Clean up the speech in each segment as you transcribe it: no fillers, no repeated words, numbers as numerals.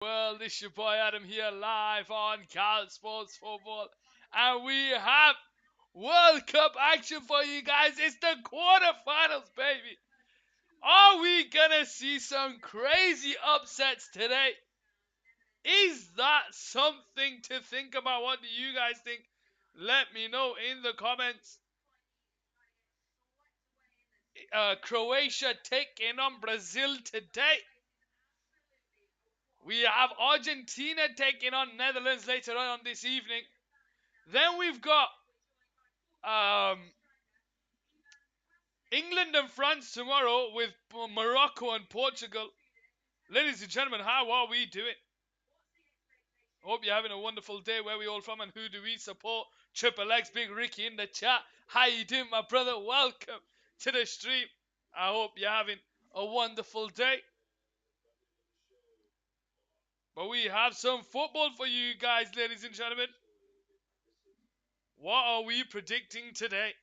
Well, this your boy Adam here live on Cal Sports Football, and we have World Cup action for you guys. It's the quarterfinals, baby. Are we gonna see some crazy upsets today? Is that something to think about? What do you guys think? Let me know in the comments. Croatia taking on Brazil today. We have Argentina taking on Netherlands later on this evening. Then we've got um, England and France tomorrow with Morocco and Portugal. Ladies and gentlemen, how are we doing? Hope you're having a wonderful day. Where we all from and who do we support? Triple X, Big Ricky in the chat. How you doing, my brother? Welcome to the stream. I hope you're having a wonderful day. But we have some football for you guys, ladies and gentlemen. What are we predicting today?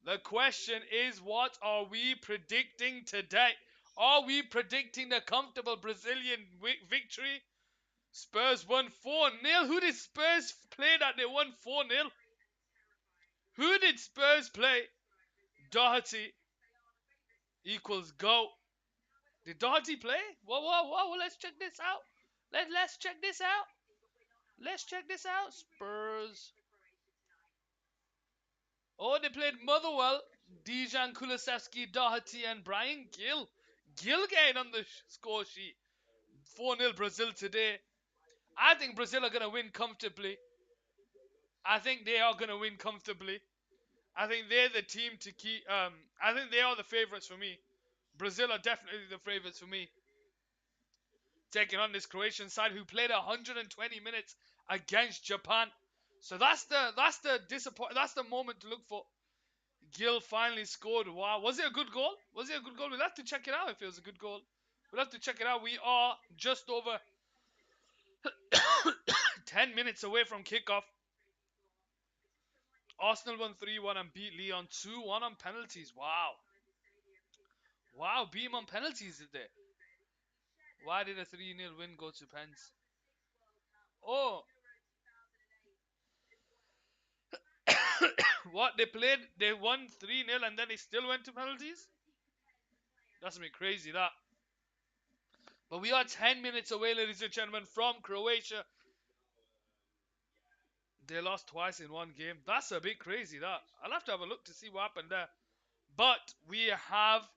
The question is, what are we predicting today? Are we predicting a comfortable Brazilian victory? Spurs won 4-0. Who did Spurs play that they won 4-0? Who did Spurs play? Doherty equals go. Did Doherty play? Whoa. Let's check this out. Let's check this out. Let's check this out. Spurs. Oh, they played Motherwell, Dejan Kulusevski, Doherty, and Brian Gill. Gill getting on the score sheet. 4-0 Brazil today. I think Brazil are going to win comfortably. I think they are going to win comfortably. I think they're the team to keep. I think they are the favourites for me. Brazil are definitely the favourites for me. Taking on this Croatian side who played 120 minutes against Japan. So that's the moment to look for. Gill finally scored. Wow. Was it a good goal? We'll have to check it out if it was a good goal. We'll have to check it out. We are just over 10 minutes away from kickoff. Arsenal won 3-1 and beat Lyon 2-1 on penalties. Wow. Wow, beat him on penalties, did they? Why did a 3-0 win go to pens? Oh. What? They won 3-0 and then they still went to penalties? That's a bit crazy, that. But we are 10 minutes away, ladies and gentlemen, from Croatia. They lost twice in one game. That's a bit crazy, that. I'll have to have a look to see what happened there. But we have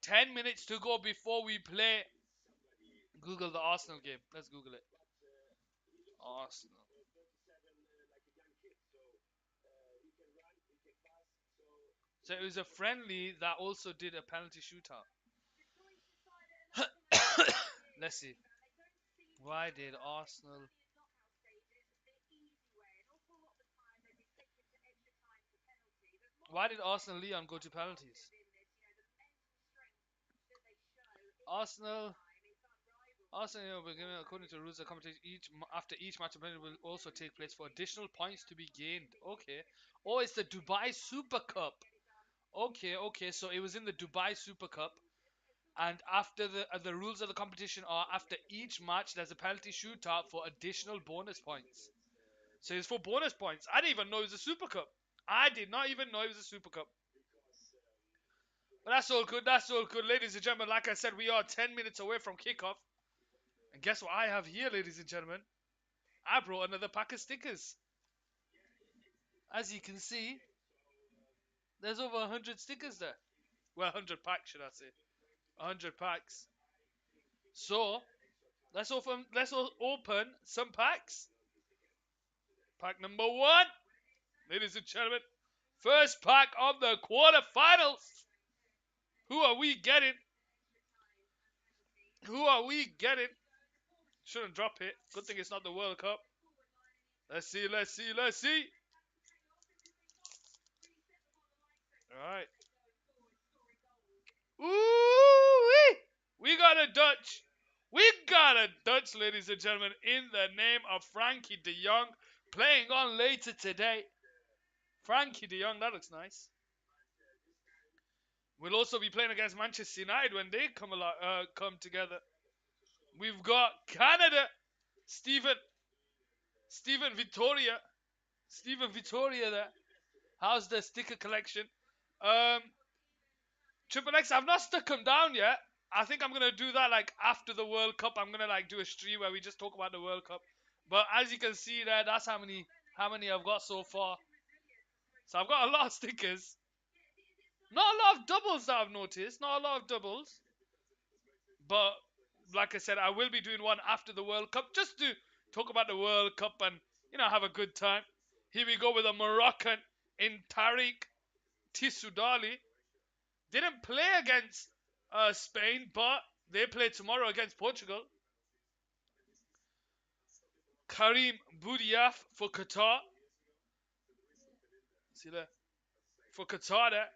10 minutes to go before we play. Google the Arsenal game. Let's Google it. Arsenal. So it was a friendly that also did a penalty shootout. Let's see. Why did Arsenal... Why did Arsenal Lyon go to penalties? Arsenal, according to rules of competition, after each match, a penalty will also take place for additional points to be gained. Okay. Oh, it's the Dubai Super Cup. Okay. So it was in the Dubai Super Cup, and after the rules of the competition are after each match, there's a penalty shootout for additional bonus points. So it's for bonus points. I didn't even know it was a Super Cup. I did not even know it was a Super Cup. But that's all good. That's all good. Ladies and gentlemen, like I said, we are 10 minutes away from kickoff. And guess what I have here, ladies and gentlemen? I brought another pack of stickers. As you can see, there's over 100 stickers there. Well, 100 packs, should I say. 100 packs. So, let's open some packs. Pack number 1. Ladies and gentlemen, first pack of the quarterfinals. Who are we getting? Shouldn't drop it. Good thing it's not the World Cup. Let's see. Alright. Ooh-wee! We got a Dutch, ladies and gentlemen, in the name of Frankie de Jong, playing on later today. Frankie de Jong, that looks nice. We'll also be playing against Manchester United when they come together. We've got Canada. Stephen. Stephen Vittoria. Stephen Vittoria there. How's the sticker collection? Um, Triple X, I've not stuck them down yet. I think I'm gonna do that like after the World Cup. I'm gonna like do a stream where we just talk about the World Cup. But as you can see there, that's how many I've got so far. So I've got a lot of stickers. Not a lot of doubles that I've noticed. Not a lot of doubles. But like I said, I will be doing one after the World Cup just to talk about the World Cup and have a good time. Here we go with a Moroccan in Tariq Tissoudali. Didn't play against Spain, but they play tomorrow against Portugal. Karim Boudiaf for Qatar. See there? For Qatar there.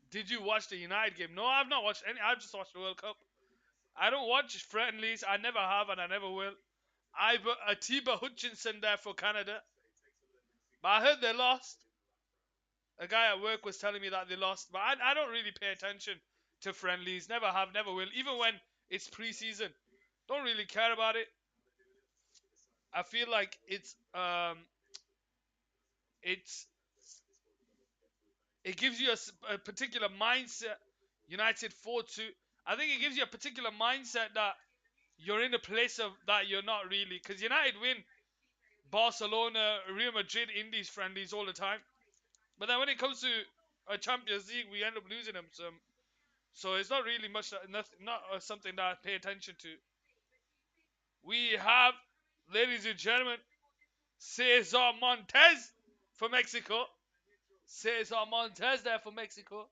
Did you watch the United game? No, I've not watched any. I've just watched the World Cup. I don't watch friendlies. I never have and I never will. Atiba Hutchinson there for Canada. But I heard they lost. A guy at work was telling me that they lost. But I don't really pay attention to friendlies. Never have, never will. Even when it's pre-season. Don't really care about it. I feel like it's it gives you a particular mindset. United 4-2. I think it gives you a particular mindset that you're in a place of that you're not really. Because United win Barcelona, Real Madrid in these friendlies all the time. But then when it comes to a Champions League, we end up losing them. So it's not really much, not something that I pay attention to. We have, ladies and gentlemen, Cesar Montes for Mexico. Cesar Montes there for Mexico.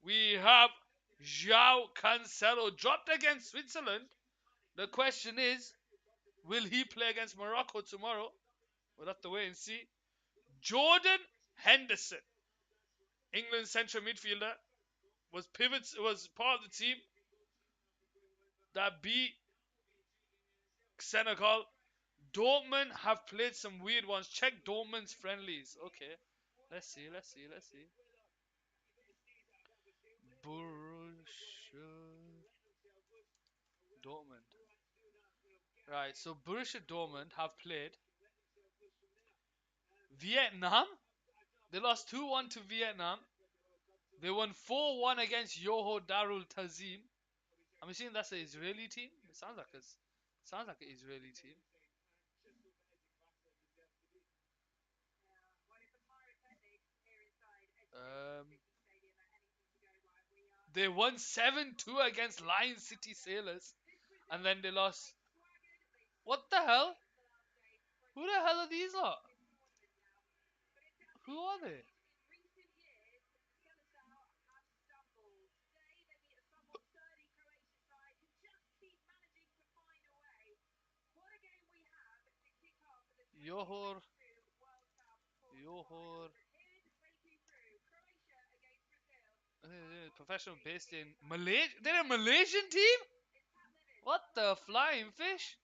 We have João Cancelo dropped against Switzerland. The question is, will he play against Morocco tomorrow? We'll have to wait and see. Jordan Henderson, England central midfielder, was part of the team that beat Senegal. Dortmund have played some weird ones. Check Dortmund's friendlies. Okay. Let's see. Borussia Dortmund. Right, so Borussia Dortmund have played Vietnam. They lost 2-1 to Vietnam. They won 4-1 against Yoho Darul Tazim. I'm assuming that's an Israeli team. It sounds like an Israeli team. Um, they won 7-2 against Lion City Sailors, and then they lost. What the hell? Who the hell are these lot? Who are they? Johor. Johor. Professional based in Malaysia. They're a Malaysian team? What the flying fish?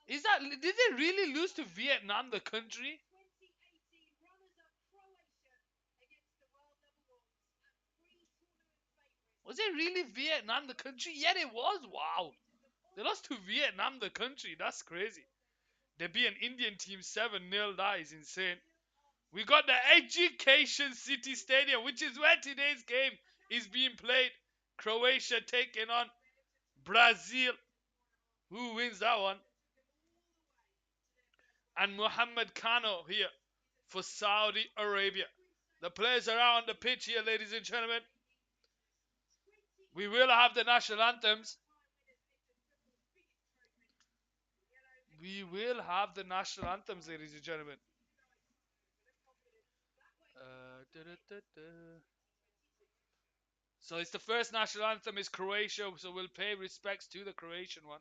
Did they really lose to Vietnam, the country? Was it really Vietnam, the country? Yeah, it was. Wow. They lost to Vietnam, the country. That's crazy. They beat an Indian team 7-0. That is insane. We got the Education City Stadium, which is where today's game is being played. Croatia taking on Brazil. Who wins that one? And Mohamed Kano here for Saudi Arabia. The players are out on the pitch here, ladies and gentlemen. We will have the national anthems. We will have the national anthems, ladies and gentlemen. So it's the first national anthem is Croatia, so we'll pay respects to the Croatian one.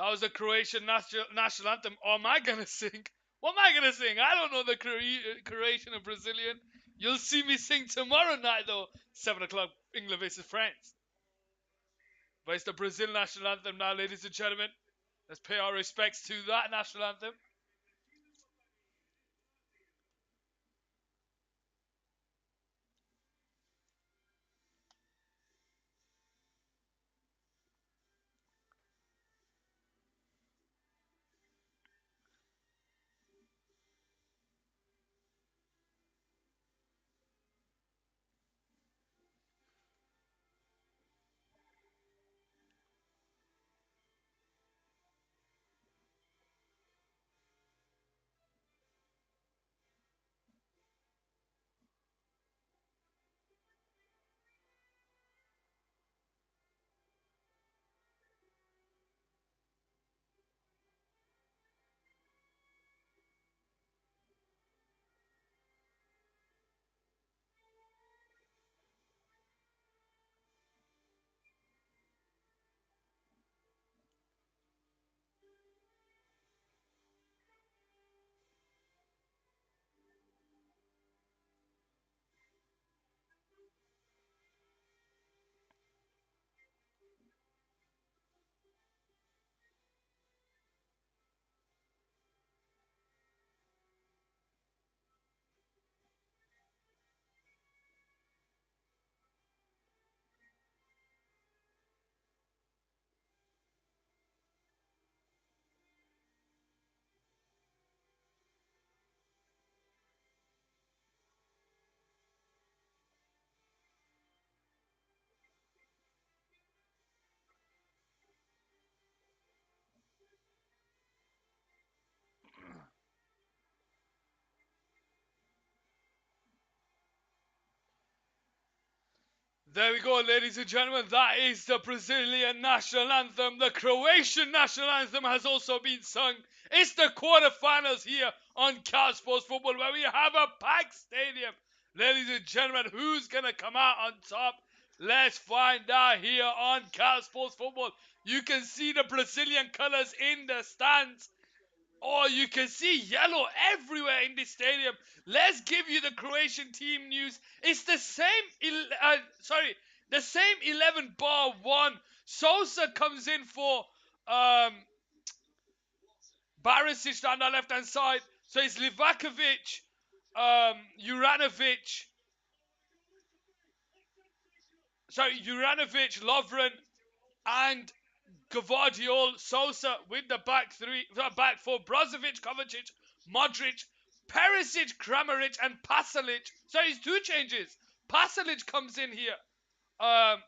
That was the Croatian national anthem. Or am I gonna sing? What am I gonna sing? I don't know the Croatian or Brazilian. You'll see me sing tomorrow night though. 7 o'clock, England versus France. But it's the Brazil national anthem now, ladies and gentlemen. Let's pay our respects to that national anthem. There we go, ladies and gentlemen. That is the Brazilian national anthem. The Croatian national anthem has also been sung. It's the quarterfinals here on Cal Sports Football, where we have a packed stadium. Ladies and gentlemen, who's going to come out on top? Let's find out here on Cal Sports Football. You can see the Brazilian colors in the stands. Oh, you can see yellow everywhere in this stadium. Let's give you the Croatian team news. It's the same, the same 11 bar one. Sosa comes in for Barisic on the left hand side. So it's Livakovic, Juranovic, Lovren, and Gvardiol, Sosa with the back four, Brozovic, Kovacic, Modric, Perisic, Kramaric, and Pasalic. So it's two changes. Pasalic comes in here on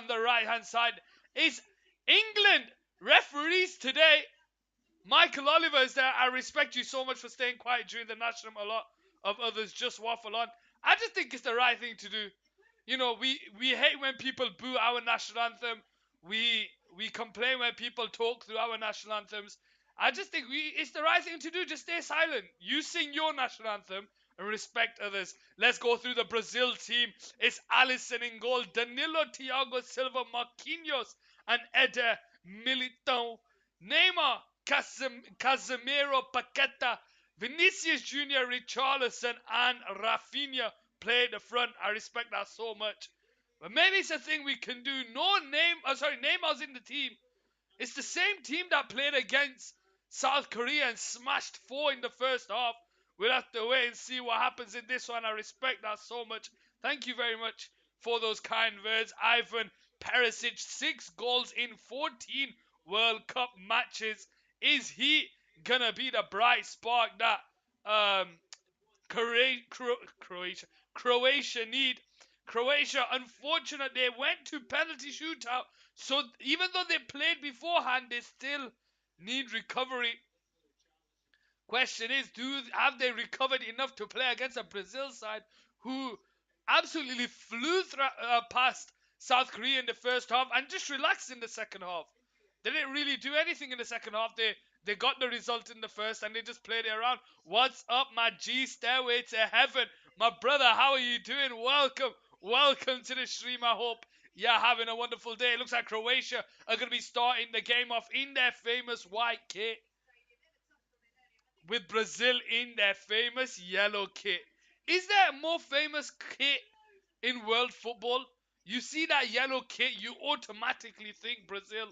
the right hand side. Is England referees today? Michael Oliver is there. I respect you so much for staying quiet during the national. A lot of others just waffle on. I just think it's the right thing to do. You know, we hate when people boo our national anthem. We complain when people talk through our national anthems. I just think it's the right thing to do. Just stay silent. You sing your national anthem and respect others. Let's go through the Brazil team. It's Alisson in goal, Danilo, Thiago Silva, Marquinhos, and Eder Militão. Neymar, Casemiro, Paqueta, Vinicius Junior, Richarlison, and Rafinha play the front. I respect that so much. But maybe it's a thing we can do. Neymar's in the team. It's the same team that played against South Korea and smashed 4 in the first half. We'll have to wait and see what happens in this one. I respect that so much. Thank you very much for those kind words. Ivan Perisic, 6 goals in 14 World Cup matches. Is he gonna be the bright spark that Croatia need? Croatia, unfortunately, they went to penalty shootout. So even though they played beforehand, they still need recovery. Question is, have they recovered enough to play against a Brazil side who absolutely flew past South Korea in the first half and just relaxed in the second half? They didn't really do anything in the second half. They got the result in the first and they just played it around. What's up, my G? Stairway to Heaven. My brother, how are you doing? Welcome to the stream. I hope Yeah, having a wonderful day. It looks like Croatia are going to be starting the game off in their famous white kit, with Brazil in their famous yellow kit. Is there a more famous kit in world football? You see that yellow kit, you automatically think Brazil.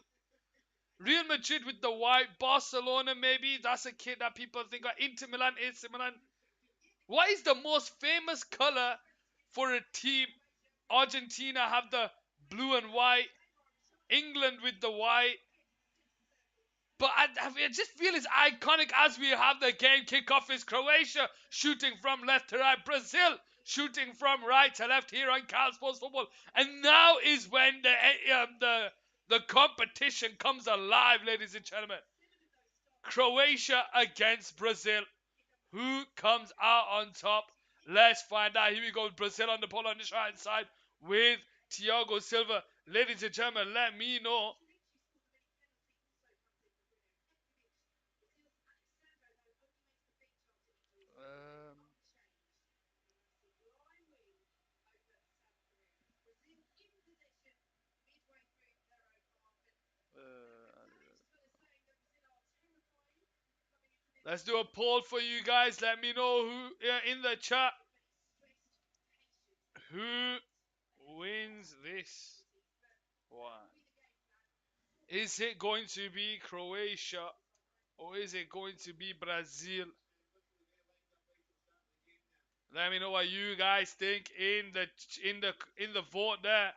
Real Madrid with the white, Barcelona maybe, that's a kit that people think of. Inter Milan, AC Milan. What is the most famous color for a team? Argentina have the blue and white, England with the white. But I just feel it's iconic as we have the game kick off. Is Croatia shooting from left to right, Brazil shooting from right to left here on Cal Sports Football, and now is when the competition comes alive, ladies and gentlemen. Croatia against Brazil. Who comes out on top? Let's find out. Here we go. Brazil on the pole on the right side with Thiago Silva. Ladies and gentlemen, let me know. Um, let's do a poll for you guys. Let me know who in the chat who wins this one. Is it going to be Croatia or is it going to be Brazil? Let me know what you guys think in the vote there.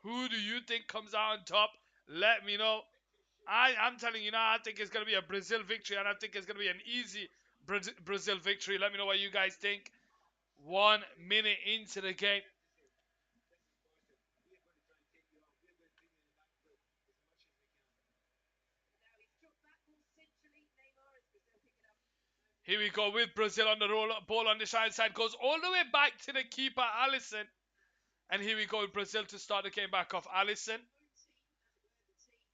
Who do you think comes out on top? Let me know. I'm telling you now, I think it's going to be a Brazil victory, and I think it's going to be an easy Brazil victory. Let me know what you guys think. 1 minute into the game. Here we go with Brazil on the ball on the side side. Goes all the way back to the keeper, Allison. And here we go with Brazil to start the game back off. Allison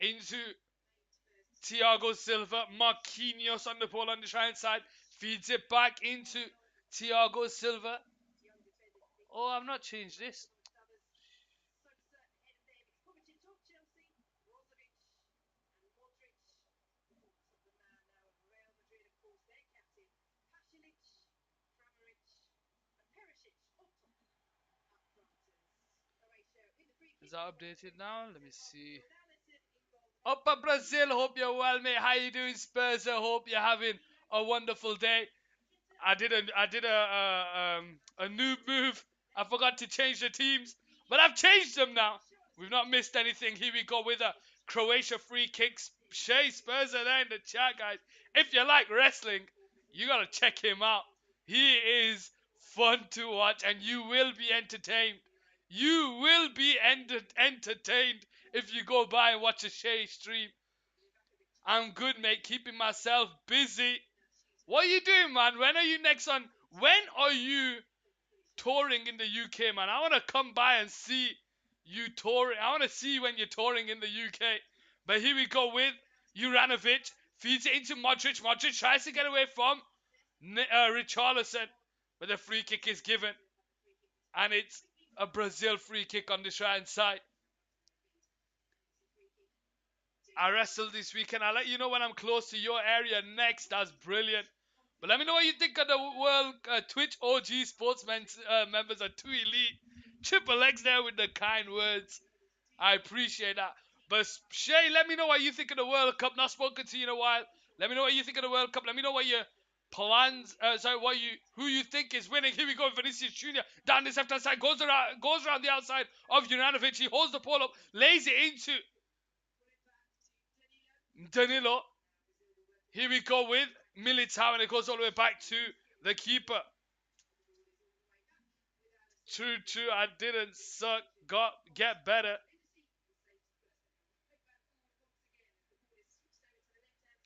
into Thiago Silva. Marquinhos on the ball on the right side. Feeds it back into Thiago Silva. Oh, I've not changed this. Is that updated now? Let me see. Upper Brazil, hope you're well, mate. How you doing, Spurs? I hope you're having a wonderful day. I did a new move. I forgot to change the teams, but I've changed them now. We've not missed anything. Here we go with a Croatia free kicks. Shay Spurs are there in the chat, guys. If you like wrestling, you gotta check him out. He is fun to watch, and you will be entertained. You will be entertained if you go by and watch a Shay stream. I'm good, mate. Keeping myself busy. What are you doing, man? When are you next on? When are you touring in the UK, man? I want to come by and see you touring. I want to see when you're touring in the UK. But here we go with Juranovic. Feeds it into Modric. Modric tries to get away from Richarlison. But the free kick is given. And it's a Brazil free kick on the right hand side. I wrestled this weekend. I'll let you know when I'm close to your area next. That's brilliant. But let me know what you think of the World Twitch OG Sportsmen members are too elite. Triple X there with the kind words. I appreciate that. But Shay, let me know what you think of the World Cup. Not spoken to you in a while. Let me know what you think of the World Cup. Let me know what your plans. Who you think is winning. Here we go, Vinicius Junior down this left hand side, goes around the outside of Juranovic. He holds the ball up, lays it into Danilo. Here we go with Militao, and it goes all the way back to the keeper. True, I didn't suck. Get better.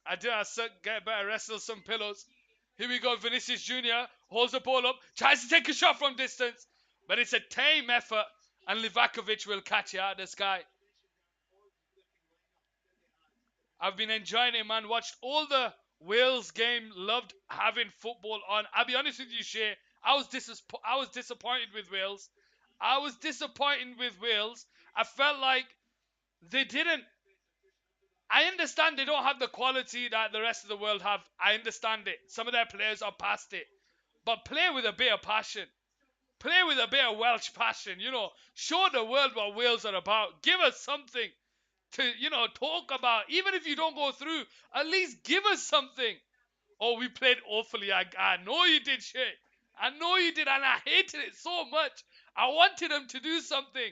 I didn't suck. Get better. Wrestle some pillows. Here we go. Vinicius Junior holds the ball up, tries to take a shot from distance, but it's a tame effort, and Livakovic will catch it out of the sky. I've been enjoying it, man. Watched all the Wales game. Loved having football on. I'll be honest with you, Shay. I was disappointed with Wales. I was disappointed with Wales. I felt like they didn't. I understand they don't have the quality that the rest of the world have. I understand it. Some of their players are past it. But play with a bit of passion. Play with a bit of Welsh passion. Show the world what Wales are about. Give us something to, talk about. Even if you don't go through, at least give us something. Oh, we played awfully. I know you did shit. I know you did, and I hated it so much. I wanted them to do something.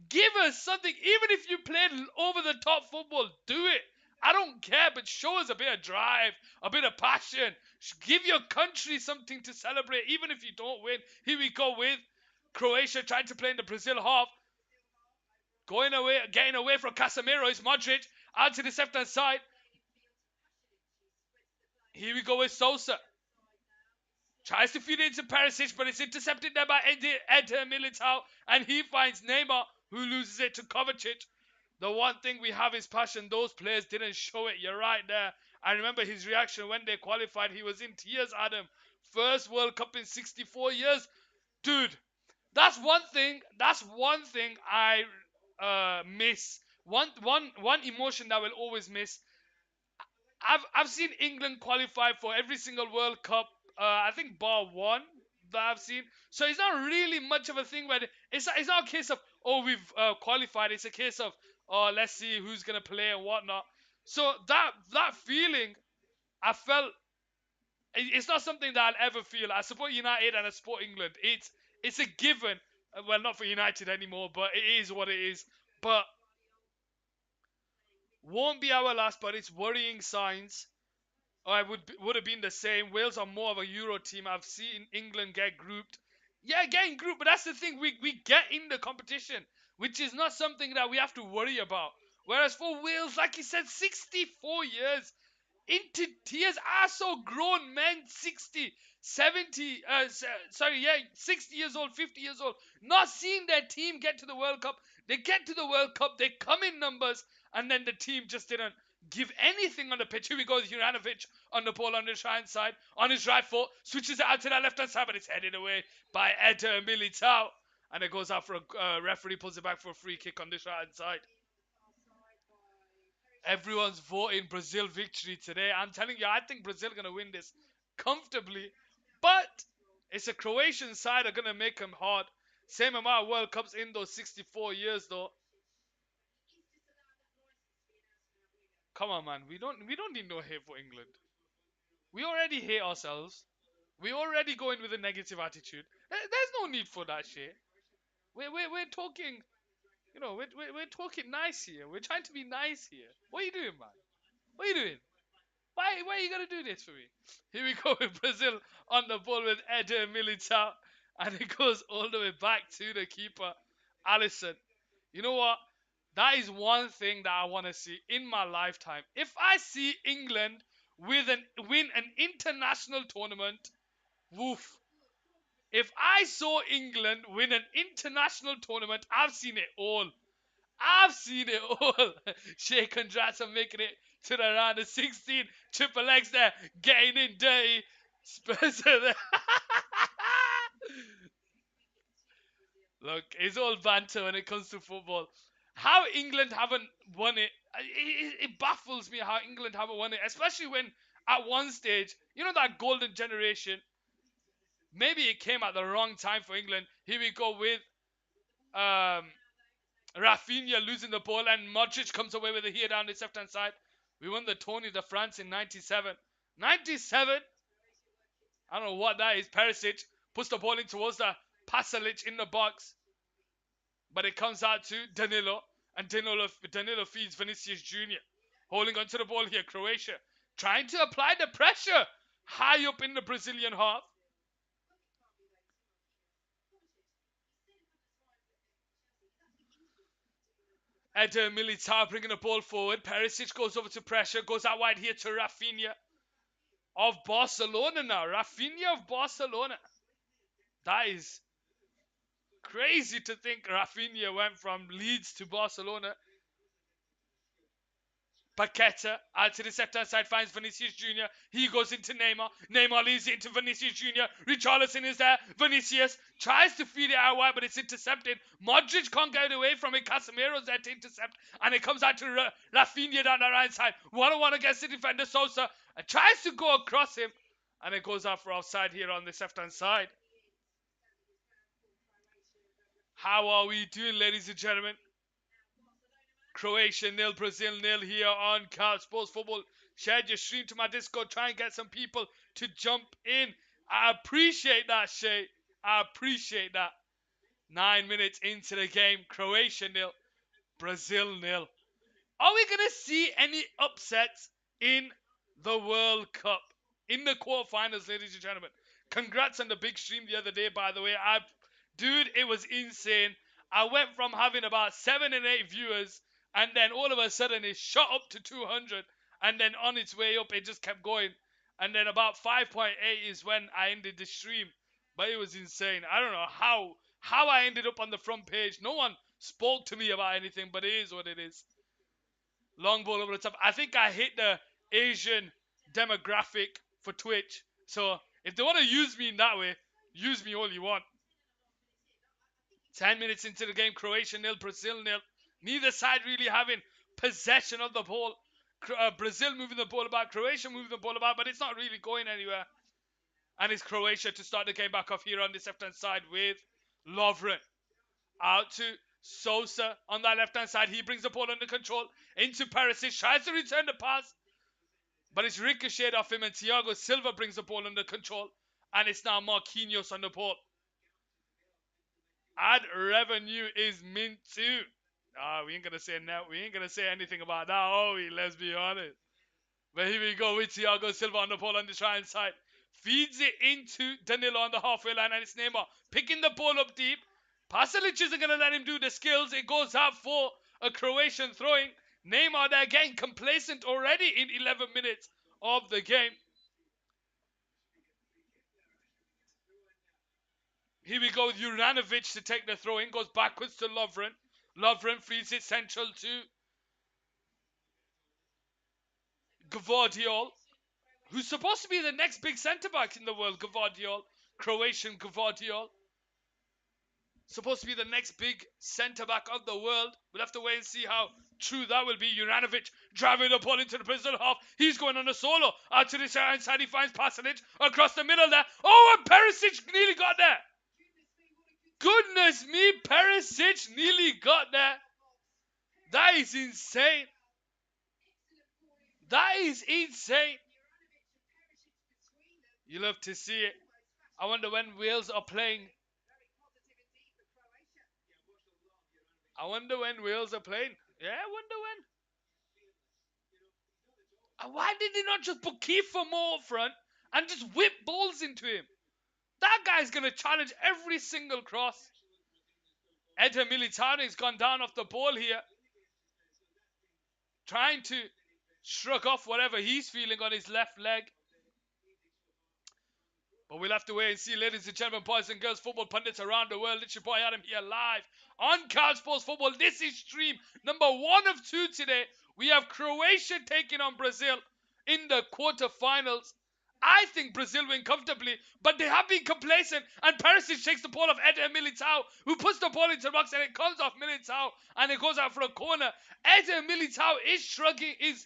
Give us something. Even if you played over the top football, do it. I don't care, but show us a bit of drive, a bit of passion. Give your country something to celebrate, even if you don't win. Here we go with Croatia trying to play in the Brazil half. Going away, getting away from Casemiro is Modric. Out to the left hand side. Here we go with Sosa. Tries to feed it into Perisic, but it's intercepted there by Eder Militao. And he finds Neymar, who loses it to Kovacic. The one thing we have is passion. Those players didn't show it. You're right there. I remember his reaction when they qualified. He was in tears, Adam. First World Cup in 64 years. Dude, that's one thing. That's one thing I miss. One emotion that I will always miss. I've seen England qualify for every single World Cup. I think bar one that I've seen. So it's not really much of a thing where it's not a case of we've qualified. It's a case of let's see who's gonna play and whatnot. So that feeling I felt it's not something that I'll ever feel. I support United and I support England. It's a given. Well, not for United anymore, but it is what it is. But won't be our last. But it's worrying signs. I would have been the same. Wales are more of a Euro team. I've seen England get grouped. Yeah, getting grouped, but that's the thing. We get in the competition, which is not something that we have to worry about. Whereas for Wales, like you said, 64 years into tears. I saw grown men 60, 70, 60 years old, 50 years old, not seeing their team get to the World Cup. They get to the World Cup, they come in numbers, and then the team just didn't give anything on the pitch. Here we go with Juranovic on the ball on his right side, on his right foot, switches it out to that left hand side, but it's headed away by Eder Militao. And it goes out for a referee, pulls it back for a free kick on this right hand side. Everyone's voting Brazil victory today. I'm telling you, I think Brazil going to win this comfortably. But it's a Croatian side are going to make them hard. Same amount of World Cups in those 64 years, though. Come on, man. We don't need no hate for England. We already hate ourselves. We already go in with a negative attitude. There's no need for that shit. We're talking, we're talking nice here. We're trying to be nice here. What are you doing, man? What are you doing? Why are you gonna do this for me? Here we go with Brazil on the ball with Eder Militao, and it goes all the way back to the keeper, Alisson. You know what? That is one thing that I want to see in my lifetime. If I see England win an international tournament, woof. If I saw England win an international tournament, I've seen it all. I've seen it all. Shea congrats on making it to the round of 16. Triple X there, getting in dirty. Spencer there. Look, it's all banter when it comes to football. How England haven't won it baffles me how England haven't won it. Especially when at one stage, that golden generation, maybe it came at the wrong time for England. Here we go with um, Rafinha losing the ball and Modric comes away with it here down the left hand side. We won the Tony de France in 97. 97? I don't know what that is. Perisic puts the ball in towards the Pasalic in the box. But it comes out to Danilo. And Danilo feeds Vinicius Jr. Holding onto the ball here. Croatia trying to apply the pressure high up in the Brazilian half. Eder Militao bringing the ball forward. Perisic goes over to pressure. Goes out wide here to Rafinha of Barcelona now. Rafinha of Barcelona. That is crazy to think Rafinha went from Leeds to Barcelona. Paqueta out to the left-hand side, finds Vinicius Jr. He goes into Neymar. Neymar leaves it into Vinicius Jr. Richarlison is there. Vinicius tries to feed it out wide, but it's intercepted. Modric can't get away from it. Casemiro's there to intercept, and it comes out to Rafinha down the right side. 1-on-1 against the defender Sosa. Tries to go across him, and it goes out for offside here on this left-hand side. How are we doing, ladies and gentlemen? Croatia 0, Brazil 0 here on Couch Sports Football. Share your stream to my Discord. Try and get some people to jump in. I appreciate that, Shay. I appreciate that. 9 minutes into the game. Croatia 0, Brazil 0. Are we going to see any upsets in the World Cup? In the quarterfinals, ladies and gentlemen. Congrats on the big stream the other day, by the way. Dude, it was insane. I went from having about 7 and 8 viewers, and then all of a sudden it shot up to 200, and then on its way up it just kept going, and then about 5.8 is when I ended the stream. But it was insane. I don't know how I ended up on the front page. No one spoke to me about anything, but it is what it is. Long ball over the top. I think I hit the Asian demographic for Twitch, so if they want to use me in that way, use me all you want. 10 minutes into the game, Croatia 0, Brazil 0. Neither side really having possession of the ball. Brazil moving the ball about, Croatia moving the ball about, but it's not really going anywhere. And it's Croatia to start the game back off here on this left-hand side with Lovren. Out to Sosa on that left-hand side. He brings the ball under control into Perisic. Tries to return the pass, but it's ricocheted off him, and Thiago Silva brings the ball under control. And it's now Marquinhos on the ball. Ad revenue is mint too. We ain't gonna say no. We ain't gonna say anything about that. Oh, let's be honest. But here we go with Thiago Silva on the ball on the try side. Feeds it into Danilo on the halfway line, and it's Neymar picking the ball up deep. Pasalic isn't gonna let him do the skills. It goes out for a Croatian throwing. Neymar there getting complacent already in 11 minutes of the game. Here we go with Juranovic to take the throw in. Goes backwards to Lovren. Lovren feeds it central to Gvardiol, who's supposed to be the next big centre-back in the world. Gvardiol. Croatian Gvardiol. Supposed to be the next big centre-back of the world. We'll have to wait and see how true that will be. Juranovic driving the ball into the Brazil half. He's going on a solo. Out to the side, he finds Pasalic across the middle there. Oh, and Perisic nearly got there. Goodness me, Perisic nearly got there. That is insane. That is insane. You love to see it. I wonder when Wales are playing. I wonder when Wales are playing. Yeah, I wonder when. Why did they not just put Kiefer Moore up front and just whip balls into him? That guy's going to challenge every single cross. Eder Militano's gone down off the ball here. Trying to shrug off whatever he's feeling on his left leg. But we'll have to wait and see, ladies and gentlemen, boys and girls, football pundits around the world. It's your boy Adam here live on Couch Sports Football. This is stream number 1 of 2 today. We have Croatia taking on Brazil in the quarterfinals. I think Brazil win comfortably, but they have been complacent, and Perisic takes the ball off Eder Militao, who puts the ball into the box, and it comes off Militao, and it goes out for a corner. Eder Militao is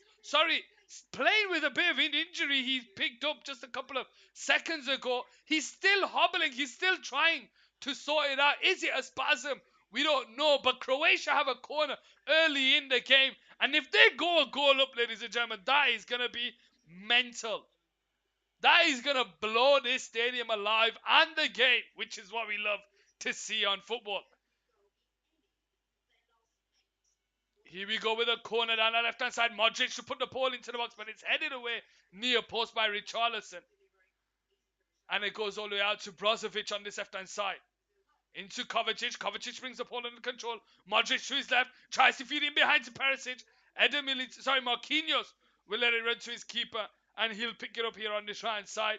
playing with a bit of an injury he picked up just a couple of seconds ago. He's still hobbling, he's still trying to sort it out. Is it a spasm? We don't know, but Croatia have a corner early in the game, and if they go a goal up, ladies and gentlemen, that is going to be mental. That is going to blow this stadium alive and the game, which is what we love to see on football. Here we go with a corner down the left-hand side. Modric to put the ball into the box, but it's headed away near post by Richarlison. And it goes all the way out to Brozovic on this left-hand side. Into Kovacic. Kovacic brings the ball under control. Modric to his left. Tries to feed in behind to Perisic. Marquinhos will let it run to his keeper. And he'll pick it up here on this right side.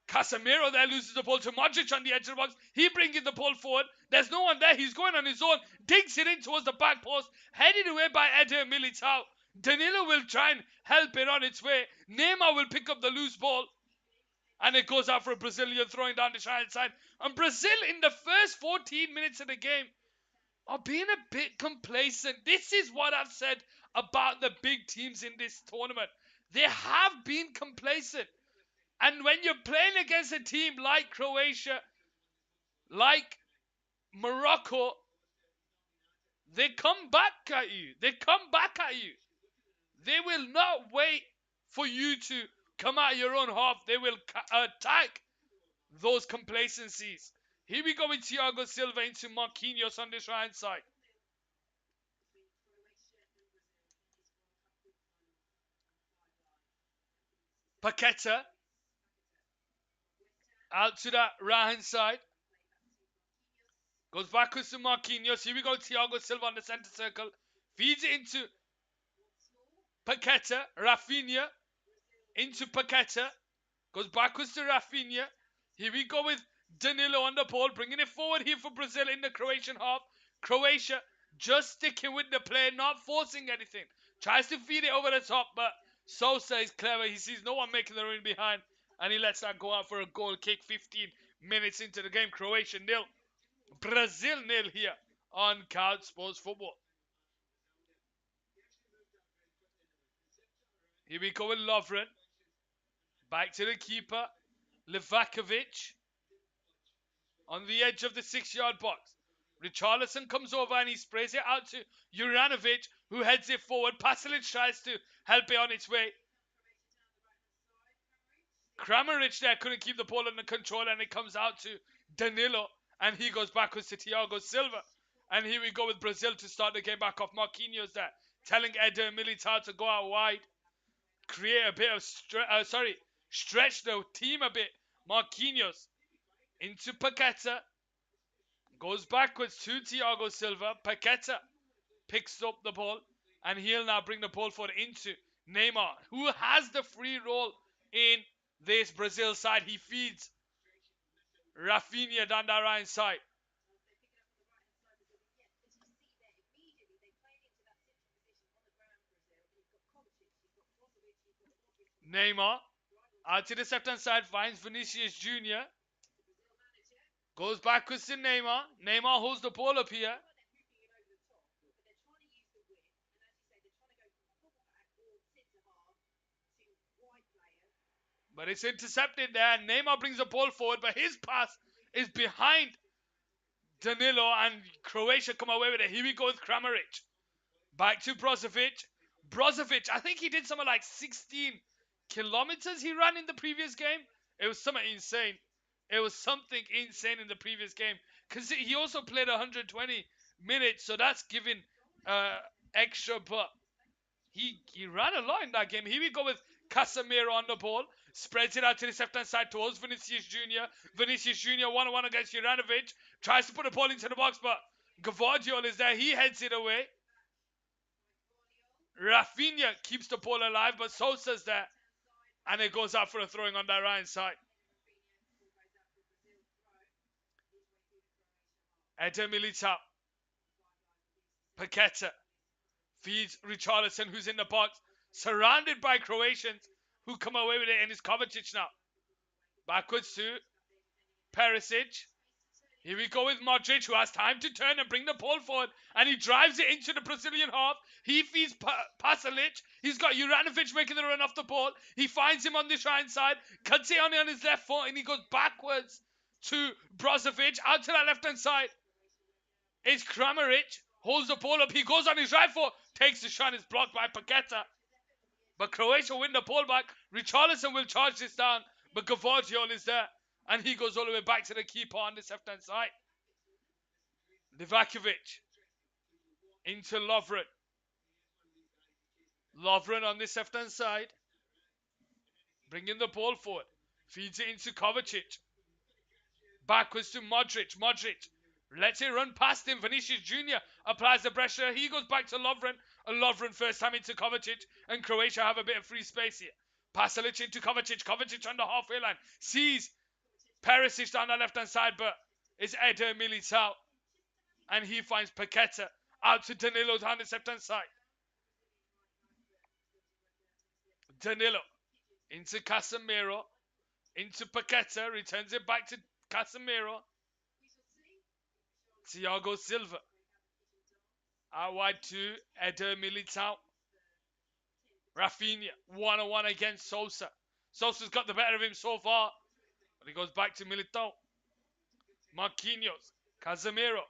Casemiro there loses the ball to Modric on the edge of the box. He brings the ball forward. There's no one there. He's going on his own. Digs it in towards the back post. Headed away by Eder Militao. Danilo will try and help it on its way. Neymar will pick up the loose ball. And it goes out for a Brazilian throwing down the right side. And Brazil, in the first 14 minutes of the game, are being a bit complacent. This is what I've said about the big teams in this tournament. They have been complacent. And when you're playing against a team like Croatia, like Morocco, they come back at you. They come back at you. They will not wait for you to come out of your own half. They will attack those complacencies. Here we go with Thiago Silva into Marquinhos on this right side. Paqueta out to that right hand side. Goes backwards to Marquinhos. Here we go, Thiago Silva on the centre circle. Feeds it into Paqueta. Rafinha into Paqueta. Goes backwards to Rafinha. Here we go with Danilo on the ball, bringing it forward here for Brazil in the Croatian half. Croatia just sticking with the play, not forcing anything. Tries to feed it over the top, but Sosa is clever. He sees no one making the run behind, and he lets that go out for a goal kick 15 minutes into the game. Croatia nil, Brazil nil here on Couch Sports Football. Here we go with Lovren. Back to the keeper, Livakovic. On the edge of the 6-yard box. Richarlison comes over and he sprays it out to Juranovic, who heads it forward. Pasalic tries to help it on its way. Kramaric there couldn't keep the ball under control, and it comes out to Danilo, and he goes backwards to Thiago Silva. And here we go with Brazil to start the game back off. Marquinhos there, telling Eder Militao to go out wide. Create a bit of stretch the team a bit. Marquinhos into Paqueta. Goes backwards to Thiago Silva. Paqueta picks up the ball, and he'll now bring the ball forward into Neymar, who has the free roll in this Brazil side. He feeds Rafinha down the right side. Neymar out to the left-hand side, finds Vinicius Jr. Goes backwards to Neymar. Neymar holds the ball up here. But it's intercepted there. Neymar brings the ball forward, but his pass is behind Danilo, and Croatia come away with it. Here we go with Kramaric. Back to Brozovic. Brozovic, I think he did something like 16 kilometers he ran in the previous game. It was something insane. It was something insane in the previous game. Because he also played 120 minutes, so that's giving extra, but he ran a lot in that game. Here we go with Casemiro on the ball. Spreads it out to the left-hand side towards Vinicius Jr. Vinicius Jr. 1-on-1 against Juranovic. Tries to put the ball into the box, but Gvardiol is there. He heads it away. Rafinha keeps the ball alive, but Sosa's there. And it goes out for a throwing on that right side. Eder Militao. Paqueta feeds Richarlison, who's in the box, surrounded by Croatians who come away with it, and it's Kovacic now. Backwards to Perisic. Here we go with Modric, who has time to turn and bring the ball forward, and he drives it into the Brazilian half. He feeds Pasalic. He's got Juranovic making the run off the ball. He finds him on the right side, cuts it on his left foot, and he goes backwards to Brozovic, out to that left-hand side. It's Kramaric, holds the ball up, he goes on his right foot, takes the shot, is blocked by Paqueta. But Croatia win the ball back. Richarlison will charge this down, but Gvardiol is there, and he goes all the way back to the keeper on this left-hand side. Livakovic into Lovren. Lovren on this left-hand side, bringing the ball forward, feeds it into Kovacic. Backwards to Modric. Modric lets it run past him. Vinicius Jr. applies the pressure. He goes back to Lovren. Lovren first time into Kovacic, and Croatia have a bit of free space here. Pasalic into Kovacic. Kovacic on the halfway line. Sees Perisic down the left-hand side, but it's Eder Militao. And he finds Paqueta out to Danilo down the left-hand side. Danilo. Into Casemiro. Into Paqueta. Returns it back to Casemiro. Thiago Silva. Out wide to Eder Militao. Rafinha. 1-on-1 against Sosa. Sosa's got the better of him so far. But he goes back to Militao. Marquinhos. Casemiro.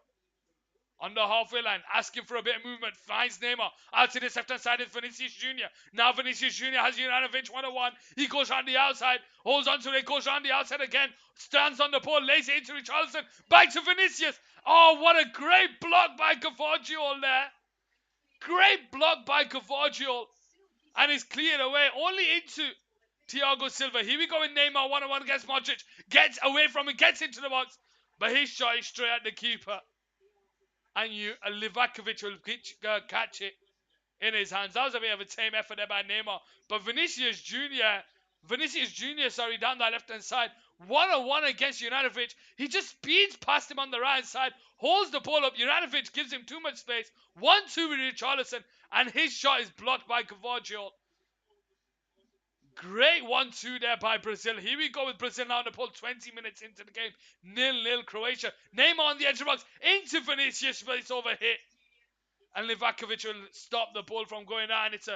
On the halfway line, asking for a bit of movement, finds Neymar. Out to this left-hand side is Vinicius Jr. Now Vinicius Jr. has Juranovic 1-on-1. He goes on the outside, holds on to it, goes on the outside again, stands on the pole, lays it into Richarlison. Back to Vinicius. Oh, what a great block by Gvardiol there. Great block by Gvardiol. And it's cleared away, only into Thiago Silva. Here we go with Neymar 1-on-1 against Modric. Gets away from it, gets into the box. But his shot is straight at the keeper. And Livakovic will catch it in his hands. That was a bit of a tame effort there by Neymar. But Vinicius Jr., down that left-hand side, 1-on-1 against Juranovic. He just speeds past him on the right side, holds the ball up. Juranovic gives him too much space. 1-2 with Richarlison, and his shot is blocked by Gvardiol. Great 1-2 there by Brazil. Here we go with Brazil now on the pole, 20 minutes into the game. 0-0 Croatia. Neymar on the edge of the box into Vinicius, but it's overhit. And Livakovic will stop the ball from going out. And it's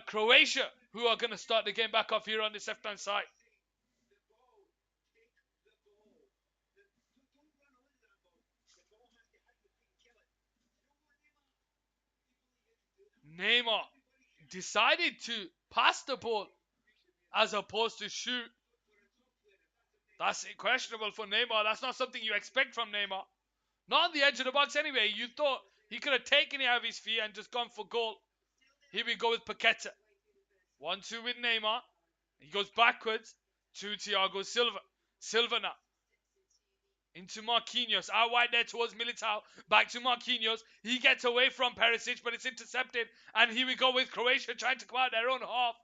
Croatia who are going to start the game back off here on this left-hand side. Neymar decided to pass the ball as opposed to shoot. That's questionable for Neymar. That's not something you expect from Neymar. Not on the edge of the box anyway. You thought he could have taken it out of his feet and just gone for goal. Here we go with Paqueta. 1-2 with Neymar. He goes backwards to Thiago Silva. Silva now. Into Marquinhos. Out wide there towards Militao. Back to Marquinhos. He gets away from Perisic, but it's intercepted. And here we go with Croatia trying to come out their own half.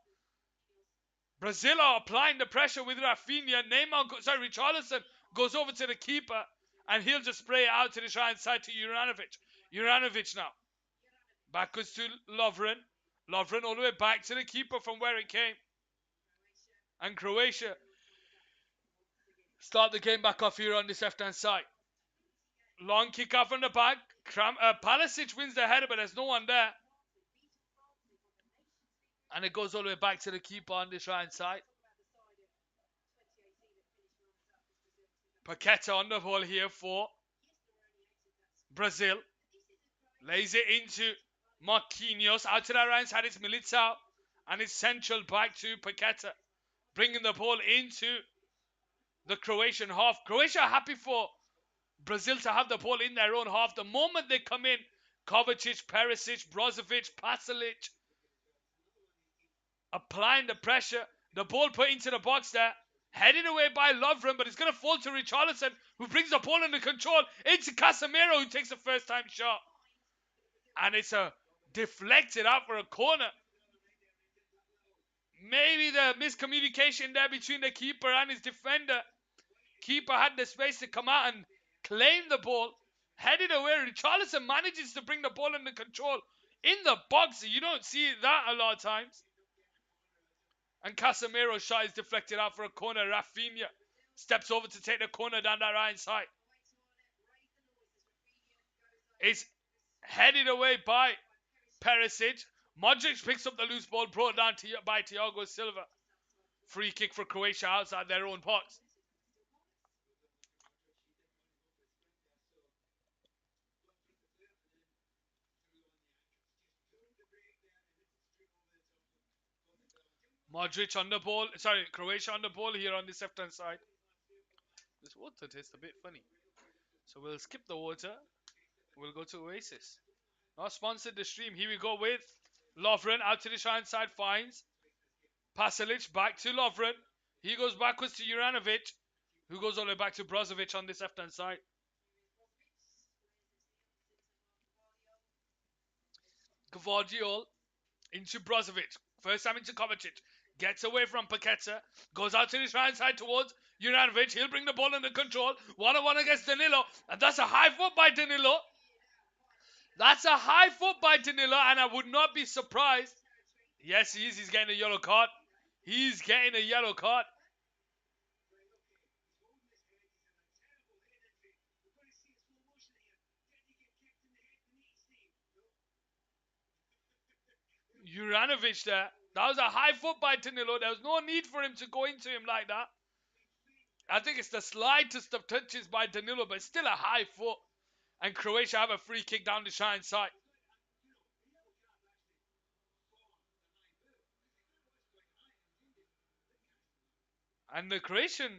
Brazil are applying the pressure with Rafinha. Richarlison goes over to the keeper. And he'll just spray it out to the right side to Juranovic. Juranovic now. Backwards to Lovren. Lovren all the way back to the keeper from where it came. And Croatia start the game back off here on this left-hand side. Long kick out from the back. Palisic wins the header, but there's no one there. And it goes all the way back to the keeper on this right-hand side. Paqueta on the ball here for Brazil. Lays it into Marquinhos. Out to that right side, it's Militao. And it's central back to Paqueta. Bringing the ball into the Croatian half. Croatia are happy for Brazil to have the ball in their own half. The moment they come in, Kovacic, Perisic, Brozovic, Pasalic, applying the pressure. The ball put into the box there. Headed away by Lovren, but it's going to fall to Richarlison, who brings the ball under control into Casemiro, who takes a first-time shot. And it's deflected out for a corner. Maybe the miscommunication there between the keeper and his defender. Keeper had the space to come out and claim the ball. Headed away. Richarlison manages to bring the ball under control in the box. You don't see that a lot of times. And Casemiro's shot is deflected out for a corner. Rafinha steps over to take the corner down that right side. It's headed away by Perisic. Modric picks up the loose ball brought down by Thiago Silva. Free kick for Croatia outside their own box. Modric on the ball. Sorry, Croatia on the ball here on this left-hand side. This water tastes a bit funny. So we'll skip the water. We'll go to Oasis. Not sponsored the stream. Here we go with Lovren out to the right side. Finds Pasalic back to Lovren. He goes backwards to Juranovic, who goes all the way back to Brozovic on this left-hand side. Gvardiol into Brozovic. First time into Kovacic. Gets away from Paqueta. Goes out to his right side towards Juranovic. He'll bring the ball under control. 1-on-1 against Danilo. And that's a high foot by Danilo. That's a high foot by Danilo. And I would not be surprised Yes, he is. He's getting a yellow card. He's getting a yellow card. Juranovic there. That was a high foot by Danilo. There was no need for him to go into him like that. I think it's the slightest of touches by Danilo, but still a high foot. And Croatia have a free kick down the shine side. And the Croatian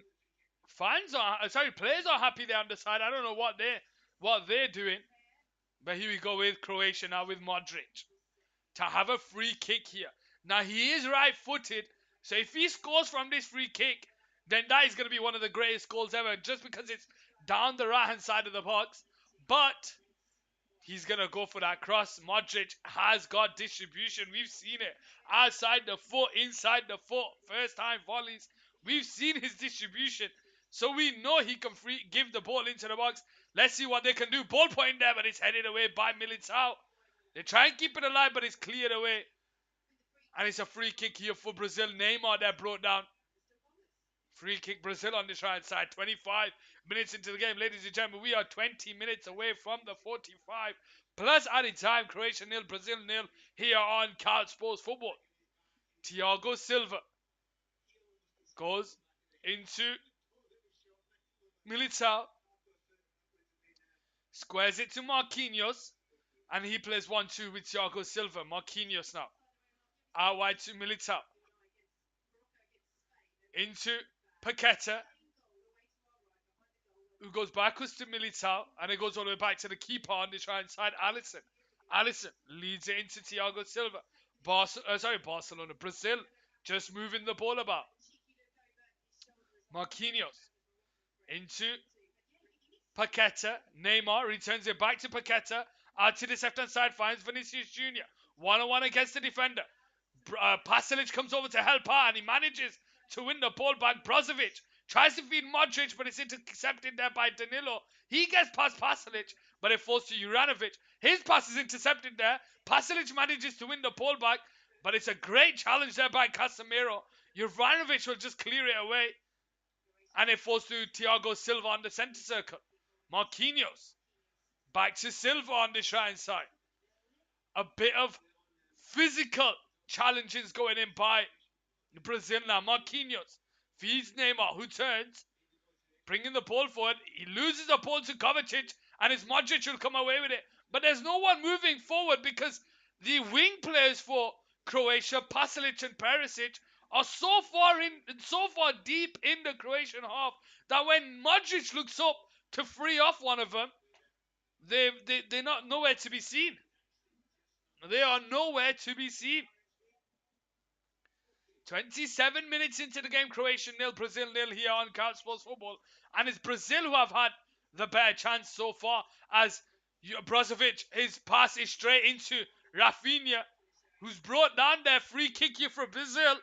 players are happy there on the side. I don't know what they're doing. But here we go with Croatia now with Modric to have a free kick here. Now he is right-footed, so if he scores from this free kick, then that is going to be one of the greatest goals ever, just because it's down the right-hand side of the box. But he's going to go for that cross. Modric has got distribution. We've seen it. Outside the foot, inside the foot. First time volleys. We've seen his distribution. So we know he can give the ball into the box. Let's see what they can do. Ball point there, but it's headed away by Militao. They try and keep it alive, but it's cleared away. And it's a free kick here for Brazil. Neymar there brought down. Free kick Brazil on this right side. 25 minutes into the game. Ladies and gentlemen, we are 20 minutes away from the 45. Plus added time. Croatia nil, Brazil nil. Here on Couch Sports Football. Thiago Silva goes into Militao. Squares it to Marquinhos. And he plays 1-2 with Thiago Silva. Marquinhos now. Out wide to Militao. Into Paqueta, who goes backwards to Militao, and it goes all the way back to the keeper on the right side, Alisson. Alisson leads it into Thiago Silva. Barcelona. Brazil just moving the ball about. Marquinhos into Paqueta. Neymar returns it back to Paqueta. Out to the left-hand side, finds Vinicius Jr. One-on-one against the defender. Pasalic comes over to help out, and he manages to win the ball back. Brozovic tries to feed Modric, but it's intercepted there by Danilo. He gets past Pasalic, but it falls to Juranovic. His pass is intercepted there. Pasalic manages to win the ball back, but it's a great challenge there by Casemiro. Juranovic will just clear it away, and it falls to Thiago Silva on the centre circle. Marquinhos back to Silva on the right side. A bit of physical challenges going in by Brazil now. Marquinhos feeds Neymar, who turns, bringing the ball forward. He loses the ball to Kovacic, and his Modric will come away with it. But there's no one moving forward because the wing players for Croatia, Pasalic and Perisic, are so far deep in the Croatian half that when Modric looks up to free off one of them, they're not nowhere to be seen. They are nowhere to be seen. 27 minutes into the game, Croatia nil, Brazil nil here on Couch Sports Football. And it's Brazil who have had the better chance so far, as Brozovic, his pass is straight into Rafinha, who's brought down their free kick here for Brazil.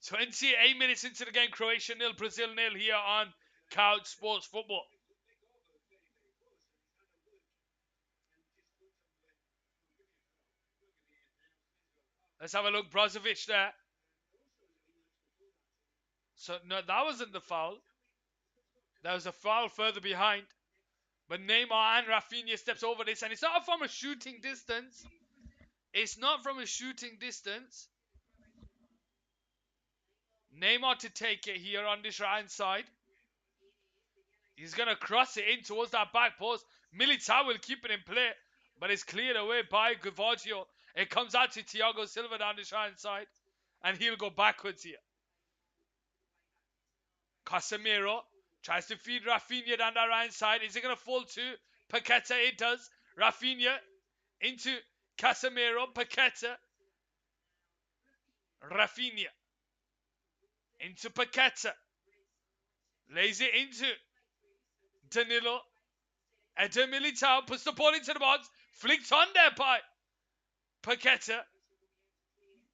"28 minutes into the game, Croatia nil, Brazil nil here on Couch Sports Football. Let's have a look. Brozovic there. So, no, that wasn't the foul. There was a foul further behind. But Neymar and Rafinha steps over this, and it's not from a shooting distance. It's not from a shooting distance. Neymar to take it here on this right side. He's going to cross it in towards that back post. Militao will keep it in play, but it's cleared away by Gavaggio. It comes out to Thiago Silva down this right side, and he'll go backwards here. Casemiro tries to feed Rafinha down that right side. Is it going to fall to Paqueta? It does. Rafinha into Casemiro. Paqueta. Rafinha into Paqueta. Lays it into Danilo. Eder Militao puts the ball into the box. Flicked on there by Paqueta.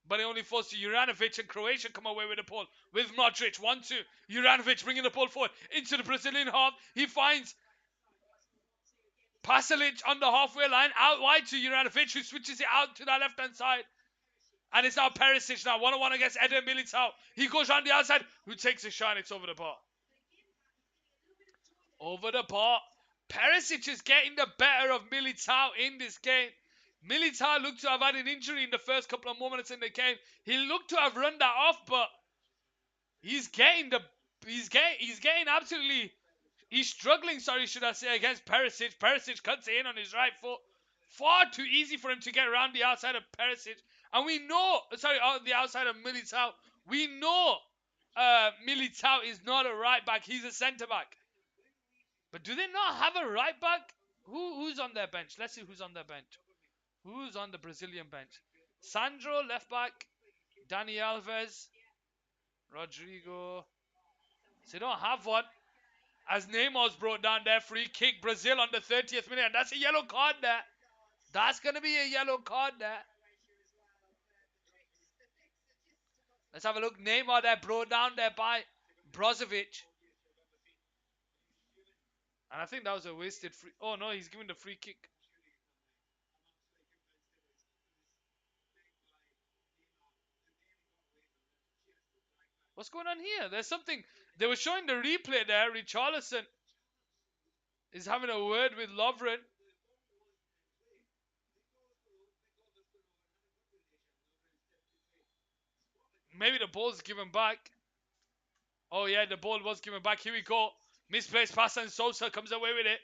But it only falls to Juranovic, and Croatia come away with the ball with Modric. 1-2. Juranovic bringing the ball forward into the Brazilian half. He finds Pasalic on the halfway line, out wide to Juranovic, who switches it out to that left-hand side. And it's now Perisic now, 1-on-1 against Eder Militao. He goes around the outside, who takes a shot, it's over the bar. Over the bar. Perisic is getting the better of Militao in this game. Militao looked to have had an injury in the first couple of moments in the game. He looked to have run that off, but he's getting absolutely, he's struggling, sorry, should I say, against Perisic. Perisic cuts it in on his right foot. Far too easy for him to get around the outside of Perisic. And we know, sorry, on the outside of Militao, we know Militao is not a right back. He's a centre back. But do they not have a right back? Who's on their bench? Let's see who's on their bench. Who's on the Brazilian bench? Sandro, left back. Dani Alves. Rodrigo. So they don't have one. As Neymar's brought down their free kick. Brazil on the 30th minute. And that's a yellow card there. That's going to be a yellow card there. Let's have a look. Neymar there brought down there by Brozovic. And I think that was a wasted free. Oh no, he's giving the free kick. What's going on here? There's something. They were showing the replay there. Richarlison is having a word with Lovren. Maybe the ball's given back. Oh yeah, the ball was given back. Here we go. Misplaced pass and Sosa comes away with it.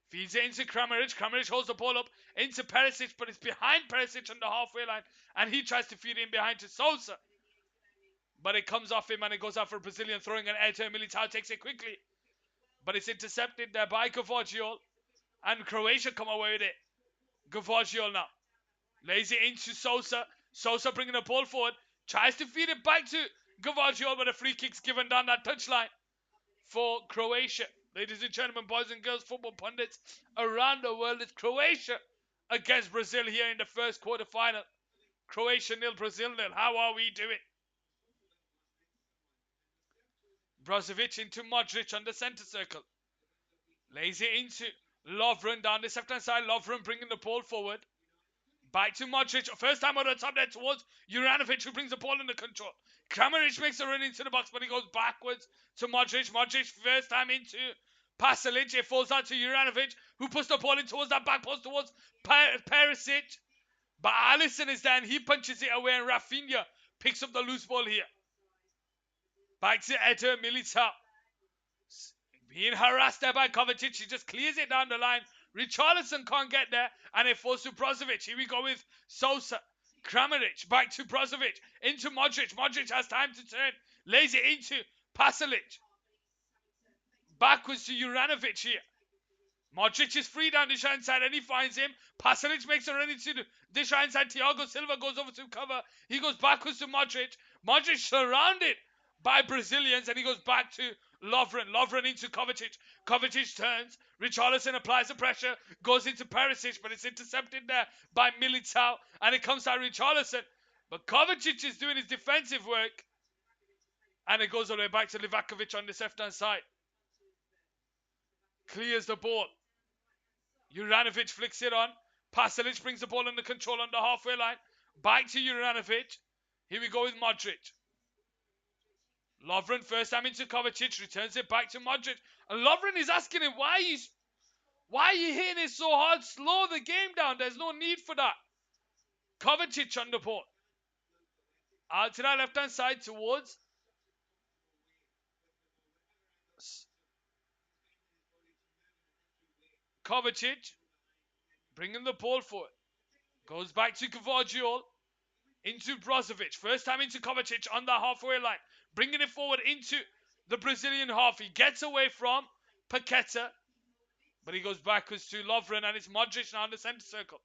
Feeds it into Kramaric. Kramaric holds the ball up into Perisic, but it's behind Perisic on the halfway line. And he tries to feed it in behind to Sosa. But it comes off him and it goes out for a Brazilian throwing, and Eder Militao takes it quickly. But it's intercepted there by Gvardiol. And Croatia come away with it. Gvardiol now. Lays it into Sosa. Sosa bringing the ball forward. Tries to feed it back to Gvardiol, but a free kick's given down that touchline for Croatia. Ladies and gentlemen, boys and girls, football pundits around the world, it's Croatia against Brazil here in the first quarter final. Croatia 0, Brazil 0. How are we doing? Brozovic into Modric on the centre circle. Lays it into Lovren down this left-hand side. Lovren bringing the ball forward. Back to Modric. First time on the top there towards Juranovic, who brings the ball in the control. Kramaric makes a run into the box, but he goes backwards to Modric. Modric first time into Pasalic. It falls out to Juranovic, who puts the ball in towards that back post towards Perisic. But Alisson is there and he punches it away, and Rafinha picks up the loose ball here. Back to Eder Militao. Being harassed there by Kovacic. He just clears it down the line. Richarlison can't get there, and it falls to Brozovic. Here we go with Sosa. Kramaric back to Brozovic. Into Modric. Modric has time to turn. Lays it into Pasalic. Backwards to Juranovic here. Modric is free down this right side and he finds him. Pasalic makes a run into this right side. Thiago Silva goes over to cover. He goes backwards to Modric. Modric surrounded by Brazilians and he goes back to Lovren. Lovren into Kovacic. Kovacic turns. Richarlison applies the pressure. Goes into Perisic, but it's intercepted there by Militao. And it comes out Richarlison. But Kovacic is doing his defensive work. And it goes all the way back to Livakovic on this left-hand side. Clears the ball. Juranovic flicks it on. Pasalic brings the ball under control on the halfway line. Back to Juranovic. Here we go with Modric. Lovren first time into Kovacic. Returns it back to Modric. And Lovren is asking him, why are you hitting it so hard? Slow the game down. There's no need for that. Kovacic on the ball. Out to that left-hand side towards Kovacic. Bringing the ball forward. Goes back to Gvardiol. Into Brozovic. First time into Kovacic on the halfway line. Bringing it forward into the Brazilian half. He gets away from Paqueta. But he goes backwards to Lovren. And it's Modric now in the centre circle.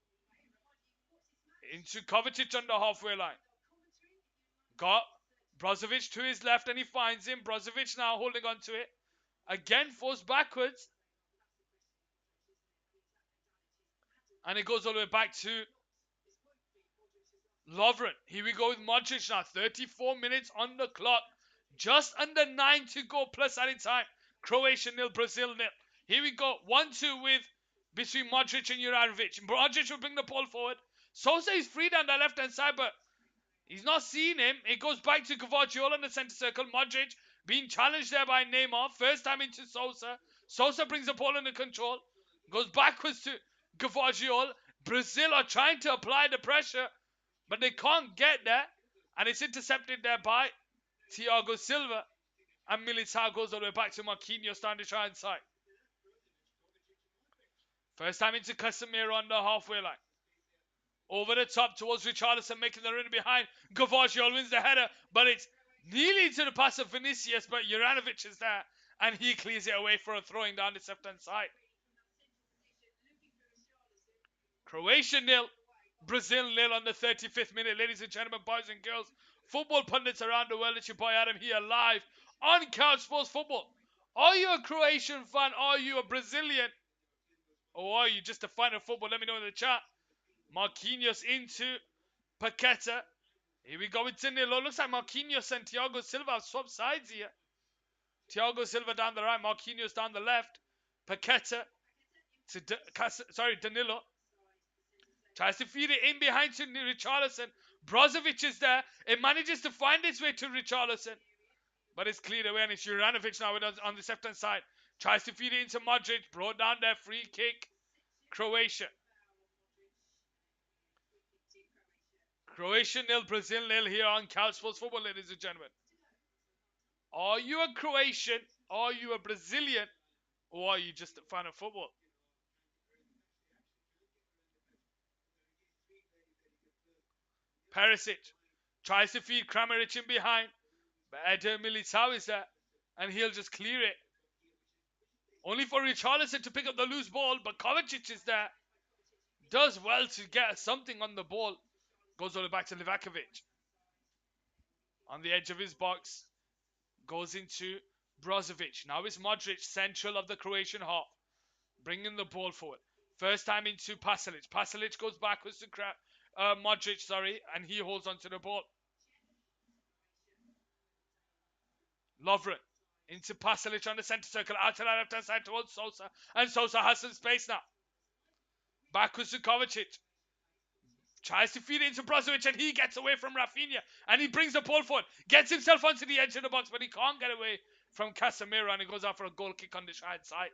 Into Kovacic on the halfway line. Got Brozovic to his left and he finds him. Brozovic now holding on to it. Again forced backwards. And it goes all the way back to Lovren. Here we go with Modric now. 34 minutes on the clock. Just under 9 to go plus added time. Croatia nil, Brazil nil. Here we go. 1-2 with between Modric and Juranovic. Modric will bring the ball forward. Sosa is free down the left hand side, but he's not seeing him. It goes back to Gvardiol in the centre circle. Modric being challenged there by Neymar. First time into Sosa. Sosa brings the ball under control. Goes backwards to Gvardiol. Brazil are trying to apply the pressure, but they can't get there. And it's intercepted there by Thiago Silva. And Militao goes all the way back to Marquinhos down the right side. First time into Casemiro on the halfway line. Over the top towards Richarlison, making the run behind. Gvardiol wins the header, but it's nearly to the pass of Vinicius, but Juranovic is there, and he clears it away for a throwing down the left-hand side. Croatia nil, Brazil nil on the 35th minute. Ladies and gentlemen, boys and girls, football pundits around the world, it's your boy Adam here live on Couch Sports Football. Are you a Croatian fan? Are you a Brazilian? Or are you just a fan of football? Let me know in the chat. Marquinhos into Paqueta. Here we go with Danilo. Looks like Marquinhos and Thiago Silva have swapped sides here. Thiago Silva down the right, Marquinhos down the left. Paqueta to Danilo. Tries to feed it in behind to Richarlison. Brozovic is there. It manages to find its way to Richarlison. But it's cleared away, and it's Juranovic now on the left-hand side. Tries to feed it into Modric. Brought down there. Free kick. Croatia. Croatia nil, Brazil nil here on Couch Sports Football, ladies and gentlemen. Are you a Croatian? Are you a Brazilian? Or are you just a fan of football? Perisic tries to feed Kramaric in behind. But Eder Militao is there. And he'll just clear it. Only for Richarlison to pick up the loose ball. But Kovacic is there. Does well to get something on the ball. Goes all the way back to Livakovic. On the edge of his box. Goes into Brozovic. Now it's Modric, central of the Croatian half. Bringing the ball forward. First time into Pasalic. Pasalic goes backwards to Modric, and he holds onto the ball. Lovren into Pasalic on the centre circle. Out to the left-hand side towards Sosa. And Sosa has some space now. Backwards to Kovacic. Tries to feed it into Brozovic, and he gets away from Rafinha. And he brings the ball forward. Gets himself onto the edge of the box, but he can't get away from Casemiro, and he goes out for a goal kick on the right side.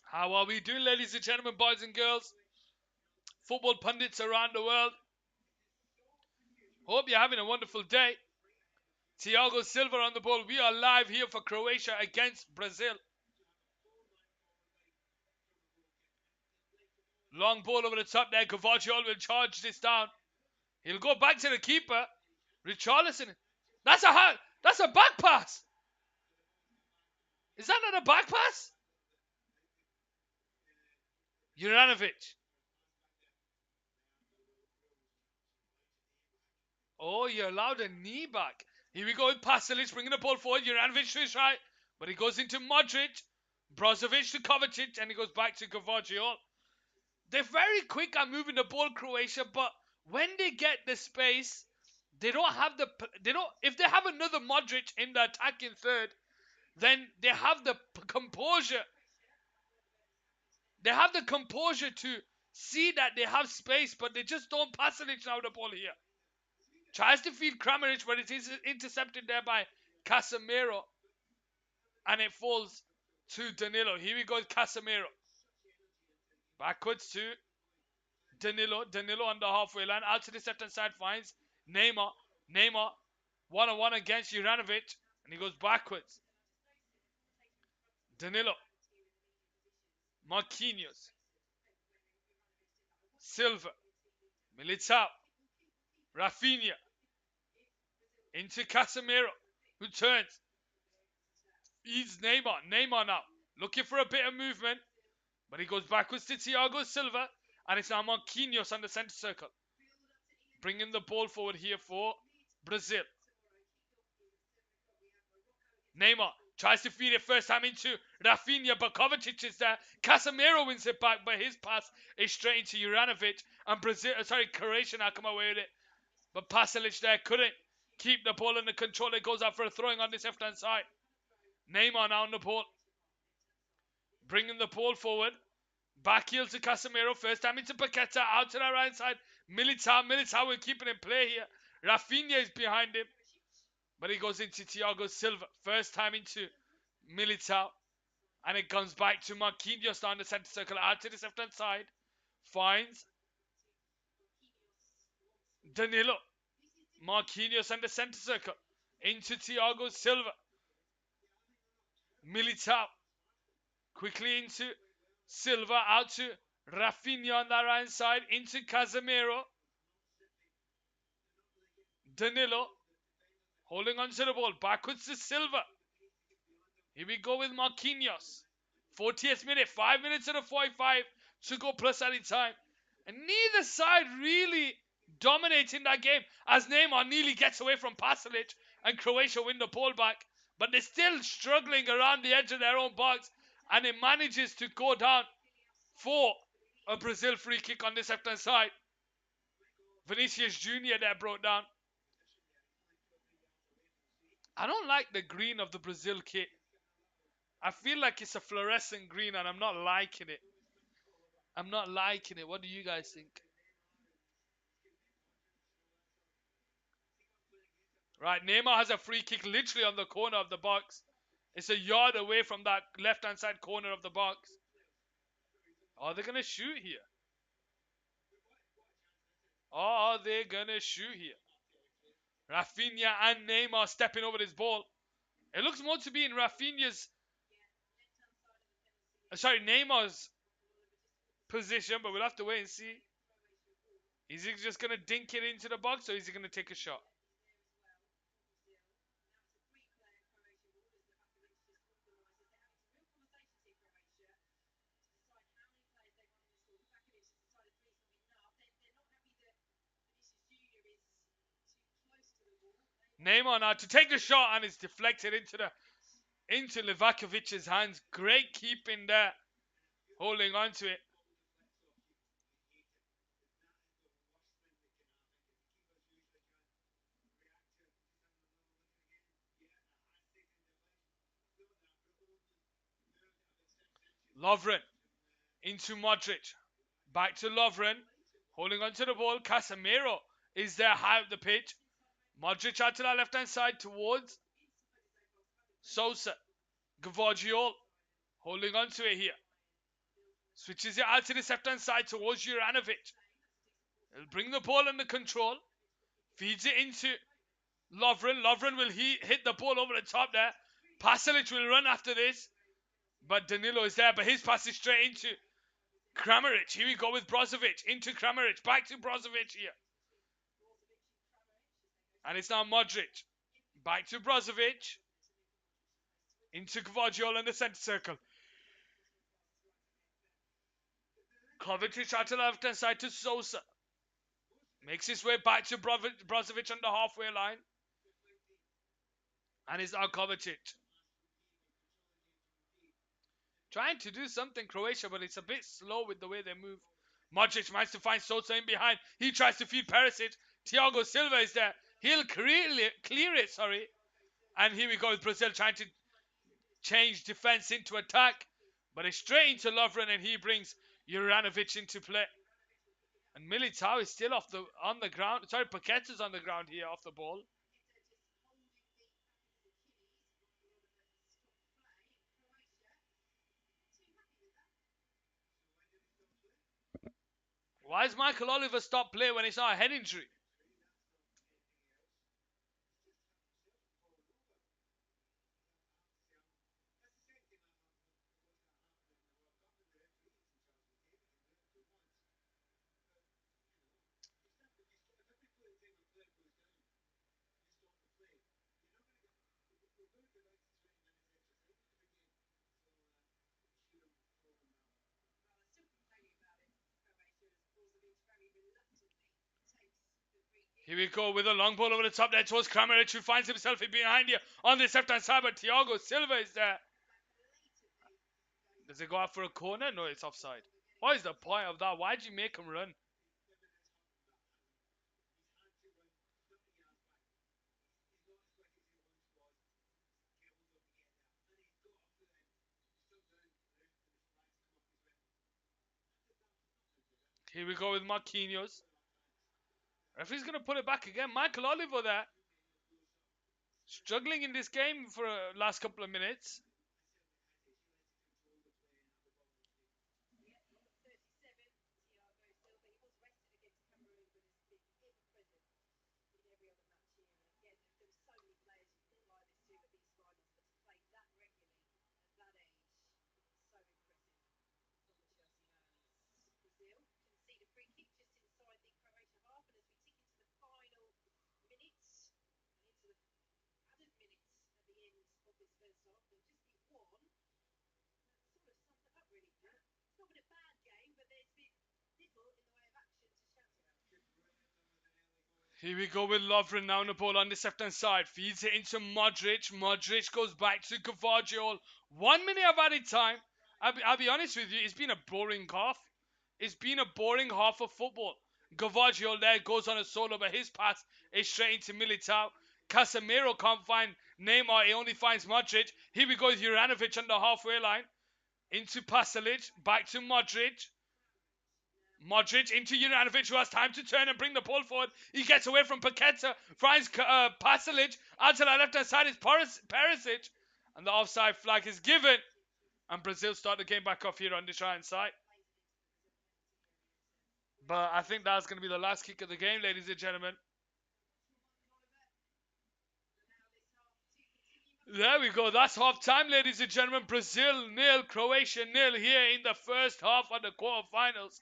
How are we doing, ladies and gentlemen, boys and girls? Football pundits around the world. Hope you're having a wonderful day. Thiago Silva on the ball. We are live here for Croatia against Brazil. Long ball over the top there. Gvardiol will charge this down. He'll go back to the keeper. Richarlison. That's a back pass. Is that not a back pass? Juranovic. Oh, you're allowed a knee back. Here we go with Pasalic bringing the ball forward. Juranovic to his right. But he goes into Modric. Brozovic to Kovacic. And he goes back to Gvardiol. They're very quick at moving the ball, Croatia. But when they get the space, they don't have the... If they have another Modric in the attacking third, then they have the composure. They have the composure to see that they have space, but they just don't pass it now the ball here. Tries to feed Kramaric, but it is intercepted there by Casemiro. And it falls to Danilo. Here we go with Casemiro. Backwards to Danilo. Danilo on the halfway line. Out to the left-hand side finds Neymar. Neymar one-on-one against Juranovic. And he goes backwards. Danilo. Marquinhos. Silva. Militao. Rafinha. Into Casemiro. Who turns. Feeds Neymar. Neymar now. Looking for a bit of movement. But he goes backwards to Thiago Silva. And it's now Marquinhos on the centre circle. Bringing the ball forward here for Brazil. Neymar Tries to feed it first time into Rafinha, but Kovacic is there. Casemiro wins it back, but his pass is straight into Juranovic. And Croatia now come away with it. But Pasalic there couldn't keep the ball under control. It goes out for a throwing on this left-hand side. Neymar now on the ball. Bringing the ball forward. Back heel to Casemiro. First time into Paqueta. Out to the right side. Militao will keep it in play here. Rafinha is behind him. But he goes into Thiago Silva. First time into Militao. And it comes back to Marquinhos down the centre circle. Out to the left-hand side. Finds Danilo. Marquinhos and the centre circle. Into Thiago Silva. Militao. Quickly into Silva. Out to Rafinha on the right side. Into Casemiro. Danilo. Holding on to the ball. Backwards to Silva. Here we go with Marquinhos. 40th minute. 5 minutes and a 45 to go plus any time. And neither side really dominating that game as Neymar nearly gets away from Pasalic and Croatia win the ball back. But they're still struggling around the edge of their own box. And it manages to go down for a Brazil free kick on this left-hand side. Vinicius Jr. there brought down. I don't like the green of the Brazil kit. I feel like it's a fluorescent green and I'm not liking it. I'm not liking it. What do you guys think? Right, Neymar has a free kick literally on the corner of the box. It's a yard away from that left-hand side corner of the box. Are they going to shoot here? Are they going to shoot here? Rafinha and Neymar stepping over this ball. It looks more to be in Neymar's position, but we'll have to wait and see. Is he just going to dink it into the box or is he going to take a shot? Neymar now to take the shot and it's deflected into Livakovic's hands. Great keeping there. Holding on to it. Lovren into Modric. Back to Lovren. Holding on to the ball. Casemiro is there high up the pitch. Modric out to that left-hand side towards Sosa. Gvardiol holding on to it here. Switches it out to the left-hand side towards Juranovic. He'll bring the ball under control. Feeds it into Lovren. Lovren will hit the ball over the top there. Pasalic will run after this. But Danilo is there. But his pass is straight into Kramaric. Here we go with Brozovic. Into Kramaric. Back to Brozovic here. And it's now Modric. Back to Brozovic. Into Gvardiol in the centre circle. Kovacic out to the left-hand side to Sosa. Makes his way back to Brozovic on the halfway line. And it's now Kovacic. Trying to do something Croatia, but it's a bit slow with the way they move. Modric managed to find Sosa in behind. He tries to feed Perisic. Thiago Silva is there. He'll clear it. And here we go with Brazil trying to change defense into attack. But it's straight into Lovren and he brings Juranovic into play. And Militao is still on the ground. Sorry, Paqueta's on the ground here off the ball. Why has Michael Oliver stopped play when it's not a head injury? Here we go with a long ball over the top there towards Kramaric, who finds himself in behind here on this left hand side, but Thiago Silva is there. Does it go out for a corner? No, it's offside. What is the point of that? Why'd you make him run? Here we go with Marquinhos. Referee's going to put it back again. Michael Oliver there. Struggling in this game for the last couple of minutes. Here we go with Lovren now on the ball on the left hand side. Feeds it into Modric. Modric goes back to Gvardiol. 1 minute of added time. I'll be honest with you, it's been a boring half. It's been a boring half of football. Gvardiol there goes on a solo, but his pass is straight into Militao. Casemiro can't find Neymar, he only finds Modric. Here we go with Juranovic on the halfway line. Into Pasalic, back to Modric. Modric into Juranovic, who has time to turn and bring the ball forward. He gets away from Paqueta, finds Pasalic. Out to the left-hand side is Perisic. And the offside flag is given. And Brazil start the game back off here on this right-hand side. But I think that's going to be the last kick of the game, ladies and gentlemen. There we go. That's half time, ladies and gentlemen. Brazil nil, Croatia nil here in the first half of the quarterfinals.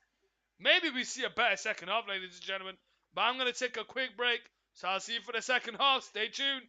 Maybe we see a better second half, ladies and gentlemen. But I'm going to take a quick break. So I'll see you for the second half. Stay tuned.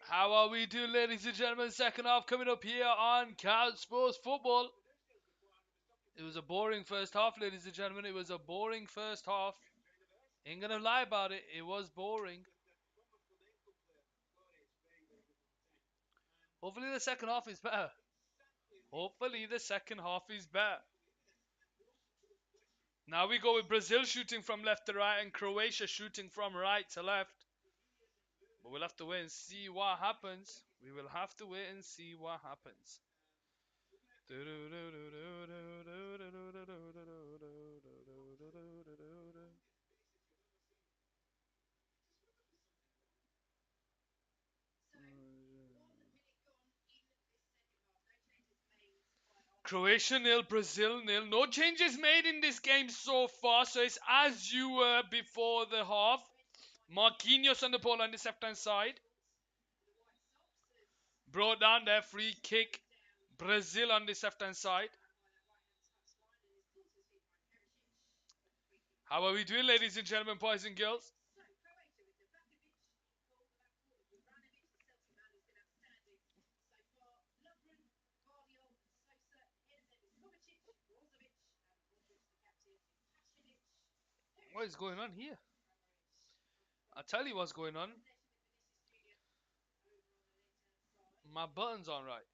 How are we doing, ladies and gentlemen? Second half coming up here on Couch Sports Football. It was a boring first half, ladies and gentlemen. It was a boring first half. Ain't gonna lie about it. It was boring. Hopefully the second half is better. Hopefully the second half is better. Now we go with Brazil shooting from left to right and Croatia shooting from right to left. But we'll have to wait and see what happens. We will have to wait and see what happens. Croatia nil, Brazil nil. No changes made in this game so far, so it's as you were before the half. Marquinhos on the ball on the left-hand side. Brought down there, free kick. Brazil on the left-hand side. How are we doing, ladies and gentlemen, boys and girls? What is going on here? I'll tell you what's going on. My button's on right.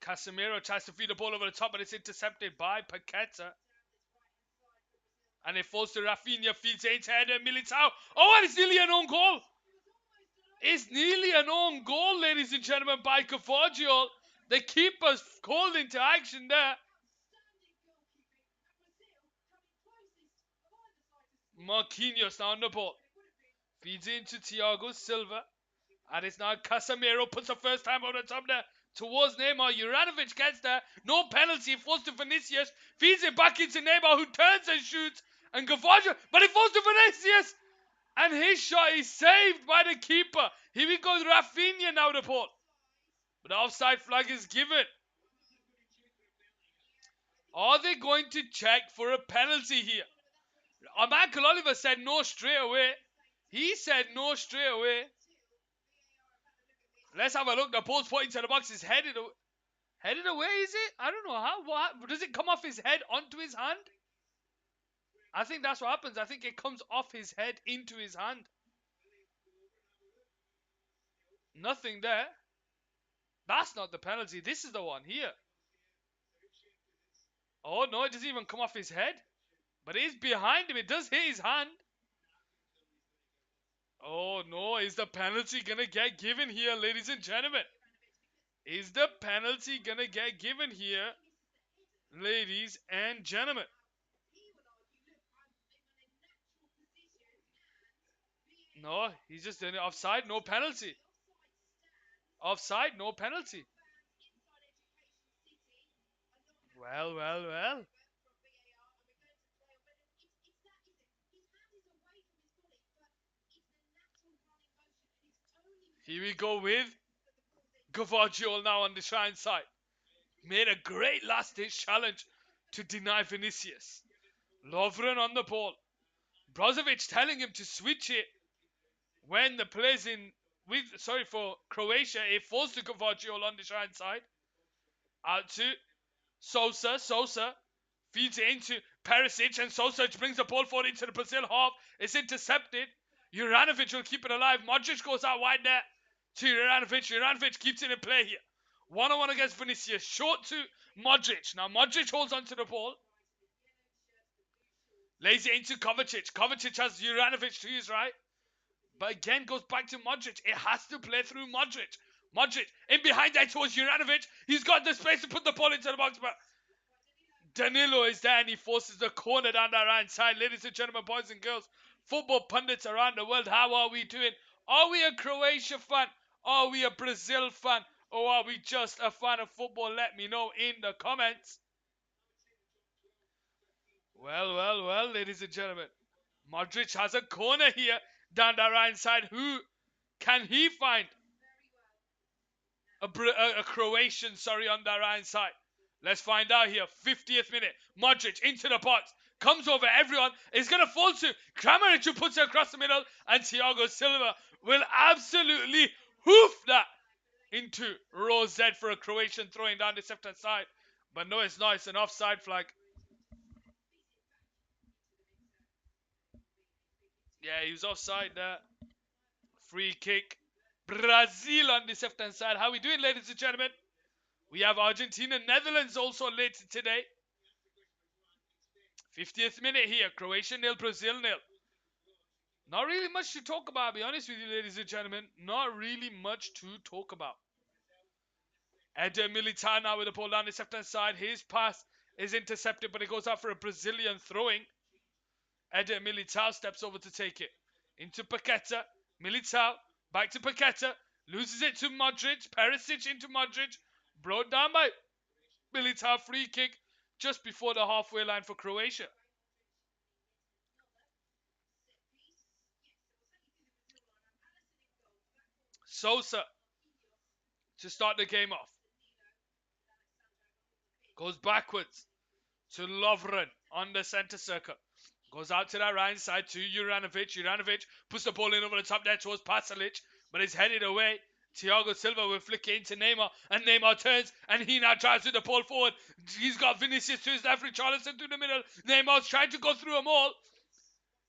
Casemiro tries to feed the ball over the top, but it's intercepted by Paqueta. And it falls to Rafinha, feeds it into header, Militao. Oh, and it's nearly an own goal. It's nearly an own goal, ladies and gentlemen, by Carvajal. The keeper's called into action there. Marquinhos now on the ball. Feeds it into Thiago Silva. And it's now Casemiro puts the first time over the top there towards Neymar. Juranovic gets there. No penalty. It falls to Vinicius. Feeds it back into Neymar, who turns and shoots. And Carvajal, but it falls to Vinicius. And his shot is saved by the keeper. Here we go, Rafinha now the ball. But the offside flag is given. Are they going to check for a penalty here? Michael Oliver said no straight away. He said no straight away. Let's have a look. The ball's put into the box. It's headed away. Headed away, is it? I don't know how. What does it come off his head onto his hand? I think that's what happens. I think it comes off his head into his hand. Nothing there. That's not the penalty. This is the one here. Oh, no, it doesn't even come off his head. But it is behind him. It does hit his hand. Oh, no. Is the penalty going to get given here, ladies and gentlemen? Is the penalty going to get given here, ladies and gentlemen? No, he's just doing it offside. No penalty. Offside, no penalty. Well, well, well. Here we go with Carvajal now on the shine side. Made a great last-ditch challenge to deny Vinicius. Lovren on the ball. Brozovic telling him to switch it when the play's in with for Croatia. It falls to Carvajal on the shine side. Out to Sosa. Sosa feeds it into Perisic, and Sosa brings the ball forward into the Brazil half. It's intercepted. Juranovic will keep it alive. Modric goes out wide there to Juranovic. Juranovic keeps it in play here. 1-on-1 against Vinicius. Short to Modric. Now Modric holds onto the ball. Lays it into Kovacic. Kovacic has Juranovic to his right. But again goes back to Modric. It has to play through Modric. Modric in behind there towards Juranovic. He's got the space to put the ball into the box, but Danilo is there and he forces the corner down the right side. Ladies and gentlemen, boys and girls, football pundits around the world, how are we doing? Are we a Croatia fan? Are we a Brazil fan? Or are we just a fan of football? Let me know in the comments. Well, well, well, ladies and gentlemen. Modric has a corner here down the right side. Who can he find? A Croatian, on the right side. Let's find out here. 50th minute. Modric into the box. comes over everyone. It's going to fall to Kramaric, who puts it across the middle, and Thiago Silva will absolutely hoof that into row Z for a Croatian throwing down the left-hand side. But no, it's not. It's an offside flag. Yeah, he was offside there. Free kick. Brazil on the left-hand side. How we doing, ladies and gentlemen? We have Argentina, Netherlands also later today. 50th minute here. Croatia nil, Brazil nil. Not really much to talk about, I'll be honest with you, ladies and gentlemen. Not really much to talk about. Eder Militao now with the ball down the left-hand side. His pass is intercepted, but it goes out for a Brazilian throwing. Eder Militao steps over to take it. Into Paqueta. Militao. Back to Paqueta. Loses it to Modric. Perisic into Modric. Brought down by Militao. Free kick just before the halfway line for Croatia. Sosa to start the game off. Goes backwards to Lovren on the centre circle. Goes out to that right side to Juranovic. Juranovic puts the ball in over the top there towards Pasalic, but it's headed away. Thiago Silva will flick it into Neymar, and Neymar turns, and he now tries to the ball forward. He's got Vinicius to his left, Richarlison through the middle. Neymar's trying to go through them all.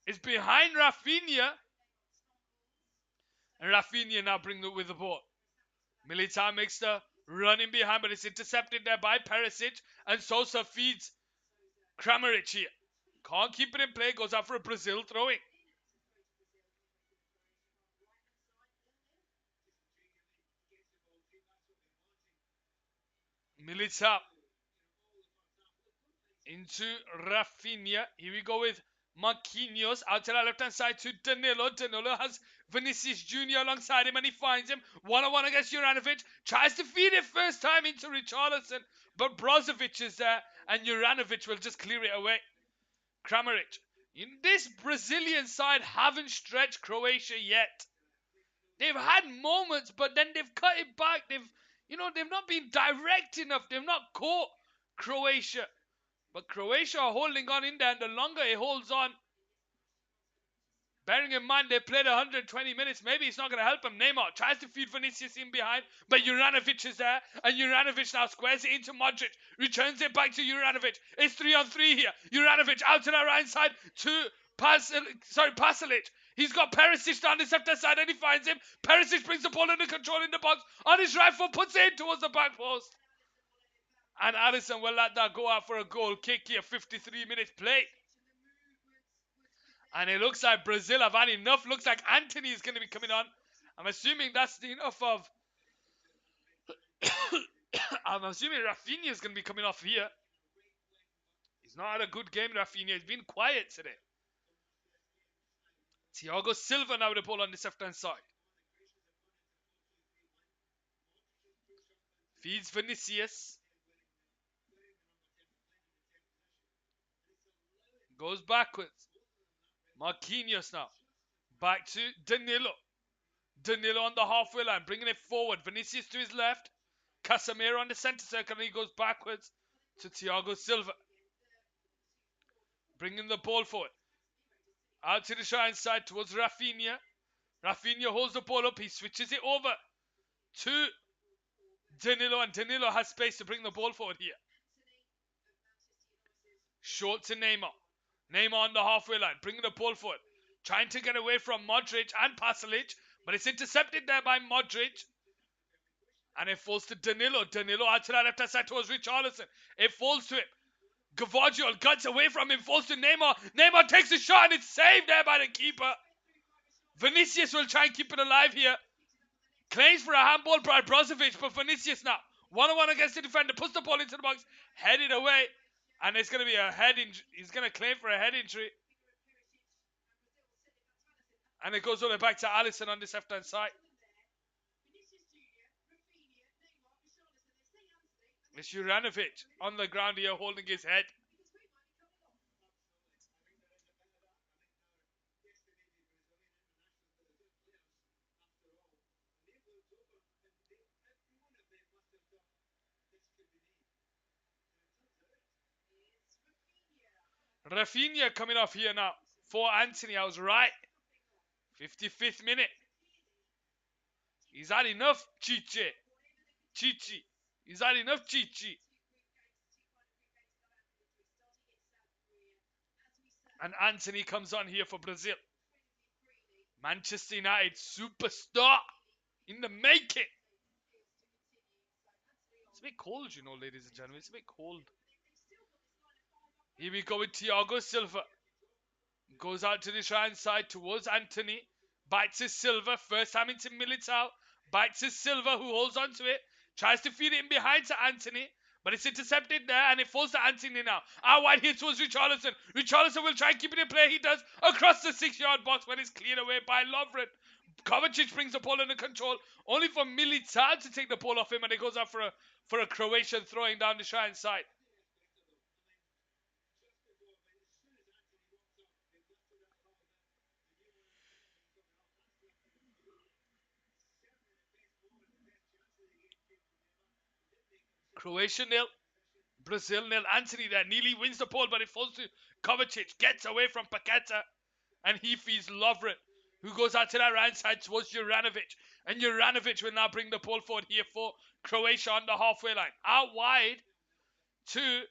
It's behind Rafinha, and Rafinha now brings it with the ball. Militao makes the run in behind, but it's intercepted there by Perisic, and Sosa feeds Kramaric here. Can't keep it in play, goes out for a Brazil throwing. Militao into Rafinha. Here we go with Marquinhos out to the left-hand side to Danilo. Danilo has Vinicius Jr. alongside him, and he finds him. One-on-one against Juranovic. Tries to feed it first time into Richarlison, but Brozovic is there, and Juranovic will just clear it away. Kramaric. This Brazilian side haven't stretched Croatia yet. They've had moments, but then they've cut it back. They've not been direct enough. They've not caught Croatia. But Croatia are holding on in there, and the longer it holds on, bearing in mind they played 120 minutes, maybe it's not going to help them. Neymar tries to feed Vinicius in behind, but Juranovic is there, and Juranovic now squares it into Modric, returns it back to Juranovic. It's 3-on-3 here. Juranovic out to the right side to Pasalic. He's got Perisic down the left side, and he finds him. Perisic brings the ball under control in the box. On his right foot, puts it in towards the back post. And Alisson will let that go out for a goal kick here. 53 minutes played. And it looks like Brazil have had enough. Looks like Anthony is going to be coming on. I'm assuming that's the enough of... I'm assuming Rafinha is going to be coming off here. He's not had a good game, Rafinha. He's been quiet today. Thiago Silva now with the ball on the left-hand side. Feeds Vinicius. Goes backwards. Marquinhos now. Back to Danilo. Danilo on the halfway line, bringing it forward. Vinicius to his left. Casemiro on the centre circle, and he goes backwards to Thiago Silva. Bringing the ball forward. Out to the right side towards Rafinha. Rafinha holds the ball up. He switches it over to Danilo, and Danilo has space to bring the ball forward here. Short to Neymar. Neymar on the halfway line, bringing the ball forward. Trying to get away from Modric and Pasalic, but it's intercepted there by Modric. And it falls to Danilo. Danilo out to the left-hand side towards Richarlison. It falls to him. Gvardiol cuts away from him, falls to Neymar. Neymar takes a shot, and it's saved there by the keeper. Vinicius will try and keep it alive here. Claims for a handball by Brozovic, but Vinicius now. One-on-one against the defender, puts the ball into the box, headed away. And it's going to be a head injury. He's going to claim for a head injury. And it goes all the way back to Alisson on this left-hand side. It's Juranovic on the ground here holding his head. Rafinha coming off here now for Anthony. I was right. 55th minute. He's had enough, Chichi. Chichi. He's had enough, Chichi. And Anthony comes on here for Brazil. Manchester United superstar in the making. It's a bit cold, you know, ladies and gentlemen. It's a bit cold. Here we go with Thiago Silva. Goes out to the right side towards Anthony. Bites his Silva. First time into Militao. Bites his Silva, who holds on to it. Tries to feed it in behind to Anthony. But it's intercepted there and it falls to Anthony now. Out wide here towards Richarlison. Richarlison will try and keep it in play. He does across the 6-yard box when it's cleared away by Lovren. Kovacic brings the ball under control. Only for Militao to take the ball off him, and it goes out for a Croatian throwing down the right side. Croatia 0, Brazil 0. Anthony there nearly wins the ball, but it falls to Kovacic. Gets away from Paqueta, and he feeds Lovren, who goes out to that right side towards Juranovic. And Juranovic will now bring the ball forward here for Croatia on the halfway line. Out wide to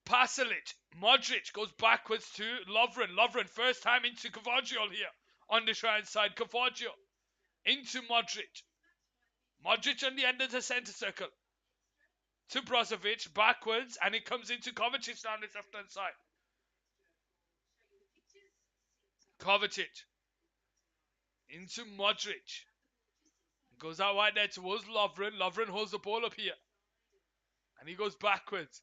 Pasalic. Modric goes backwards to Lovren. Lovren first time into Cavaggio here on the right side. Cavaggio into Modric. Modric on the end of the centre circle. To Brozovic, backwards, and it comes into Kovacic down the left-hand side. Kovacic. Into Modric. Goes out wide there towards Lovren. Lovren holds the ball up here. And he goes backwards.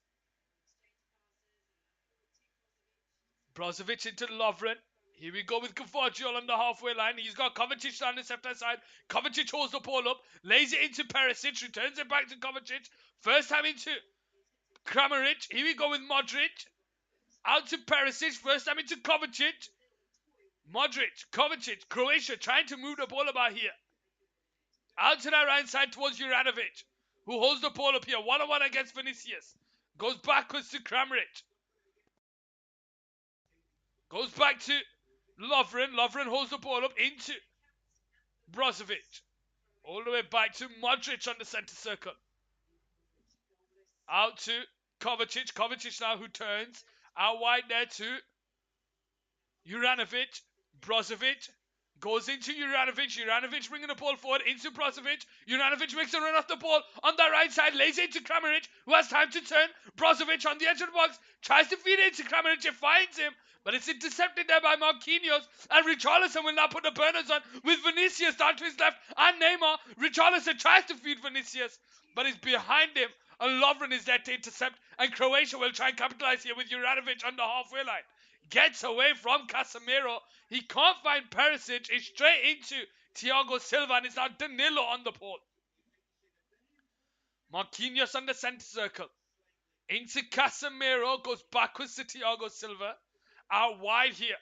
Brozovic into Lovren. Here we go with Cavaggio on the halfway line. He's got Kovacic down the left-hand side. Kovacic holds the ball up. Lays it into Perisic. Returns it back to Kovacic. First time into Kramaric. Here we go with Modric. Out to Perisic. First time into Kovacic. Modric. Kovacic. Croatia trying to move the ball about here. Out to that right side towards Juranovic, who holds the ball up here. 1-on-1 against Vinicius. Goes backwards to Kramaric. Goes back to Lovren. Lovren holds the ball up into Brozovic. All the way back to Modric on the centre circle. Out to Kovacic. Kovacic now who turns. Out wide there to Juranovic. Brozovic goes into Juranovic. Juranovic bringing the ball forward into Brozovic. Juranovic makes a run off the ball on the right side. Lays it into Kramaric, who has time to turn. Brozovic on the edge of the box. Tries to feed it into Kramaric. It finds him. But it's intercepted there by Marquinhos. And Richarlison will now put the burners on with Vinicius down to his left. And Neymar. Richarlison tries to feed Vinicius. But he's behind him. And Lovren is there to intercept. And Croatia will try and capitalize here with Juranovic on the halfway line. Gets away from Casemiro. He can't find Perisic. It's straight into Thiago Silva. And it's now Danilo on the ball. Marquinhos on the centre circle. Into Casemiro. Goes backwards to Thiago Silva. Out wide here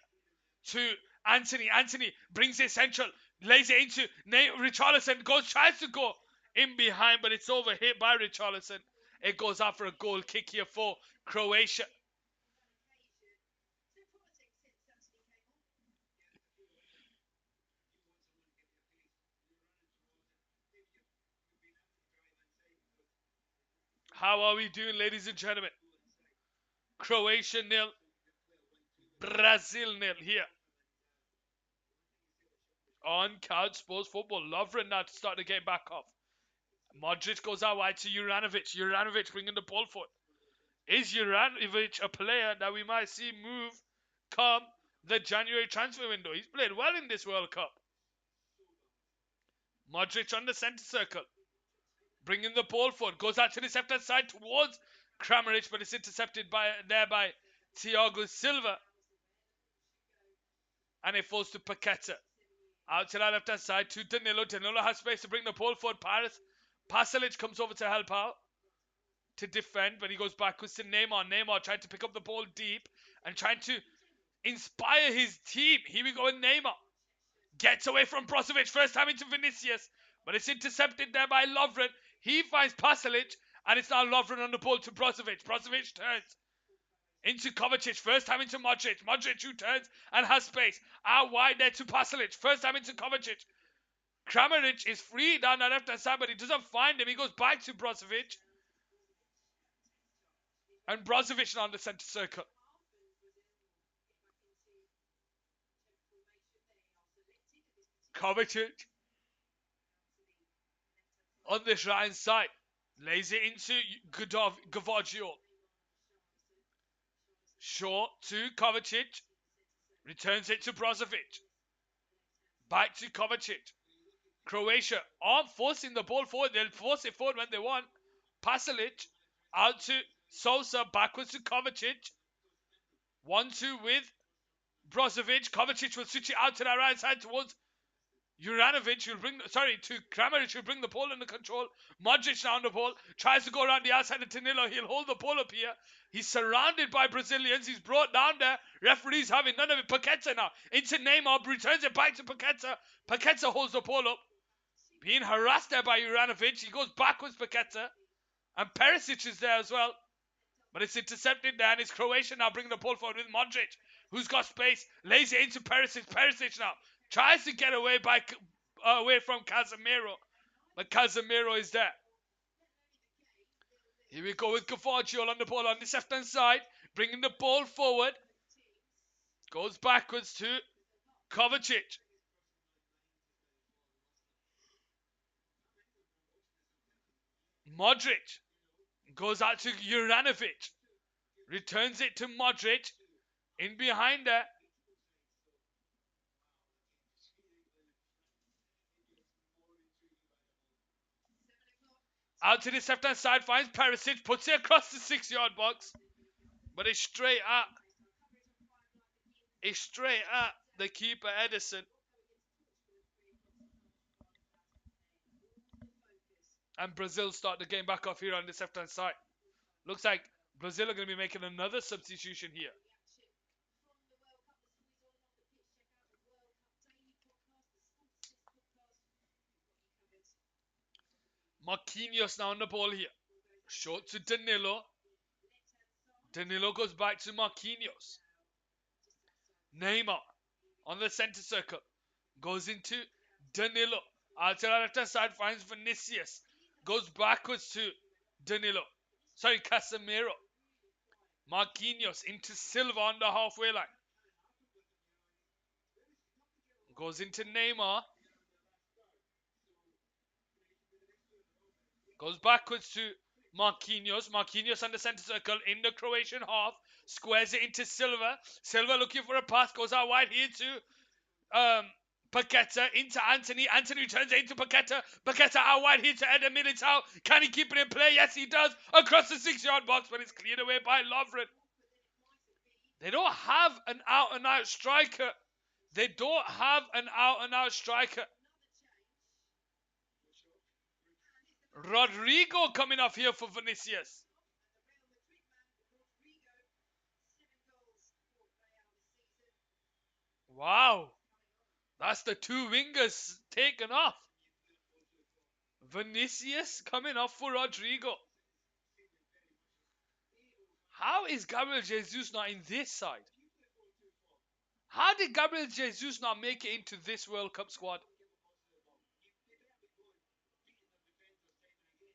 to Anthony. Anthony brings it central. Lays it into Richarlison. Tries to go in behind. But it's overhit by Richarlison. It goes out for a goal kick here for Croatia. How are we doing, ladies and gentlemen? Croatia 0. Brazil 0 here. On Couch Sports Football. Lovren now to start the game back off. Modric goes out wide to Juranovic. Juranovic bringing the ball forward. Is Juranovic a player that we might see move come the January transfer window? He's played well in this World Cup. Modric on the centre circle. Bringing the ball forward. Goes out to the left-hand side towards Kramaric, but it's intercepted by Thiago Silva. And it falls to Paqueta. Out to that left-hand side to Danilo. Danilo has space to bring the ball forward. Pasalic comes over to help out. To defend, but he goes backwards to Neymar. Neymar trying to pick up the ball deep. And trying to inspire his team. Here we go with Neymar. Gets away from Brozovic. First time into Vinicius. But it's intercepted there by Lovren. He finds Pasalic. And it's now Lovren on the ball to Brozovic. Brozovic turns. Into Kovacic, first time into Modric. Modric who turns and has space. Out wide there to Pasalic. First time into Kovacic. Kramaric is free down the left-hand side, but he doesn't find him. He goes back to Brozovic. And Brozovic now on the centre circle. Kovacic on this right-hand side. Lays it into Gavaggio. Short to Kovacic. Returns it to Brozovic. Back to Kovacic. Croatia aren't forcing the ball forward. They'll force it forward when they want. Pasalic out to Sosa. Backwards to Kovacic. 1-2 with Brozovic. Kovacic will switch it out to the right side towards Juranovic. To Kramaric will bring the ball under control. Modric now on the ball. Tries to go around the outside of Danilo. He'll hold the ball up here. He's surrounded by Brazilians. He's brought down there. Referee's having none of it. Paqueta now into Neymar. Returns it back to Paqueta. Paqueta holds the ball up. Being harassed there by Juranovic. He goes backwards, Paqueta. And Perisic is there as well. But it's intercepted there, and it's Croatia now bringing the ball forward with Modric, who's got space. Lays it into Perisic. Perisic now tries to get away from Casemiro. But Casemiro is there. Here we go with Gavaggio on the ball on the left-hand side. Bringing the ball forward. Goes backwards to Kovacic. Modric goes out to Juranovic. Returns it to Modric. In behind there. Out to the left-hand side. Finds Perisic. Puts it across the 6-yard box. But it's straight at the keeper, Edison. And Brazil start the game back off here on this left-hand side. Looks like Brazil are going to be making another substitution here. Marquinhos now on the ball here. Short to Danilo. Danilo goes back to Marquinhos. Neymar on the centre circle. Goes into Danilo. Out to the left-hand side finds Vinicius. Goes backwards to Danilo. Sorry, Casemiro. Marquinhos into Silva on the halfway line. Goes into Neymar. Goes backwards to Marquinhos. Marquinhos on the centre circle in the Croatian half. Squares it into Silva. Silva looking for a pass. Goes out wide here to Paqueta into Anthony. Anthony turns it into Paqueta. Paqueta out wide here to Eder Militao. Can he keep it in play? Yes, he does. Across the 6-yard box, but it's cleared away by Lovren. They don't have an out-and-out striker. Rodrigo coming off here for Vinicius. Wow. That's the two wingers taken off. Vinicius coming off for Rodrigo. How is Gabriel Jesus not in this side? How did Gabriel Jesus not make it into this World Cup squad?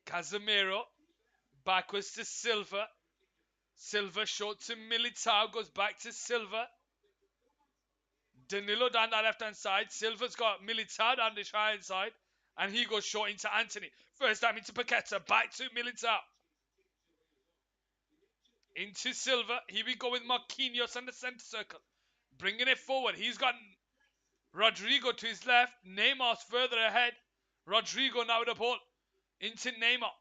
Casemiro. Backwards to Silva. Silva short to Militao. Goes back to Silva. Danilo down that left-hand side. Silva's got Militao down the right-hand side. And he goes short into Anthony. First time into Paqueta. Back to Militao. Into Silva. Here we go with Marquinhos on the centre circle. Bringing it forward. He's got Rodrigo to his left. Neymar's further ahead. Rodrigo now with the ball. Into Neymar.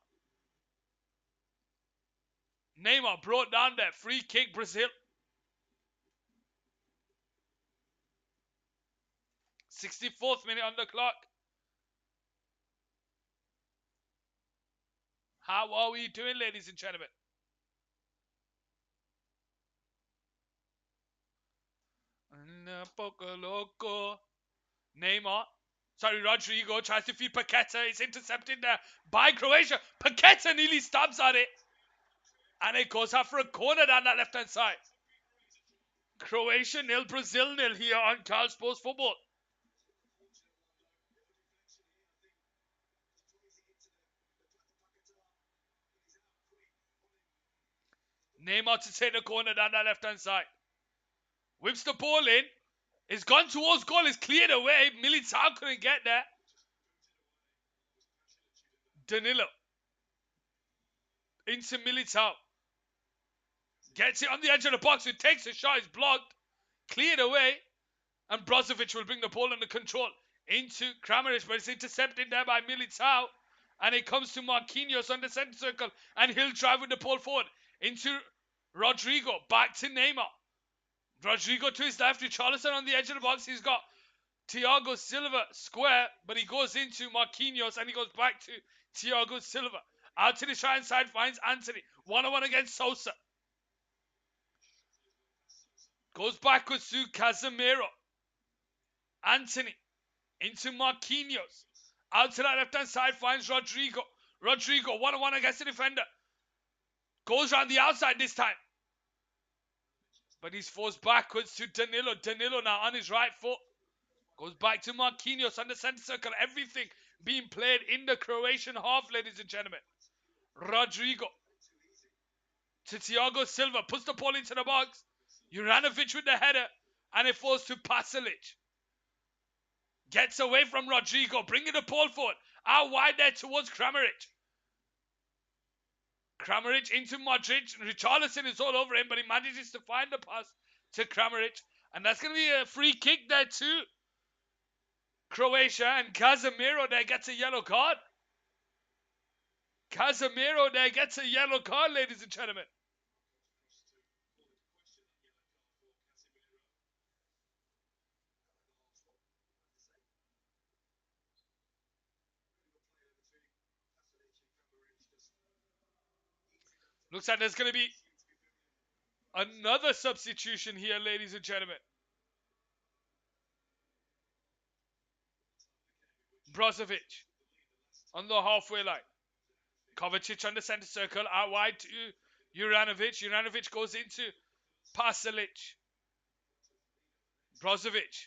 Neymar brought down there. Free kick, Brazil. 64th minute on the clock. How are we doing, ladies and gentlemen? Poco loco. Neymar. Sorry, Rodrigo tries to feed Paqueta. It's intercepted there by Croatia. Paqueta nearly stabs at it. And it goes out for a corner down that left-hand side. Croatia 0, Brazil 0 here on Cal Sports Football. Neymar to take the corner down that left-hand side. Whips the ball in. It's gone towards goal. It's cleared away. Militao couldn't get there. Danilo. Into Militao. Gets it on the edge of the box. It takes a shot. It's blocked. Cleared away. And Brozovic will bring the ball under control. Into Kramaric. But it's intercepted there by Militao. And it comes to Marquinhos on the centre circle. And he'll drive with the ball forward. Into Rodrigo. Back to Neymar. Rodrigo to his left. Richarlison on the edge of the box. He's got Thiago Silva square, but he goes into Marquinhos and he goes back to Thiago Silva. Out to the right side, finds Anthony. 1-on-1 against Sosa. Goes backwards to Casemiro. Anthony into Marquinhos. Out to that left hand side, finds Rodrigo. Rodrigo 1-on-1 against the defender. Goes around the outside this time. But he's forced backwards to Danilo. Danilo now on his right foot. Goes back to Marquinhos on the centre circle. Everything being played in the Croatian half, ladies and gentlemen. Rodrigo to Thiago Silva. Puts the ball into the box. Juranovic with the header. And it falls to Pasalic. Gets away from Rodrigo. Bringing the ball forward. Out wide there towards Kramaric. Kramaric into Modric. Richarlison is all over him, but he manages to find the pass to Kramaric. And that's going to be a free kick there too. Croatia, and Casemiro there gets a yellow card. Casemiro there gets a yellow card, ladies and gentlemen. Looks like there's going to be another substitution here, ladies and gentlemen. Brozovic on the halfway line. Kovacic on the centre circle. Out wide to Juranovic. Juranovic goes into Pasalic. Brozovic.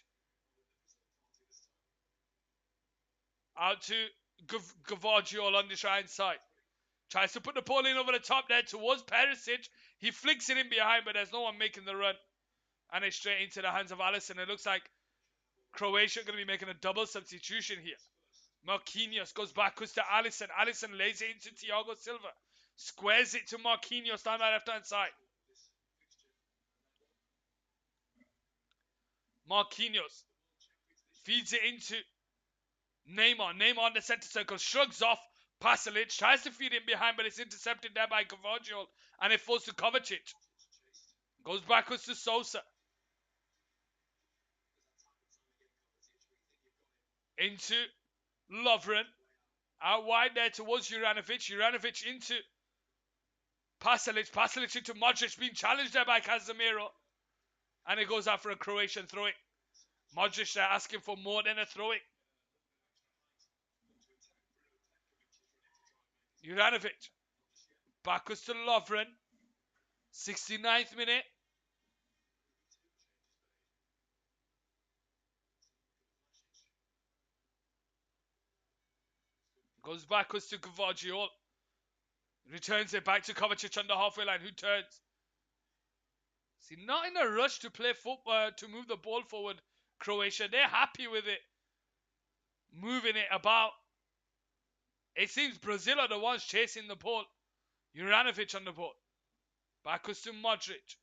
Out to Gvardiol on the right side. Tries to put the ball in over the top there towards Perisic. He flicks it in behind, but there's no one making the run. And it's straight into the hands of Alisson. It looks like Croatia are going to be making a double substitution here. Marquinhos goes backwards to Alisson. Alisson lays it into Thiago Silva. Squares it to Marquinhos down that left-hand side. Marquinhos feeds it into Neymar. Neymar on the centre circle. Shrugs off Pasalic. Tries to feed him behind, but it's intercepted there by Gvardiol. And it falls to Kovacic. Goes backwards to Sosa. Into Lovren. Out wide there towards Juranovic. Juranovic into Pasalic. Pasalic into Modric. Being challenged there by Casemiro. And it goes out for a Croatian throw-in. Modric there asking for more than a throw-in. Juranovic. Backwards to Lovren. 69th minute. Goes backwards to Gvardiol. Returns it back to Kovacic on the halfway line. Who turns? See, not in a rush to play football, to move the ball forward, Croatia. They're happy with it. Moving it about. It seems Brazil are the ones chasing the ball. Juranovic on the ball. Backwards to Modric.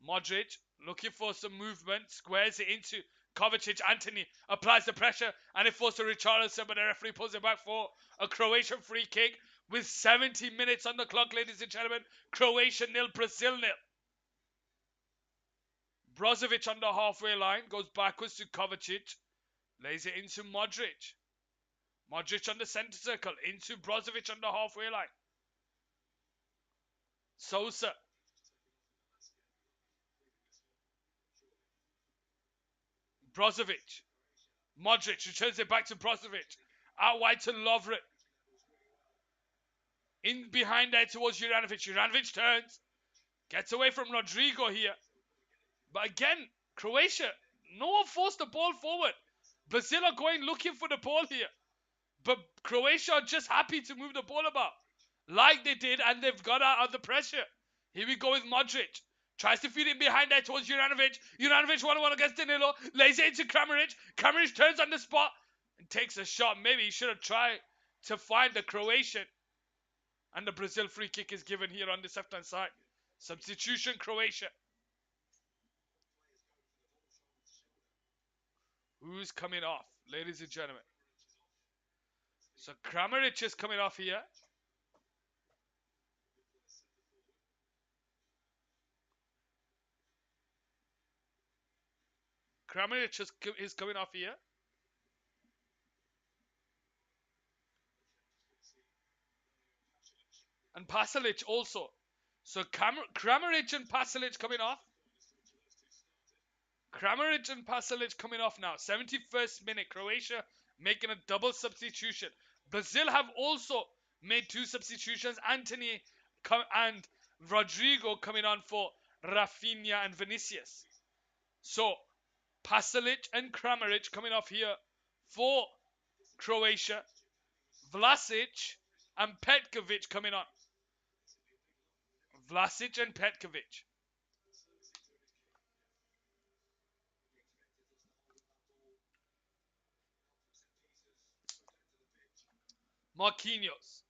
Modric looking for some movement. Squares it into Kovacic. Anthony applies the pressure. And it falls to Richarlison. But the referee pulls it back for a Croatian free kick. With 70 minutes on the clock, ladies and gentlemen. Croatia 0, Brazil 0. Brozovic on the halfway line. Goes backwards to Kovacic. Lays it into Modric. Modric on the centre circle. Into Brozovic on the halfway line. Sosa. Brozovic. Modric returns it back to Brozovic. Out wide to Lovren. In behind there towards Juranovic. Juranovic turns. Gets away from Rodrigo here. But again, Croatia, no one forced the ball forward. Brazil are going looking for the ball here. But Croatia are just happy to move the ball about. Like they did, and they've got out of the pressure. Here we go with Modric. Tries to feed it behind there towards Juranovic. Juranovic 1-1 against Danilo. Lays it into Kramaric. Kramaric turns on the spot and takes a shot. Maybe he should have tried to find the Croatian. And the Brazil free kick is given here on this left-hand side. Substitution Croatia. Who's coming off, ladies and gentlemen? So Kramaric is coming off here. Kramaric is coming off here. And Pasalic also. So Kramaric and Pasalic coming off. Kramaric and Pasalic coming off now. 71st minute. Croatia making a double substitution. Brazil have also made 2 substitutions. Anthony and Rodrigo coming on for Rafinha and Vinicius. So Pasalic and Kramaric coming off here for Croatia. Vlasic and Petkovic coming on. Vlasic and Petkovic. Marquinhos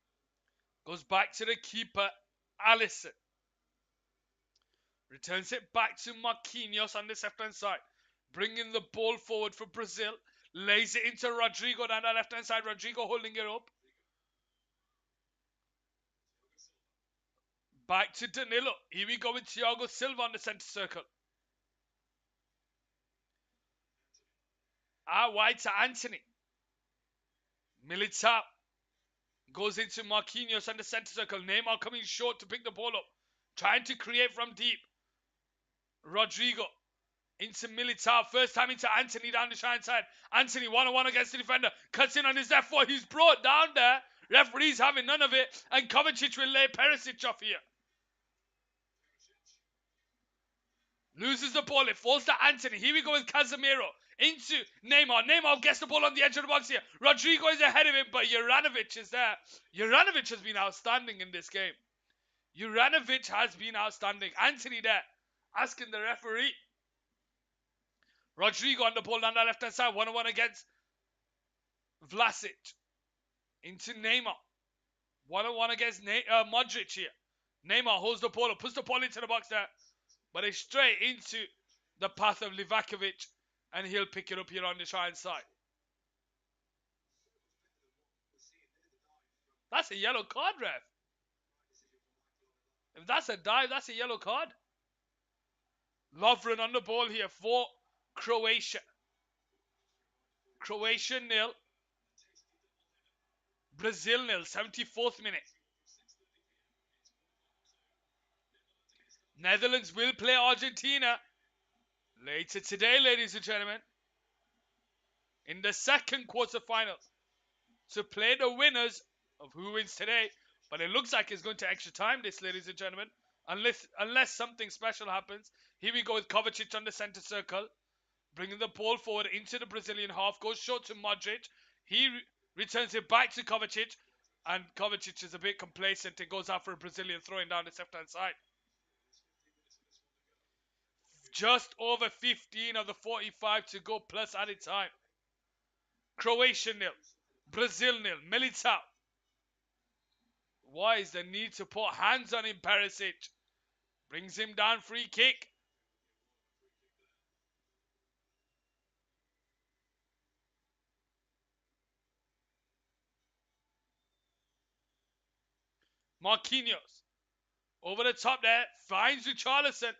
goes back to the keeper, Alisson. Returns it back to Marquinhos on this left-hand side. Bringing the ball forward for Brazil. Lays it into Rodrigo down the left-hand side. Rodrigo holding it up. Back to Danilo. Here we go with Thiago Silva on the centre circle. Out wide to Anthony. Militao goes into Marquinhos on the centre circle. Neymar coming short to pick the ball up. Trying to create from deep. Rodrigo into Militao. First time into Anthony down the right side. Anthony 1-on-1 against the defender. Cuts in on his left foot. He's brought down there. Referee's having none of it. And Kovacic will lay Perisic off here. Loses the ball. It falls to Anthony. Here we go with Casemiro. Into Neymar. Neymar gets the ball on the edge of the box here. Rodrigo is ahead of him, but Juranovic is there. Juranovic has been outstanding in this game. Juranovic has been outstanding. Anthony there, asking the referee. Rodrigo on the ball down the left-hand side. 1-on-1 against Vlasic. Into Neymar. 1-on-1 against Modric here. Neymar holds the ball up. Puts the ball into the box there. But it's straight into the path of Livakovic. And he'll pick it up here on the right side. That's a yellow card, ref. If that's a dive, that's a yellow card. Lovren on the ball here for Croatia. Croatia 0. Brazil 0. 74th minute. Netherlands will play Argentina later today, ladies and gentlemen, in the second quarterfinal to play the winners of who wins today. But it looks like it's going to extra time, this, ladies and gentlemen, unless something special happens. Here we go with Kovacic on the centre circle, bringing the ball forward into the Brazilian half. Goes short to Modric. He returns it back to Kovacic, and Kovacic is a bit complacent. It goes out for a Brazilian throwing down the left-hand side. Just over 15 of the 45 to go plus added time. Croatia 0. Brazil 0. Militao. Why is the need to put hands on him, Perisic? Brings him down, free kick. Marquinhos. Over the top there. Finds Richarlison.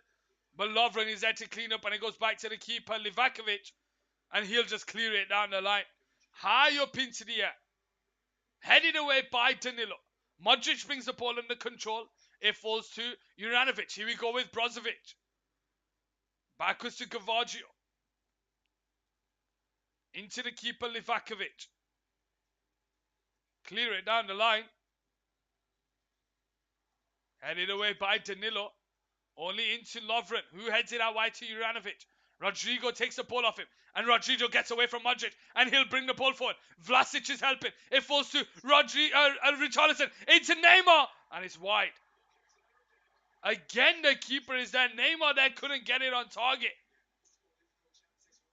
But Lovren is there to clean up, and it goes back to the keeper, Livakovic. And he'll just clear it down the line. High up into the air. Headed away by Danilo. Modric brings the ball under control. It falls to Juranovic. Here we go with Brozovic. Backwards to Gavaggio. Into the keeper, Livakovic. Clear it down the line. Headed away by Danilo. Only into Lovren, who heads it out wide to Juranovic. Rodrigo takes the ball off him, and Rodrigo gets away from Modric, and he'll bring the ball forward. Vlasic is helping. It falls to Richarlison into Neymar, and it's wide. Again, the keeper is there. Neymar there couldn't get it on target.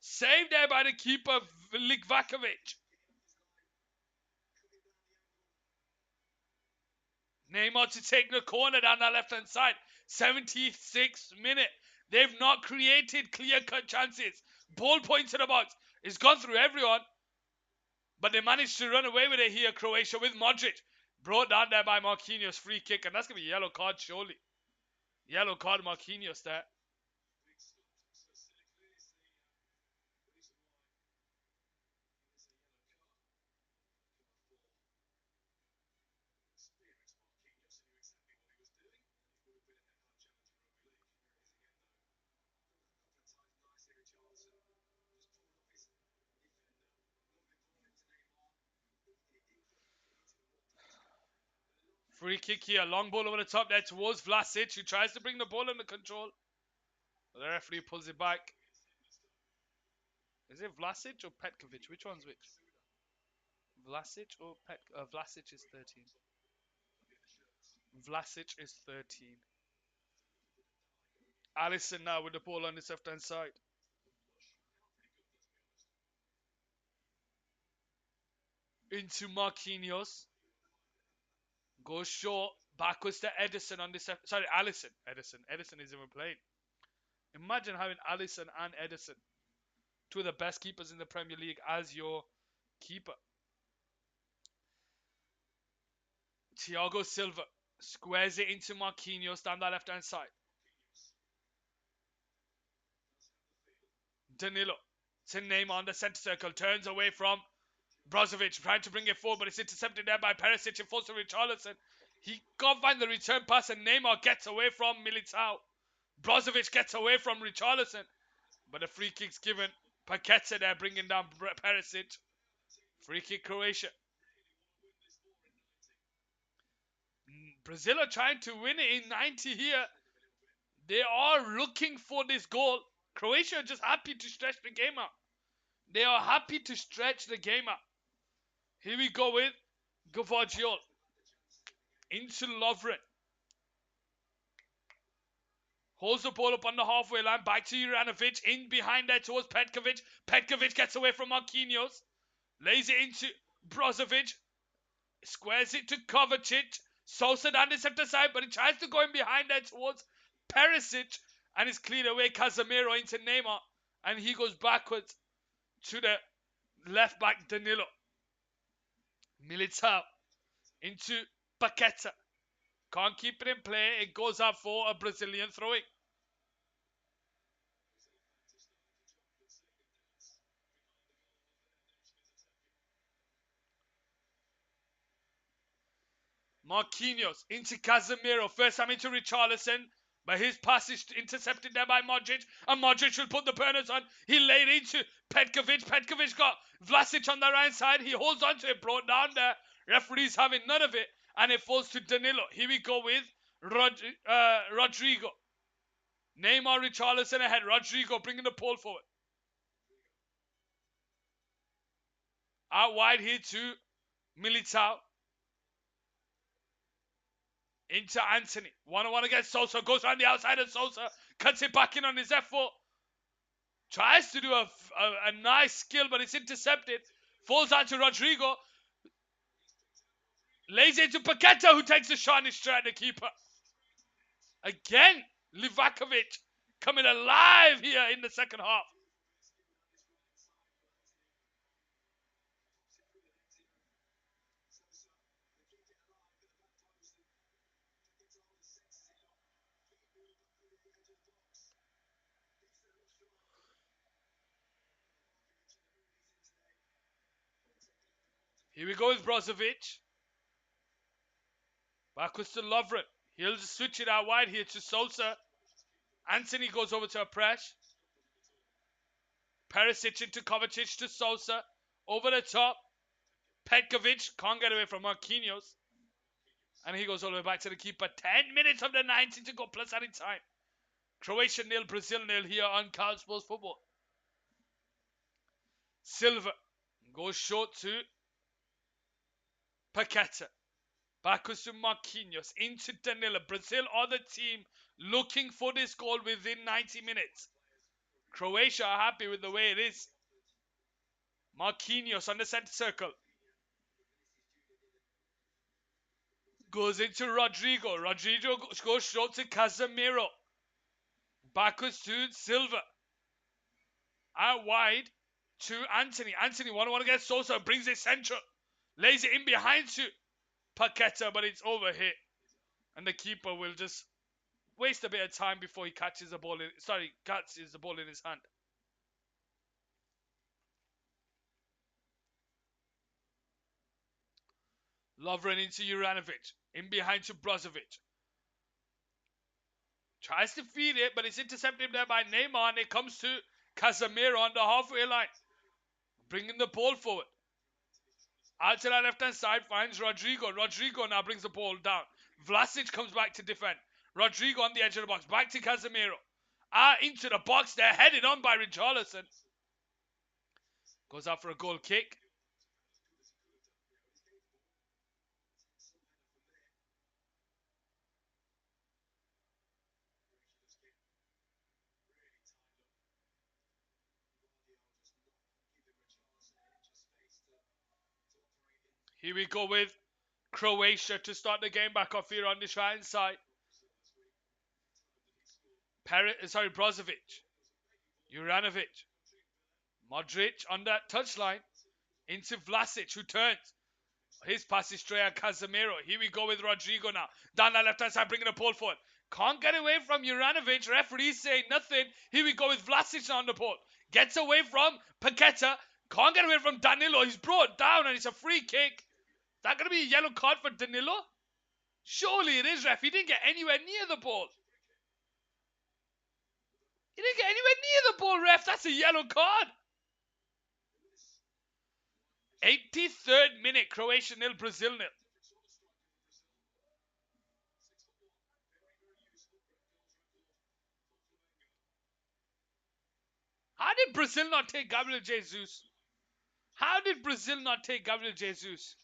Saved there by the keeper, Likvakovic. Neymar to take the corner down that left-hand side. 76th minute. They've not created clear-cut chances. Ball point to the box. It's gone through everyone. But they managed to run away with it here, Croatia, with Modric. Brought down there by Marquinhos. Free kick. And that's going to be a yellow card, surely. Yellow card, Marquinhos there. Free kick here. Long ball over the top there towards Vlasic, who tries to bring the ball under control. The referee pulls it back. Is it Vlasic or Petkovic? Which one's which? Vlasic or Vlasic is 13. Vlasic is 13. Alisson now with the ball on his left-hand side. Into Marquinhos. Goes short. Backwards to Ederson on this. Sorry, Alisson. Ederson isn't even playing. Imagine having Alisson and Ederson, two of the best keepers in the Premier League, as your keeper. Thiago Silva squares it into Marquinhos down that left-hand side. Danilo to Neymar on the centre circle. Turns away from Brozovic, trying to bring it forward, but it's intercepted there by Perisic. It falls to Richarlison. He can't find the return pass, and Neymar gets away from Militao. Brozovic gets away from Richarlison, but the free kick's given. Paqueta there bringing down Perisic. Free kick, Croatia. Brazil are trying to win it in 90 here. They are looking for this goal. Croatia are just happy to stretch the game out. They are happy to stretch the game out. Here we go with Gvardiol. Into Lovren. Holds the ball up on the halfway line. Back to Juranovic. In behind there towards Petkovic. Petkovic gets away from Marquinhos. Lays it into Brozovic. Squares it to Kovacic. Sosa down the center side, but he tries to go in behind there towards Perisic. And it's cleared away. Casemiro into Neymar. And he goes backwards to the left back Danilo. Militao into Paqueta. Can't keep it in play. It goes out for a Brazilian throwing. Marquinhos into Casemiro. First time into Richarlison. But his pass is intercepted there by Modric. And Modric will put the burners on. He laid into Petkovic. Petkovic got Vlasic on the right side. He holds on to it. Brought down there. Referee's having none of it. And it falls to Danilo. Here we go with Rodrigo. Neymar, Richarlison ahead. Rodrigo bringing the ball forward. Out wide here to Militao. Into Anthony. 1-on-1 against Sosa. Goes around the outside of Sosa. Cuts it back in on his left foot. Tries to do a nice skill, but it's intercepted. Falls out to Rodrigo. Lays it to Paqueta, who takes a shot and is straight at the keeper. Again, Livakovic coming alive here in the second half. Here we go with Brozovic. Backwards to Lovren. He'll just switch it out wide here to Sosa. Anthony goes over to a press. Perisic into Kovacic to Sosa. Over the top. Petkovic can't get away from Marquinhos. And he goes all the way back to the keeper. 10 minutes of the 90 to go plus added time. Croatia 0, Brazil 0 here on Carl Sports Football. Silva goes short to Paqueta. Backwards to Marquinhos. Into Danilo. Brazil are the team looking for this goal within 90 minutes. Croatia are happy with the way it is. Marquinhos on the centre circle. Goes into Rodrigo. Rodrigo goes short to Casemiro. Backwards to Silva. Out wide to Anthony. Anthony 1-1 against Sosa. Brings it central. Lays it in behind to Paqueta, but it's over here. And the keeper will just waste a bit of time before he catches the ball catches the ball in his hand. Lovren into Juranovic. In behind to Brozovic. Tries to feed it, but it's intercepted there by Neymar, and it comes to Casemiro on the halfway line. Bringing the ball forward. Out to that left-hand side, finds Rodrigo. Rodrigo now brings the ball down. Vlasic comes back to defend. Rodrigo on the edge of the box. Back to Casemiro. Into the box. They're headed on by Richarlison. Goes out for a goal kick. Here we go with Croatia to start the game back off here on this right-hand side. Brozovic. Juranovic. Modric on that touchline. Into Vlasic, who turns. His pass is straight at Casemiro. Here we go with Rodrigo now. Down that left-hand side, bringing the ball forward. Can't get away from Juranovic. Referee saying nothing. Here we go with Vlasic on the ball. Gets away from Paqueta. Can't get away from Danilo. He's brought down and it's a free kick. Is that going to be a yellow card for Danilo? Surely it is, ref. He didn't get anywhere near the ball. He didn't get anywhere near the ball, ref. That's a yellow card. 83rd minute. Croatia 0, Brazil 0. How did Brazil not take Gabriel Jesus? How did Brazil not take Gabriel Jesus?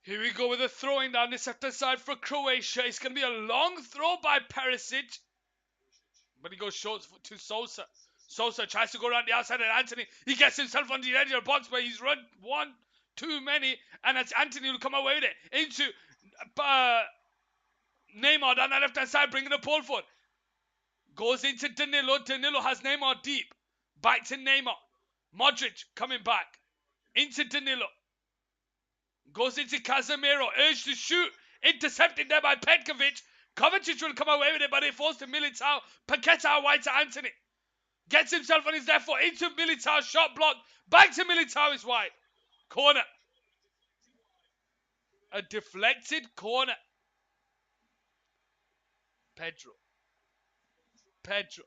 Here we go with a throwing down the sector side for Croatia. It's going to be a long throw by Perisic. But he goes short to Sosa. Sosa tries to go around the outside of Anthony. He gets himself on the edge of the box, but he's run one too many. And it's Anthony who'll come away with it. Into Neymar down the left-hand side, bringing the ball forward. Goes into Danilo. Danilo has Neymar deep. Back to Neymar. Modric coming back. Into Danilo. Goes into Casemiro. Urged to shoot. Intercepted there by Petkovic. Kovacic will come away with it, but it falls to Militao. Paqueta out wide to Anthony. Gets himself on his left foot into Militao. Shot block. Back to Militao is wide. Corner. A deflected corner. Pedro. Pedro.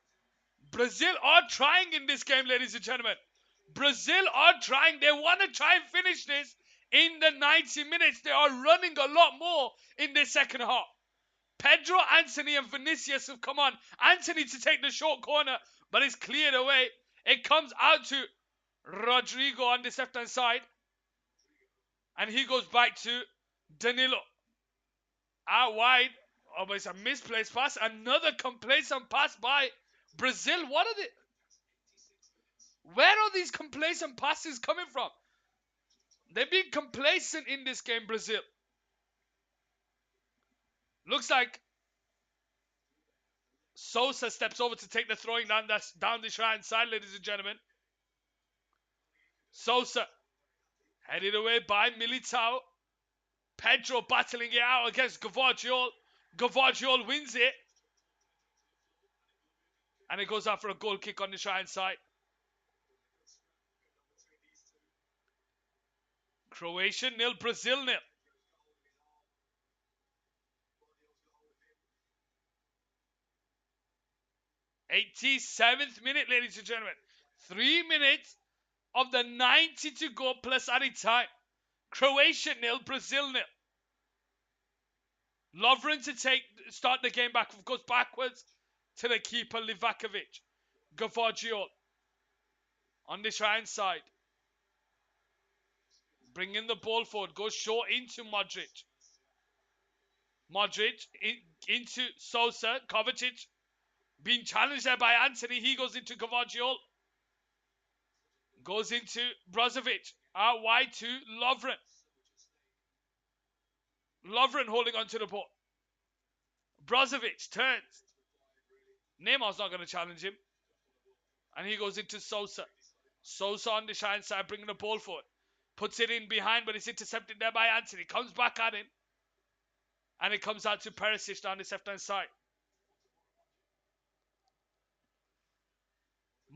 Brazil are trying in this game, ladies and gentlemen. Brazil are trying. They want to try and finish this in the 90 minutes. They are running a lot more in the second half. Pedro, Anthony, and Vinicius have come on. Anthony to take the short corner, but it's cleared away. It comes out to Rodrigo on this left-hand side. And he goes back to Danilo. Out wide. Oh, but it's a misplaced pass. Another complacent pass by Brazil. What are they? Where are these complacent passes coming from? They've been complacent in this game, Brazil. Looks like Sosa steps over to take the throwing down the right side, ladies and gentlemen. Sosa headed away by Militao. Pedro battling it out against Gvardiol. Gvardiol wins it. And it goes out for a goal kick on the right side. Croatia 0, Brazil 0. '87th minute, ladies and gentlemen. 3 minutes of the 90 to go plus added time. Croatia 0, Brazil 0. Lovren to start the game back, goes backwards to the keeper, Livakovic. Gvardiol on this right side. Bringing the ball forward, goes short into Modric. Modric into Sosa. Kovacic being challenged there by Anthony. He goes into Gvardiol. Goes into Brozovic. Out wide to Lovren. Lovren holding onto the ball. Brozovic turns. Neymar's not going to challenge him. And he goes into Sosa. Sosa on the shine side, bringing the ball forward. Puts it in behind, but it's intercepted there by Anthony. Comes back at him. And it comes out to Perisic down the left-hand side.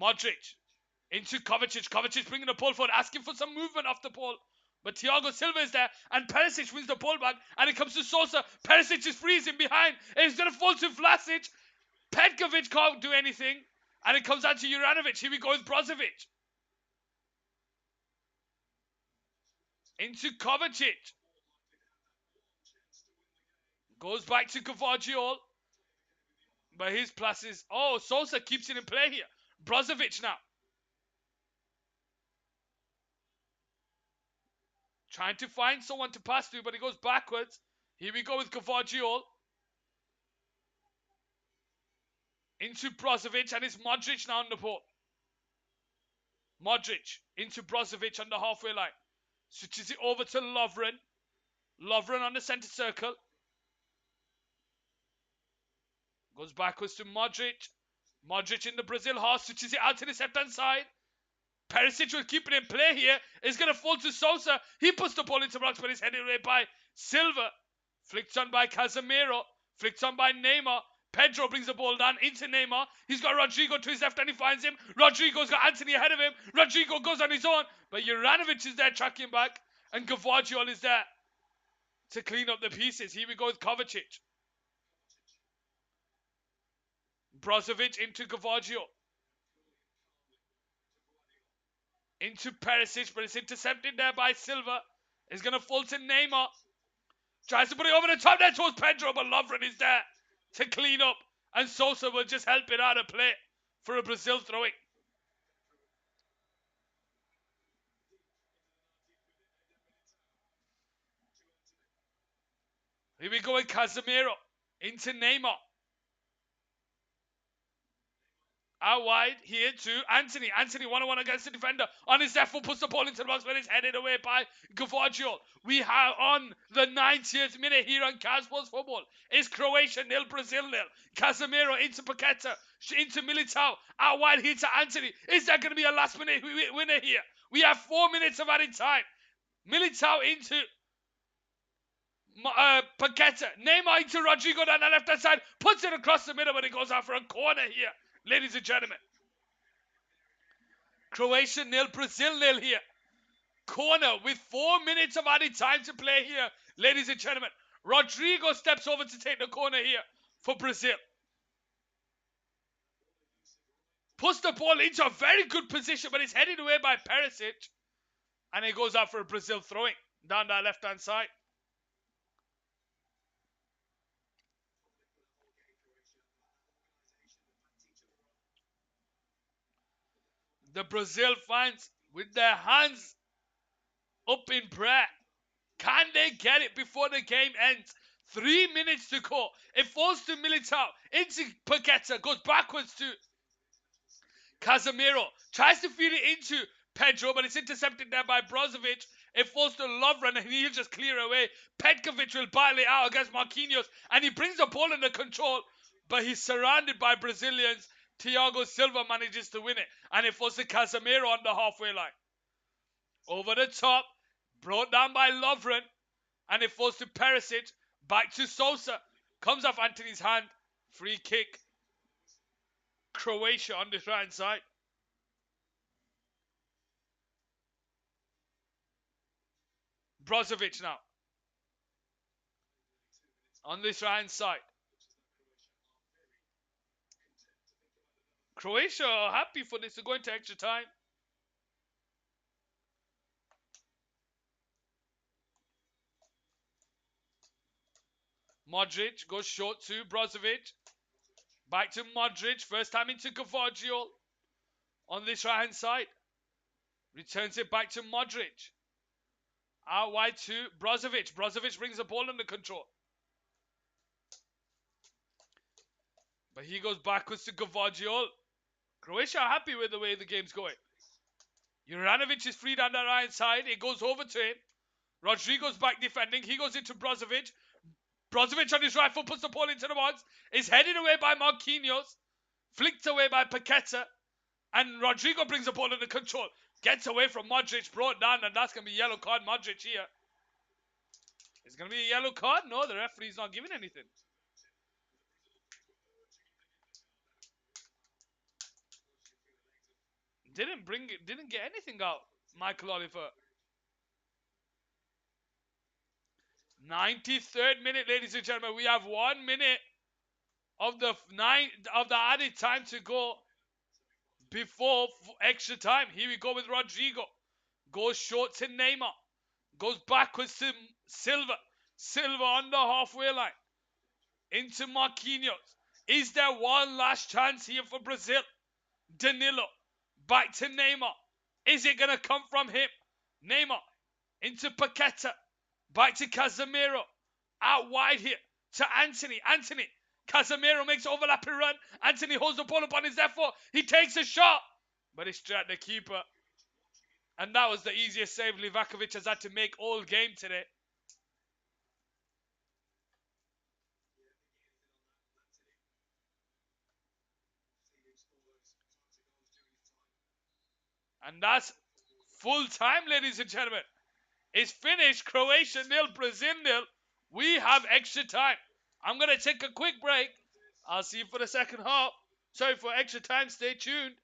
Modric into Kovacic. Kovacic bringing the ball forward, asking for some movement off the ball. But Thiago Silva is there, and Perisic wins the ball back, and it comes to Sosa. Perisic is freezing behind. It's going to fall to Vlasic. Petkovic can't do anything, and it comes out to Juranovic. Here we go with Brozovic. Into Kovacic. Goes back to Gvardiol. But his pass is... Oh, Sosa keeps it in play here. Brozovic now. Trying to find someone to pass to, but he goes backwards. Here we go with Gvardiol. Into Brozovic, and it's Modric now on the ball. Modric into Brozovic on the halfway line. Switches it over to Lovren. Lovren on the centre circle. Goes backwards to Modric. Modric in the Brazil half. Switches it out to the left-hand side. Perisic will keep it in play here. It's going to fall to Sosa. He puts the ball into the box, but it's headed away by Silva. Flicked on by Casemiro. Flicked on by Neymar. Pedro brings the ball down into Neymar. He's got Rodrigo to his left and he finds him. Rodrigo's got Anthony ahead of him. Rodrigo goes on his own. But Juranovic is there tracking back. And Gvardiol is there to clean up the pieces. Here we go with Kovacic. Brozovic into Gvardiol. Into Perisic, but it's intercepted there by Silva. It's going to fall to Neymar. Tries to put it over the top there towards Pedro, but Lovren is there to clean up. And Sosa will just help it out of play for a Brazil throwing. Here we go with Casemiro. Into Neymar. Out wide here to Anthony. Anthony 1-on-1 against the defender. On his left foot puts the ball into the box, but it's headed away by Gvardiol. We have on the 90th minute here on Casports Football. It's Croatia 0, Brazil 0. Casemiro into Paqueta. Into Militao. Out wide here to Anthony. Is there going to be a last minute winner here? We have 4 minutes of added time. Militao into Paqueta. Neymar into Rodrigo down the left-hand side. Puts it across the middle, but it goes out for a corner here. Ladies and gentlemen, Croatia 0, Brazil 0 here. Corner with 4 minutes of added time to play here. Ladies and gentlemen, Rodrigo steps over to take the corner here. for Brazil. Puts the ball into a very good position, but it's headed away by Perisic. And it goes out for a Brazil throwing down that left-hand side. The Brazil fans with their hands up in prayer. Can they get it before the game ends? 3 minutes to go. It falls to Militao. Into Paqueta. Goes backwards to Casemiro. Tries to feed it into Pedro, but it's intercepted there by Brozovic. It falls to Lovren and he'll just clear away. Petkovic will battle it out against Marquinhos. And he brings the ball under control. But he's surrounded by Brazilians. Thiago Silva manages to win it. And it falls to Casemiro on the halfway line. Over the top. Brought down by Lovren. And it falls to Perisic. Back to Sosa. Comes off Anthony's hand. Free kick. Croatia on the right side. Brozovic now. On this right hand side. Croatia are happy for this to go into extra time. Modric goes short to Brozovic. Back to Modric. First time into Gavaggio. On this right hand side. Returns it back to Modric. Out wide to Brozovic. Brozovic brings the ball under control. But he goes backwards to Gavaggio. Croatia are happy with the way the game's going. Juranovic is freed on the right hand side. It goes over to him. Rodrigo's back defending. He goes into Brozovic. Brozovic on his right foot puts the ball into the box. Is headed away by Marquinhos. Flicked away by Paqueta. And Rodrigo brings the ball under control. Gets away from Modric. Brought down. And that's going to be yellow card Modric here. It's going to be a yellow card? No, the referee's not giving anything. Didn't get anything out. Michael Oliver. 93rd minute, ladies and gentlemen. We have 1 minute of the added time to go before extra time. Here we go with Rodrigo. Goes short to Neymar. Goes backwards to Silva. Silva on the halfway line. Into Marquinhos. Is there one last chance here for Brazil? Danilo. Back to Neymar. Is it going to come from him? Neymar. Into Paqueta. Back to Casemiro. Out wide here to Anthony. Anthony. Casemiro makes an overlapping run. Anthony holds the ball up on his left foot. He takes a shot. But it's straight at the keeper. And that was the easiest save Livakovic has had to make all game today. And that's full time, ladies and gentlemen. It's finished. Croatia 0, Brazil 0. We have extra time. I'm going to take a quick break. I'll see you for the second half. Sorry, for extra time. Stay tuned.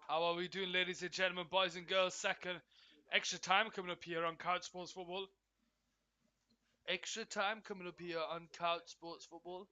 How are we doing, ladies and gentlemen, boys and girls? Second extra time coming up here on Couch Sports Football. Extra time coming up here on Couch Sports Football.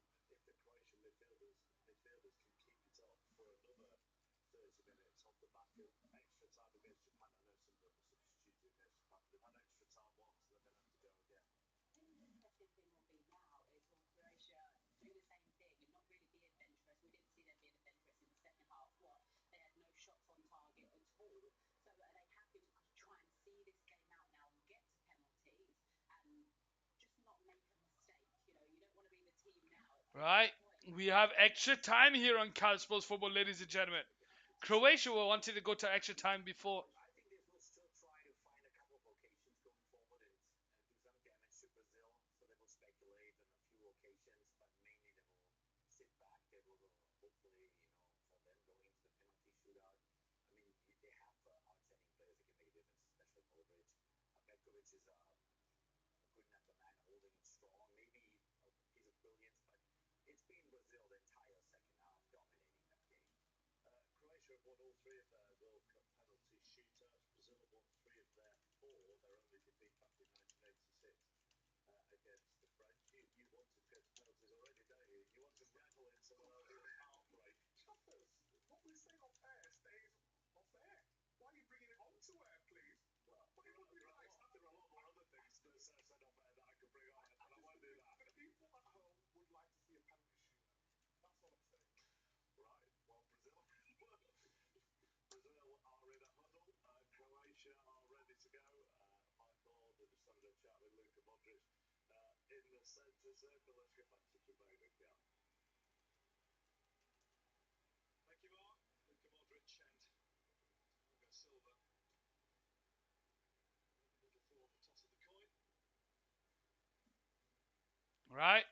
Right, we have extra time here on Couch Sports Football, ladies and gentlemen. Croatia were wanting to go to extra time before. Right,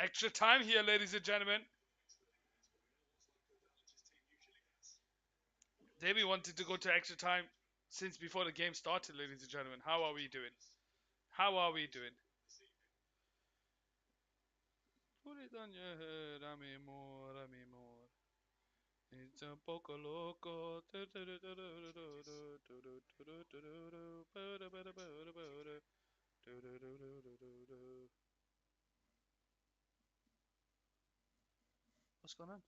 extra time here, ladies and gentlemen. They be wanting to go to extra time since before the game started, ladies and gentlemen. How are we doing? How are we doing? Put it on your head, dame more, dame more. It's a poco loco. What's going on?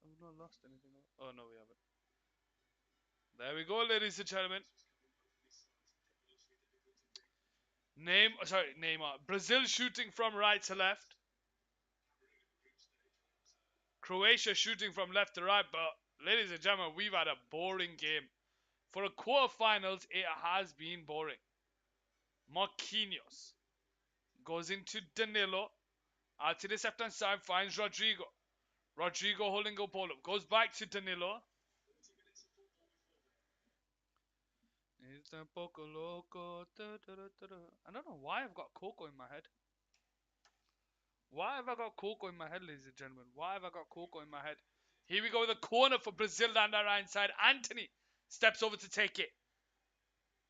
I've not lost anything. Oh no, we haven't. There we go, ladies and gentlemen. Neymar. Brazil shooting from right to left. Croatia shooting from left to right. But ladies and gentlemen, we've had a boring game. For the quarterfinals, it has been boring. Marquinhos goes into Danilo. Out to the left hand side, finds Rodrigo. Rodrigo holding up, hold up. Goes back to Danilo. It's a poco loco. I don't know why I've got Coco in my head. Why have I got Coco in my head, ladies and gentlemen? Why have I got Coco in my head? Here we go with a corner for Brazil down the right side. Anthony steps over to take it.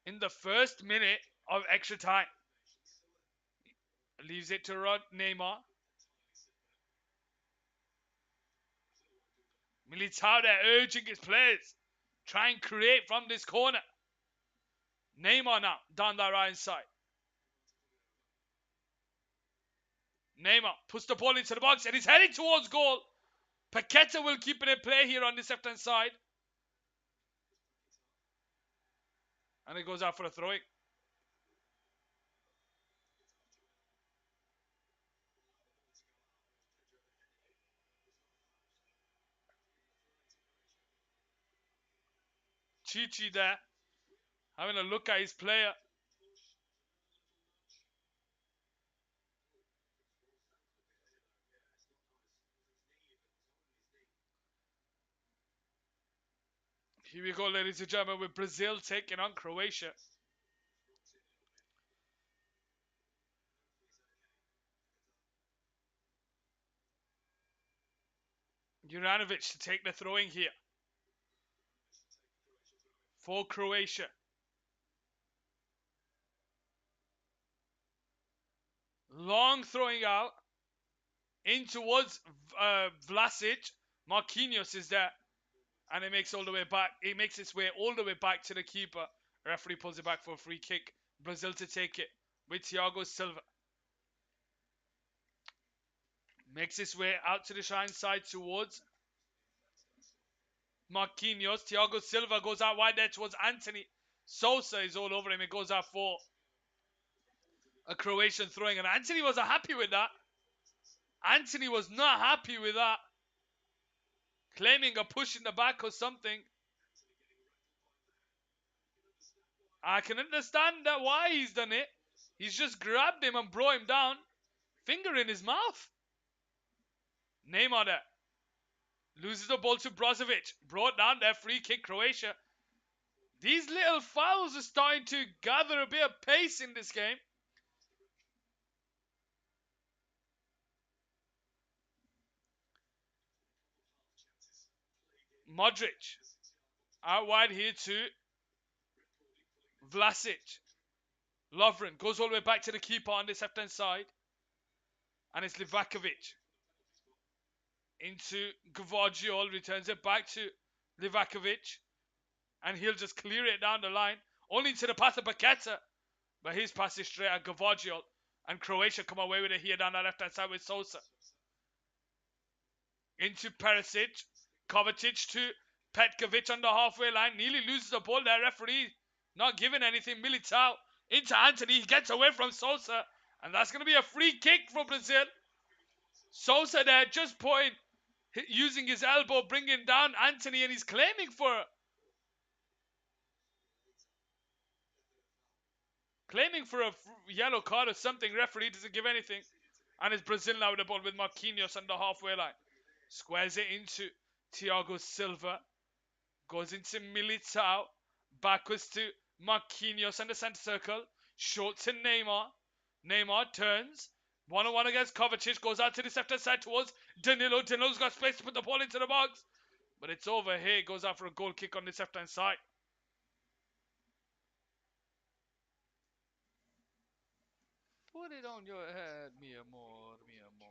In the first minute of extra time. Leaves it to Neymar. Militao there urging his players. Try and create from this corner. Neymar now down the right side. Neymar puts the ball into the box and he's heading towards goal. Paqueta will keep it in play here on this left hand side. And it goes out for a throwing. Chichi there. Having a look at his player. Here we go, ladies and gentlemen, with Brazil taking on Croatia. Juranovic to take the throwing here for Croatia. Long throwing out in towards Vlasic. Marquinhos is there. And it makes all the way back. It makes its way all the way back to the keeper. Referee pulls it back for a free kick. Brazil to take it with Thiago Silva. Makes its way out to the shine side towards Marquinhos. Thiago Silva goes out wide there towards Anthony. Sosa is all over him. It goes out for a Croatian throwing. And Anthony wasn't happy with that. Anthony was not happy with that. Claiming a push in the back or something. I can understand that why he's done it. He's just grabbed him and brought him down. Finger in his mouth. Neymar there. Loses the ball to Brozovic. Brought down there. Free kick Croatia. These little fouls are starting to gather a bit of pace in this game. Modric. Out wide here to Vlasic. Lovren goes all the way back to the keeper on this left-hand side. And it's Livakovic. Into Gvardiol. Returns it back to Livakovic. And he'll just clear it down the line. Only to the pass of Paqueta. But his pass is straight at Gvardiol. And Croatia come away with it here down the left-hand side with Sosa. Into Perisic. Kovacic to Petkovic on the halfway line. Nearly loses the ball there. Referee not giving anything. Militao into Anthony. He gets away from Sosa. And that's going to be a free kick for Brazil. Sosa there just using his elbow, bringing down Anthony. And he's claiming for a yellow card or something. Referee doesn't give anything. And it's Brazil now with the ball with Marquinhos on the halfway line. Squares it into Thiago Silva. Goes into Militao. Backwards to Marquinhos in the centre circle. Short to Neymar. Neymar turns. 1-on-1 against Kovacic. Goes out to the left side towards Danilo. Danilo's got space to put the ball into the box. But it's over here. Goes out for a goal kick on the left-hand side. Put it on your head, mi amor, mi amor.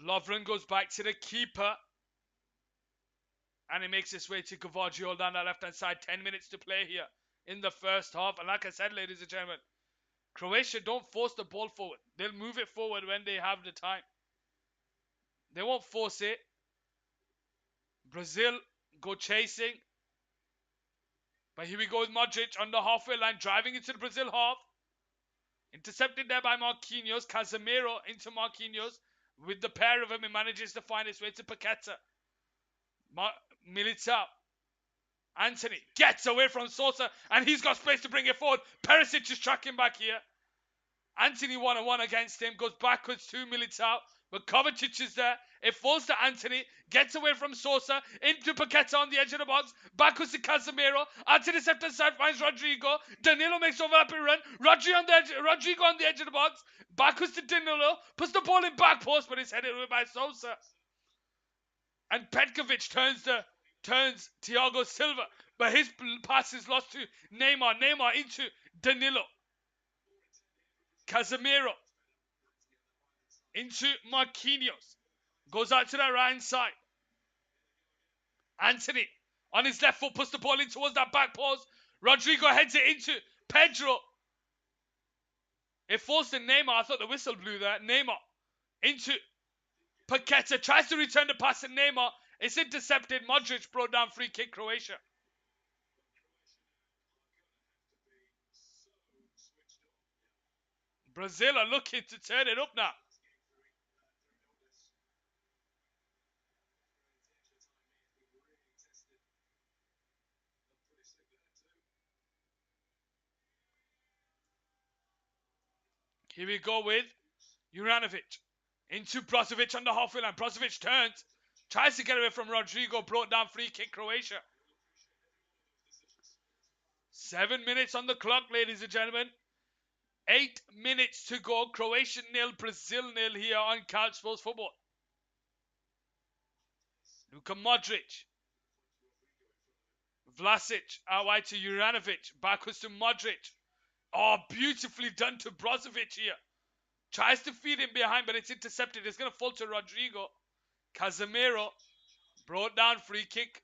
Lovren goes back to the keeper. And he makes his way to Gvardiol down the left-hand side. 10 minutes to play here in the first half. And like I said, ladies and gentlemen, Croatia don't force the ball forward. They'll move it forward when they have the time. They won't force it. Brazil go chasing. But here we go with Modric on the halfway line, driving into the Brazil half. Intercepted there by Marquinhos. Casemiro into Marquinhos. With the pair of them, he manages to find his way to Paqueta. Militao. Anthony gets away from Sosa, and he's got space to bring it forward. Perisic is tracking back here. Anthony 1-on-1 against him, goes backwards to Militao, but Kovacic is there. It falls to Anthony, gets away from Sosa, into Paqueta on the edge of the box, backwards to Casemiro, out to the left side, finds Rodrigo. Danilo makes overlapping run. Rodrigo on the edge of the box, backwards to Danilo, puts the ball in back post, but it's headed away by Sosa. And Petkovic turns Thiago Silva, but his pass is lost to Neymar. Neymar into Danilo. Casemiro into Marquinhos. Goes out to the right side. Anthony on his left foot puts the ball in towards that back post. Rodrigo heads it into Pedro. It falls to Neymar. I thought the whistle blew there. Neymar into Paqueta. Tries to return the pass to Neymar. It's intercepted. Modric brought down free kick Croatia. Brazil are looking to turn it up now. Here we go with Juranovic into Brozovic on the halfway line. Brozovic turns, tries to get away from Rodrigo, brought down free kick Croatia. 7 minutes on the clock, ladies and gentlemen. 8 minutes to go. Croatia 0, Brazil 0 here on Couch Sports Football. Luka Modric Vlasic out wide to Juranovic. Backwards to Modric. Oh, beautifully done to Brozovic here. Tries to feed him behind, but it's intercepted. It's going to fall to Rodrigo. Casemiro brought down, free kick.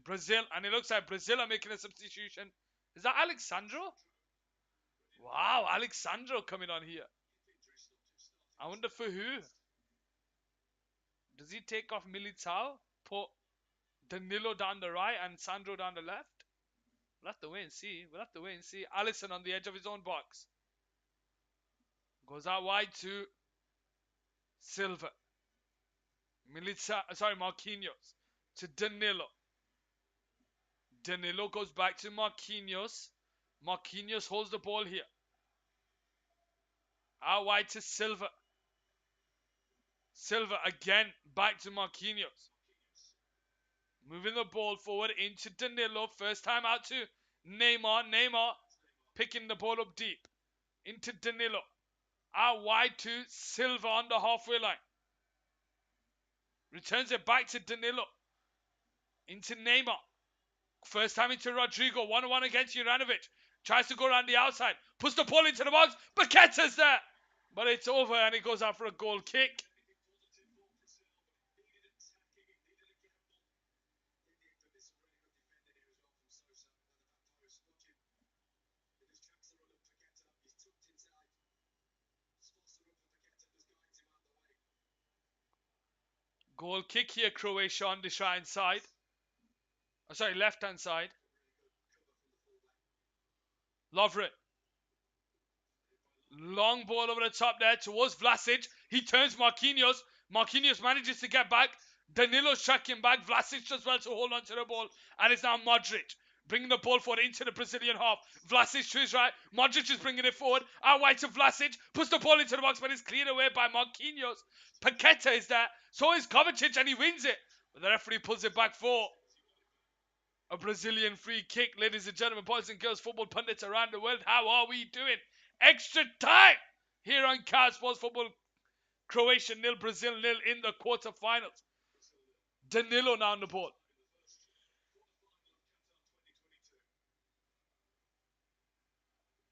Brazil, and it looks like Brazil are making a substitution. Is that Alexandro? Wow, Alexandro coming on here. I wonder for who? Does he take off Militao? Put Danilo down the right and Sandro down the left? We'll have to wait and see. Alisson on the edge of his own box. Goes out wide to Silva. Marquinhos to Danilo. Danilo goes back to Marquinhos. Marquinhos holds the ball here. Out wide to Silva. Silva again back to Marquinhos. Moving the ball forward into Danilo. First time out to Neymar. Neymar picking the ball up deep. Into Danilo. Out wide to Silva on the halfway line. Returns it back to Danilo. Into Neymar. First time into Rodrigo. 1-1 against Juranovic. Tries to go around the outside. Puts the ball into the box. Paqueta's there. But it's over and it goes out for a goal kick. Goal kick here, Croatia on the right side. Oh, sorry, left-hand side. Lovren. Long ball over the top there towards Vlasic. He turns Marquinhos. Marquinhos manages to get back. Danilo's tracking back. Vlasic does well to hold on to the ball. And it's now Modric bringing the ball forward into the Brazilian half. Vlasic to his right. Modric is bringing it forward. Out wide to Vlasic. Puts the ball into the box, but it's cleared away by Marquinhos. Paqueta is there. So is Kovacic, and he wins it. But the referee pulls it back for a Brazilian free kick. Ladies and gentlemen, boys and girls, football pundits around the world, how are we doing? Extra time here on Car Sports Football. Croatia 0, Brazil 0 in the quarterfinals. Danilo now on the ball.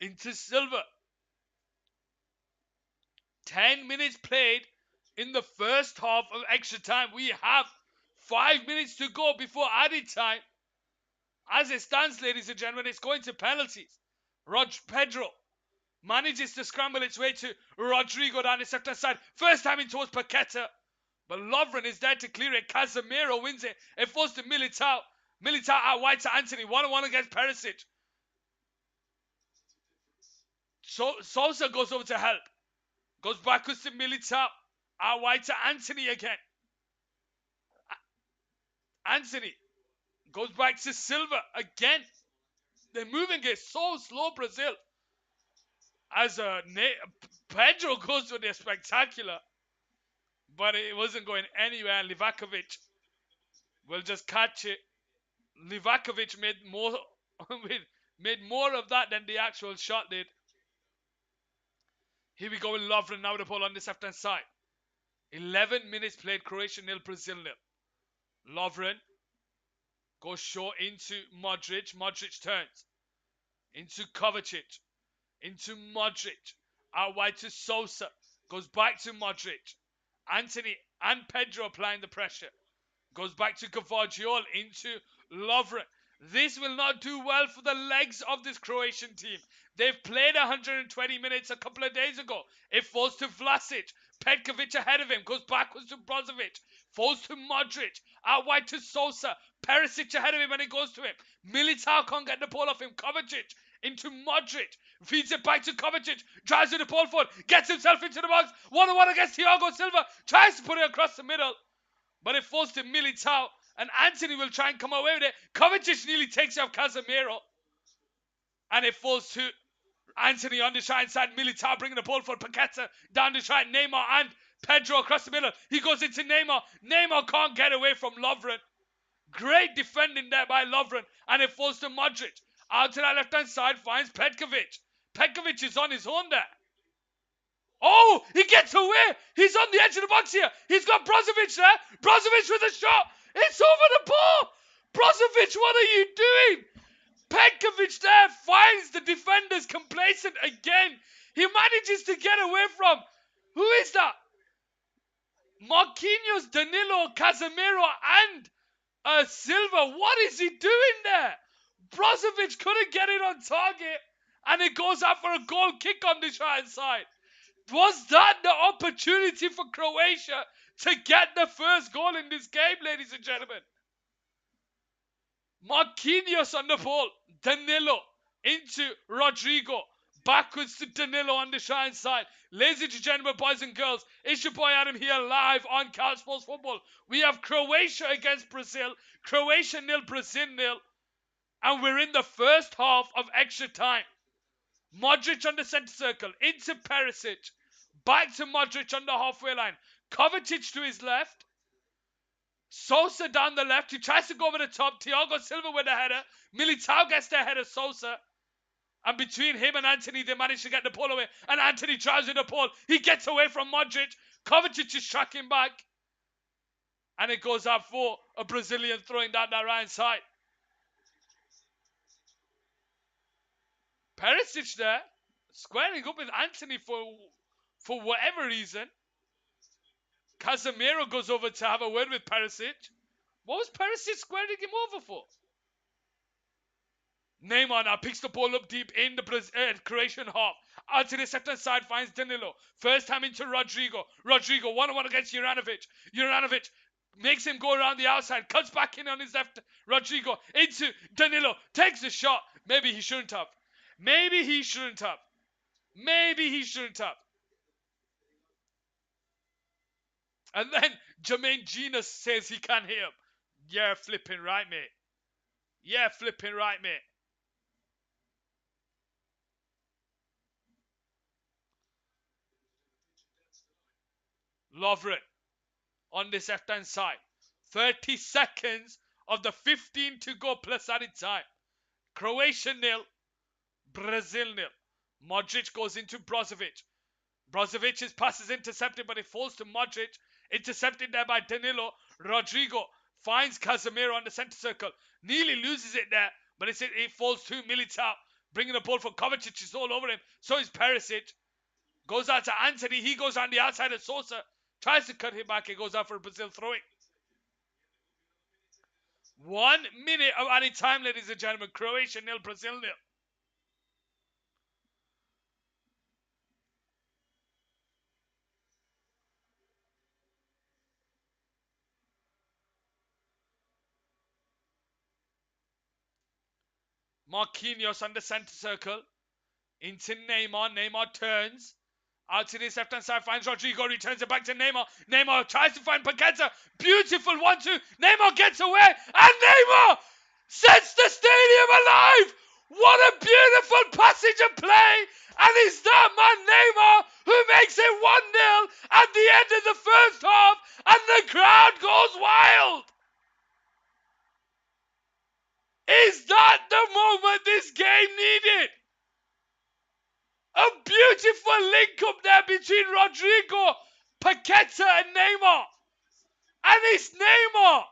Into Silva. 10 minutes played in the first half of extra time. We have 5 minutes to go before added time. As it stands, ladies and gentlemen, it's going to penalties. Pedro manages to scramble its way to Rodrigo down the left-hand side. First time in towards Paqueta. But Lovren is there to clear it. Casemiro wins it. It falls to Militao. Militao out wide to Anthony. 1-1 against Perisic. Sosa goes over to help. Goes backwards to Militao. Out wide to Anthony again. Anthony goes back to Silva again. They're moving it so slow, Brazil. As Pedro goes with a spectacular. But it wasn't going anywhere. Livakovic will just catch it. Livakovic made more of that than the actual shot did. Here we go with Lovren now with the ball on this left-hand side. 11 minutes played, Croatia 0, Brazil 0. Lovren goes short into Modric. Modric turns. Into Kovacic. Into Modric. Out wide to Sosa. Goes back to Modric. Anthony and Pedro applying the pressure. Goes back to Gvardiol into Lovren. This will not do well for the legs of this Croatian team. They've played 120 minutes a couple of days ago. It falls to Vlasic. Petkovic ahead of him. Goes backwards to Brozovic. Falls to Modric. Out wide to Sosa. Perisic ahead of him and it goes to him. Militao can't get the ball off him. Kovacic into Modric. Feeds it back to Kovacic. Drives with the ball forward. Gets himself into the box. 1-1 against Thiago Silva. Tries to put it across the middle. But it falls to Militao. And Anthony will try and come away with it. Kovacic nearly takes out Casemiro. And it falls to Anthony on the right side. Militao bringing the ball for Paqueta. Down the right. Neymar and Pedro across the middle. He goes into Neymar. Neymar can't get away from Lovren. Great defending there by Lovren. And it falls to Modric. Out to that left-hand side finds Petkovic. Petkovic is on his own there. Oh, he gets away. He's on the edge of the box here. He's got Brozovic there. Brozovic with a shot. It's over the bar. Brozovic, what are you doing? Petkovic there finds the defenders complacent again. He manages to get away from, who is that? Marquinhos, Danilo, Casemiro, and Silva. What is he doing there? Brozovic couldn't get it on target, and it goes out for a goal kick on the right side. Was that the opportunity for Croatia to get the first goal in this game, ladies and gentlemen? Marquinhos on the ball. Danilo into Rodrigo. Backwards to Danilo on the shine side. Ladies and gentlemen, boys and girls, it's your boy Adam here live on Cal Sports Football. We have Croatia against Brazil. Croatia 0, Brazil 0. And we're in the first half of extra time. Modric on the centre circle. Into Perisic. Back to Modric on the halfway line. Kovacic to his left. Sosa down the left. He tries to go over the top. Thiago Silva with the header. Militao gets the header. Sosa. And between him and Anthony, they manage to get the ball away. And Anthony drives with the ball. He gets away from Modric. Kovacic is tracking back. And it goes out for a Brazilian throwing down that right side. Perisic there. Squaring up with Anthony for whatever reason. Casemiro goes over to have a word with Perisic. What was Perisic squaring him over for? Neymar now picks the ball up deep in the Croatian half. Out to the left-hand side finds Danilo. First time into Rodrigo. Rodrigo one-on-one against Juranovic. Juranovic makes him go around the outside. Cuts back in on his left. Rodrigo into Danilo. Takes a shot. Maybe he shouldn't have. Maybe he shouldn't have. Maybe he shouldn't have. And then Jermaine Genius says he can't hear him. Yeah, flipping right, mate. Yeah, flipping right, mate. Lovren on this left-hand side. 30 seconds of the 15 to go plus added time. Croatia 0, Brazil 0. Modric goes into Brozovic. Brozovic's pass is intercepted, but it falls to Modric. Intercepted there by Danilo. Rodrigo finds Casemiro on the centre circle. Nearly loses it there, but it falls to Militao. Bringing the ball for Kovacic. Is all over him. So is Perisic. Goes out to Anthony. He goes on the outside of Sosa. Tries to cut him back. It goes out for Brazil throwing. 1 minute of added time, ladies and gentlemen. Croatia 0, Brazil 0. Marquinhos on the centre circle. Into Neymar. Neymar turns. Out to this left-hand side. Finds Rodrigo. Returns it back to Neymar. Neymar tries to find Paqueta. Beautiful 1-2. Neymar gets away. And Neymar sets the stadium alive. What a beautiful passage of play. And it's that man Neymar who makes it 1-0 at the end of the first half. And the crowd goes wild. Is that the moment this game needed? A beautiful link up there between Rodrigo, Paqueta and Neymar. And it's Neymar,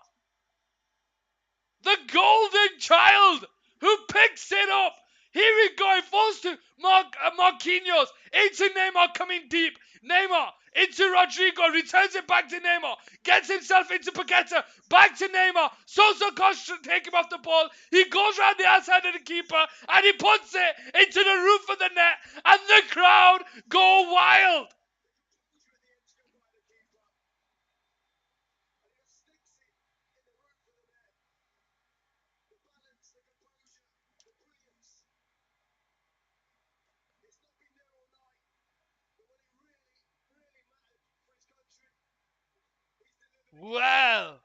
the golden child, who picks it up. Here we go. It falls to Marquinhos. Into Neymar coming deep. Neymar into Rodrigo. Returns it back to Neymar. Gets himself into Paqueta. Back to Neymar. Sosa can't take him off the ball. He goes around the outside of the keeper. And he puts it into the roof of the net. And the crowd go wild. Well.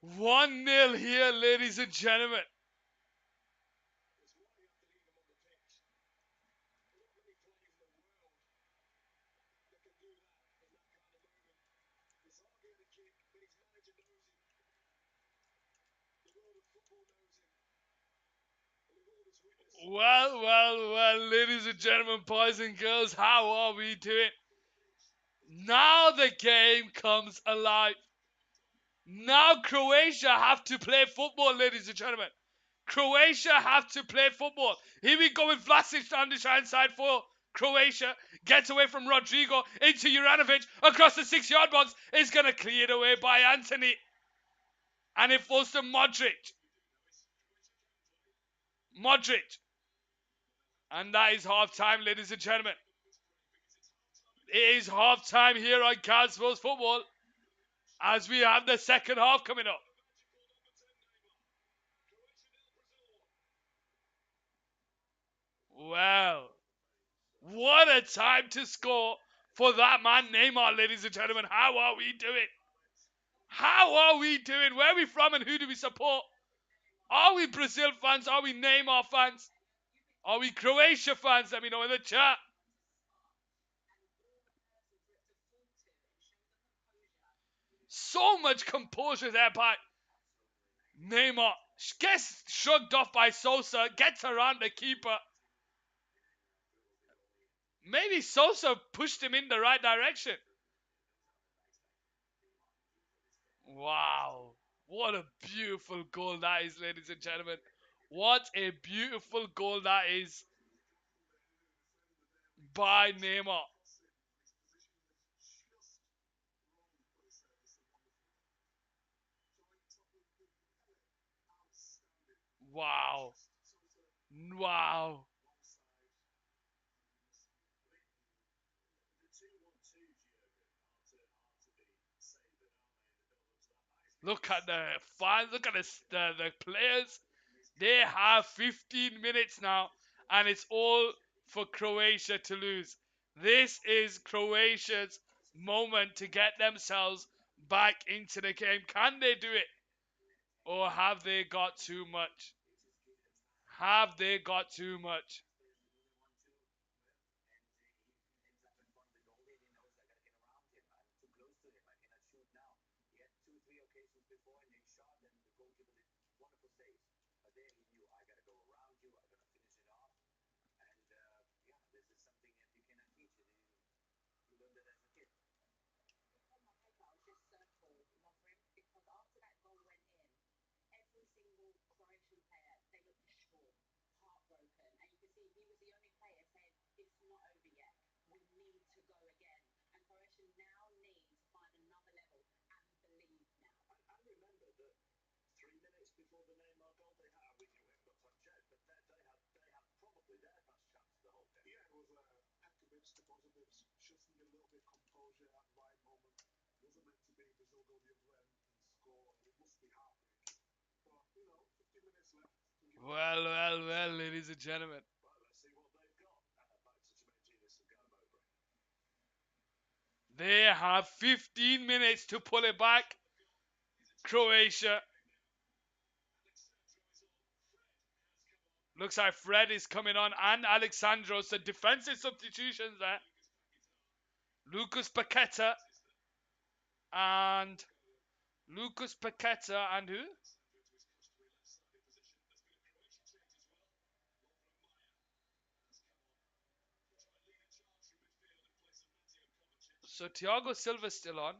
With 1-0 here, ladies and gentlemen. Well, ladies and gentlemen, boys and girls, how are we doing? Now the game comes alive. Now Croatia have to play football, ladies and gentlemen. Croatia have to play football. Here we go with Vlasic down the right side for Croatia. Gets away from Rodrigo into Juranovic across the 6-yard box. Is going to clear it away by Anthony. And it falls to Modric. Modric. And that is half time, ladies and gentlemen. It is half time here on Cal Sports Football as we have the second half coming up. Well, what a time to score for that man Neymar, ladies and gentlemen. How are we doing? How are we doing? Where are we from and who do we support? Are we Brazil fans? Are we Neymar fans? Are we Croatia fans? Let me know in the chat. So much composure there by Neymar. Gets shrugged off by Sosa. Gets around the keeper. Maybe Sosa pushed him in the right direction. Wow. What a beautiful goal that is, ladies and gentlemen. What a beautiful goal that is by Neymar. Wow. Wow. Look at the fans. Look at the players. They have 15 minutes now, and it's all for Croatia to lose. This is Croatia's moment to get themselves back into the game. Can they do it? Or have they got too much? Have they got too much? Well, ladies and gentlemen. They have 15 minutes to pull it back. Croatia. Looks like Fred is coming on and Alexandro. So defensive substitutions there. Lucas Paqueta and who? So Thiago Silva's still on.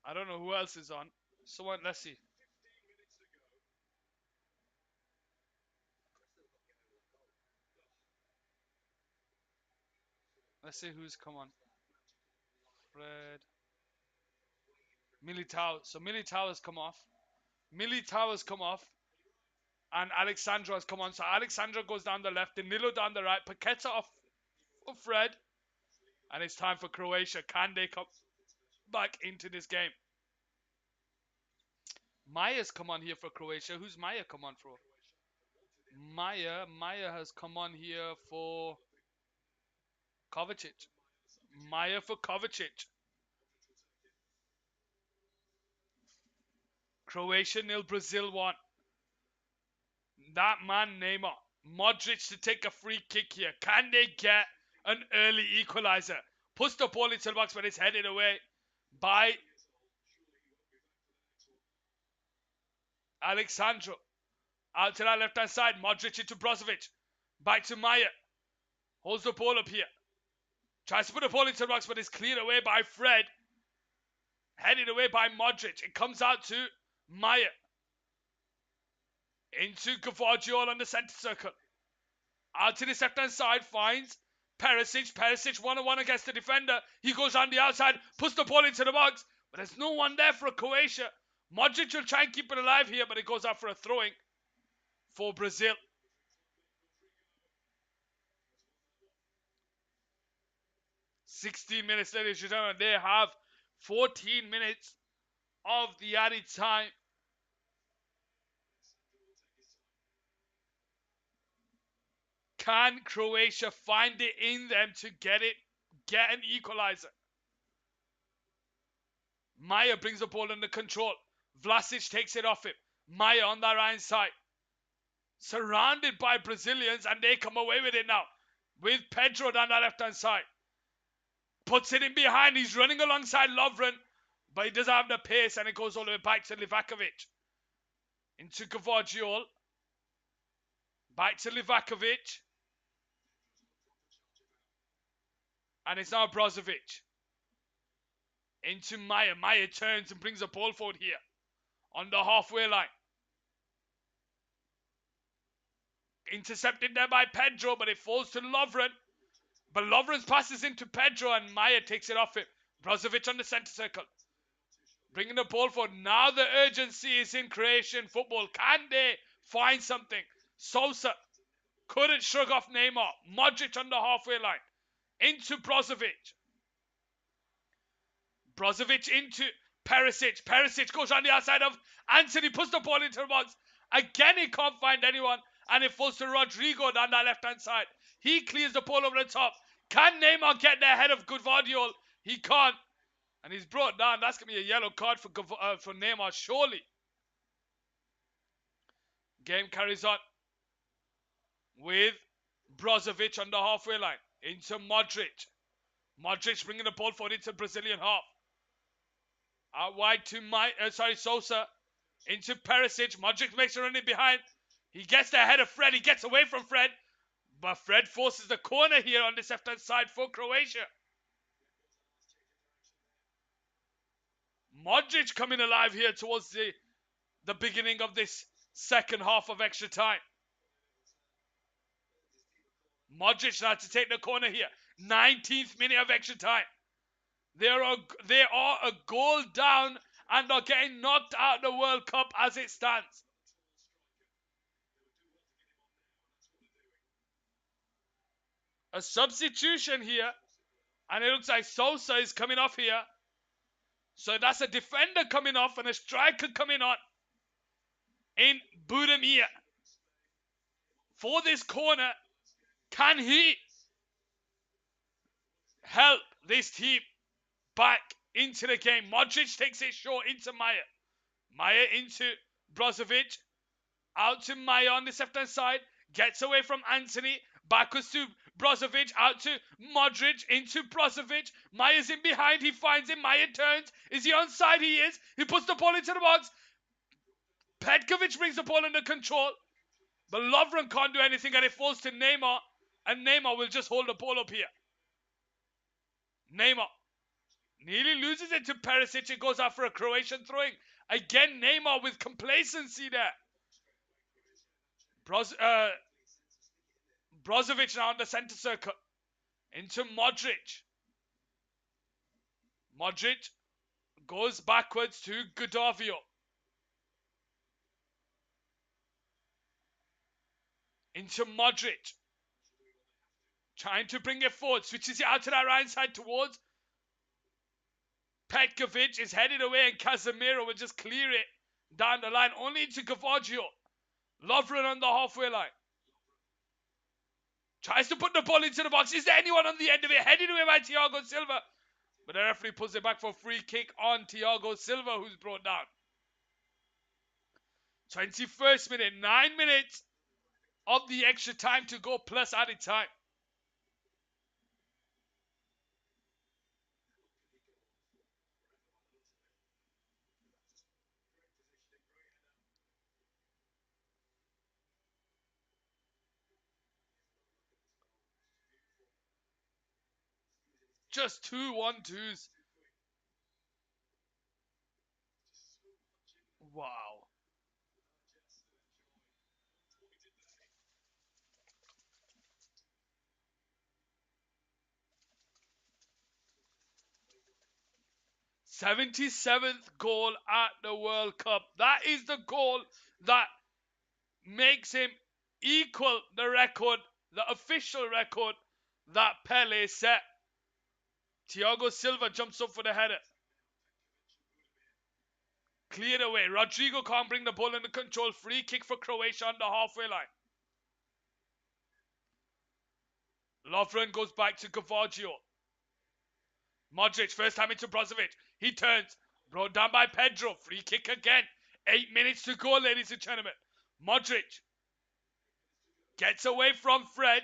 I don't know who else is on. Someone, let's see. Let's see who's come on. Fred. Militao. So Militao has come off. Militao has come off. And Alexandro has come on. So Alexandro goes down the left. Danilo down the right. Paqueta off of Fred. And it's time for Croatia. Can they come back into this game? Maya's come on here for Croatia. Who's Maya come on for? Maya has come on here for Kovacic. Maya for Kovacic. Croatia nil, Brazil 1. That man Neymar. Modric to take a free kick here. Can they get an early equalizer? Puts the ball into the box, but it's headed away by Alexandro. Out to that left-hand side. Modric into Brozovic. Back to Maya. Holds the ball up here. Tries to put the ball into the box, but it's cleared away by Fred. Headed away by Modric. It comes out to Maya. Into Gvardiol on the centre circle. Out to this left-hand side. Finds Perisic. Perisic one-on-one against the defender. He goes on the outside. Puts the ball into the box. But there's no one there for Croatia. Modric will try and keep it alive here, but it goes out for a throwing for Brazil. 16 minutes, ladies and gentlemen. They have 14 minutes of the added time. Can Croatia find it in them to get an equalizer? Maya brings the ball under control. Vlasic takes it off him. Maya on that right side. Surrounded by Brazilians, and they come away with it now. With Pedro down the left-hand side. Puts it in behind. He's running alongside Lovren, but he doesn't have the pace, and it goes all the way back to Livakovic. Into Gvardiol. Back to Livakovic. And it's now Brozovic. Into Maya. Maya turns and brings the ball forward here. On the halfway line. Intercepted there by Pedro, but it falls to Lovren. But Lovren's passes into Pedro, and Maya takes it off him. Brozovic on the centre circle. Bringing the ball forward. Now the urgency is in Croatian football. Can they find something? Sosa couldn't shrug off Neymar. Modric on the halfway line. Into Brozovic. Brozovic into Perisic. Perisic goes on the outside of Anthony. Puts the ball into the box. Again, he can't find anyone. And it falls to Rodrigo down that left-hand side. He clears the ball over the top. Can Neymar get there ahead of Gvardiol? He can't. And he's brought down. That's going to be a yellow card for Neymar, surely. Game carries on. With Brozovic on the halfway line. Into Modric. Modric bringing the ball forward into Brazilian half. Out wide to Sosa. Into Perisic. Modric makes a run in behind. He gets there ahead of Fred. He gets away from Fred. But Fred forces the corner here on this left-hand side for Croatia. Modric coming alive here towards the beginning of this second half of extra time. Modric now to take the corner here. 19th minute of extra time. They are a goal down and are getting knocked out of the World Cup as it stands. A substitution here. And it looks like Sosa is coming off here. So that's a defender coming off and a striker coming on. In Budimir. For this corner. Can he help this team back into the game? Modric takes it short into Maya. Maya into Brozovic. Out to Maya on the left-hand side. Gets away from Anthony. Backwards to Brozovic. Out to Modric. Into Brozovic. Maya's in behind. He finds him. Maya turns. Is he onside? He is. He puts the ball into the box. Petkovic brings the ball under control. But Lovren can't do anything, and it falls to Neymar. And Neymar will just hold the ball up here. Neymar nearly loses it to Perisic. It goes out for a Croatian throwing. Again, Neymar with complacency there. Brozovic now on the centre circle. Into Modric. Modric goes backwards to Gvardiol. Into Modric. Trying to bring it forward. Switches it out to that right side towards Petkovic. Is headed away and Casemiro will just clear it down the line. Only into Gvardiol. Lovren on the halfway line. Tries to put the ball into the box. Is there anyone on the end of it? Headed away by Thiago Silva. But the referee pulls it back for a free kick on Thiago Silva, who's brought down. 21st minute. 9 minutes of the extra time to go plus added time. Just 2-1-2s. Wow. '77th goal at the World Cup. That is the goal that makes him equal the record, the official record that Pele set. Thiago Silva jumps up for the header. Cleared away. Rodrigo can't bring the ball under control. Free kick for Croatia on the halfway line. Lovren goes back to Gavaggio. Modric, first time into Brozovic. He turns. Brought down by Pedro. Free kick again. 8 minutes to go, ladies and gentlemen. Modric gets away from Fred,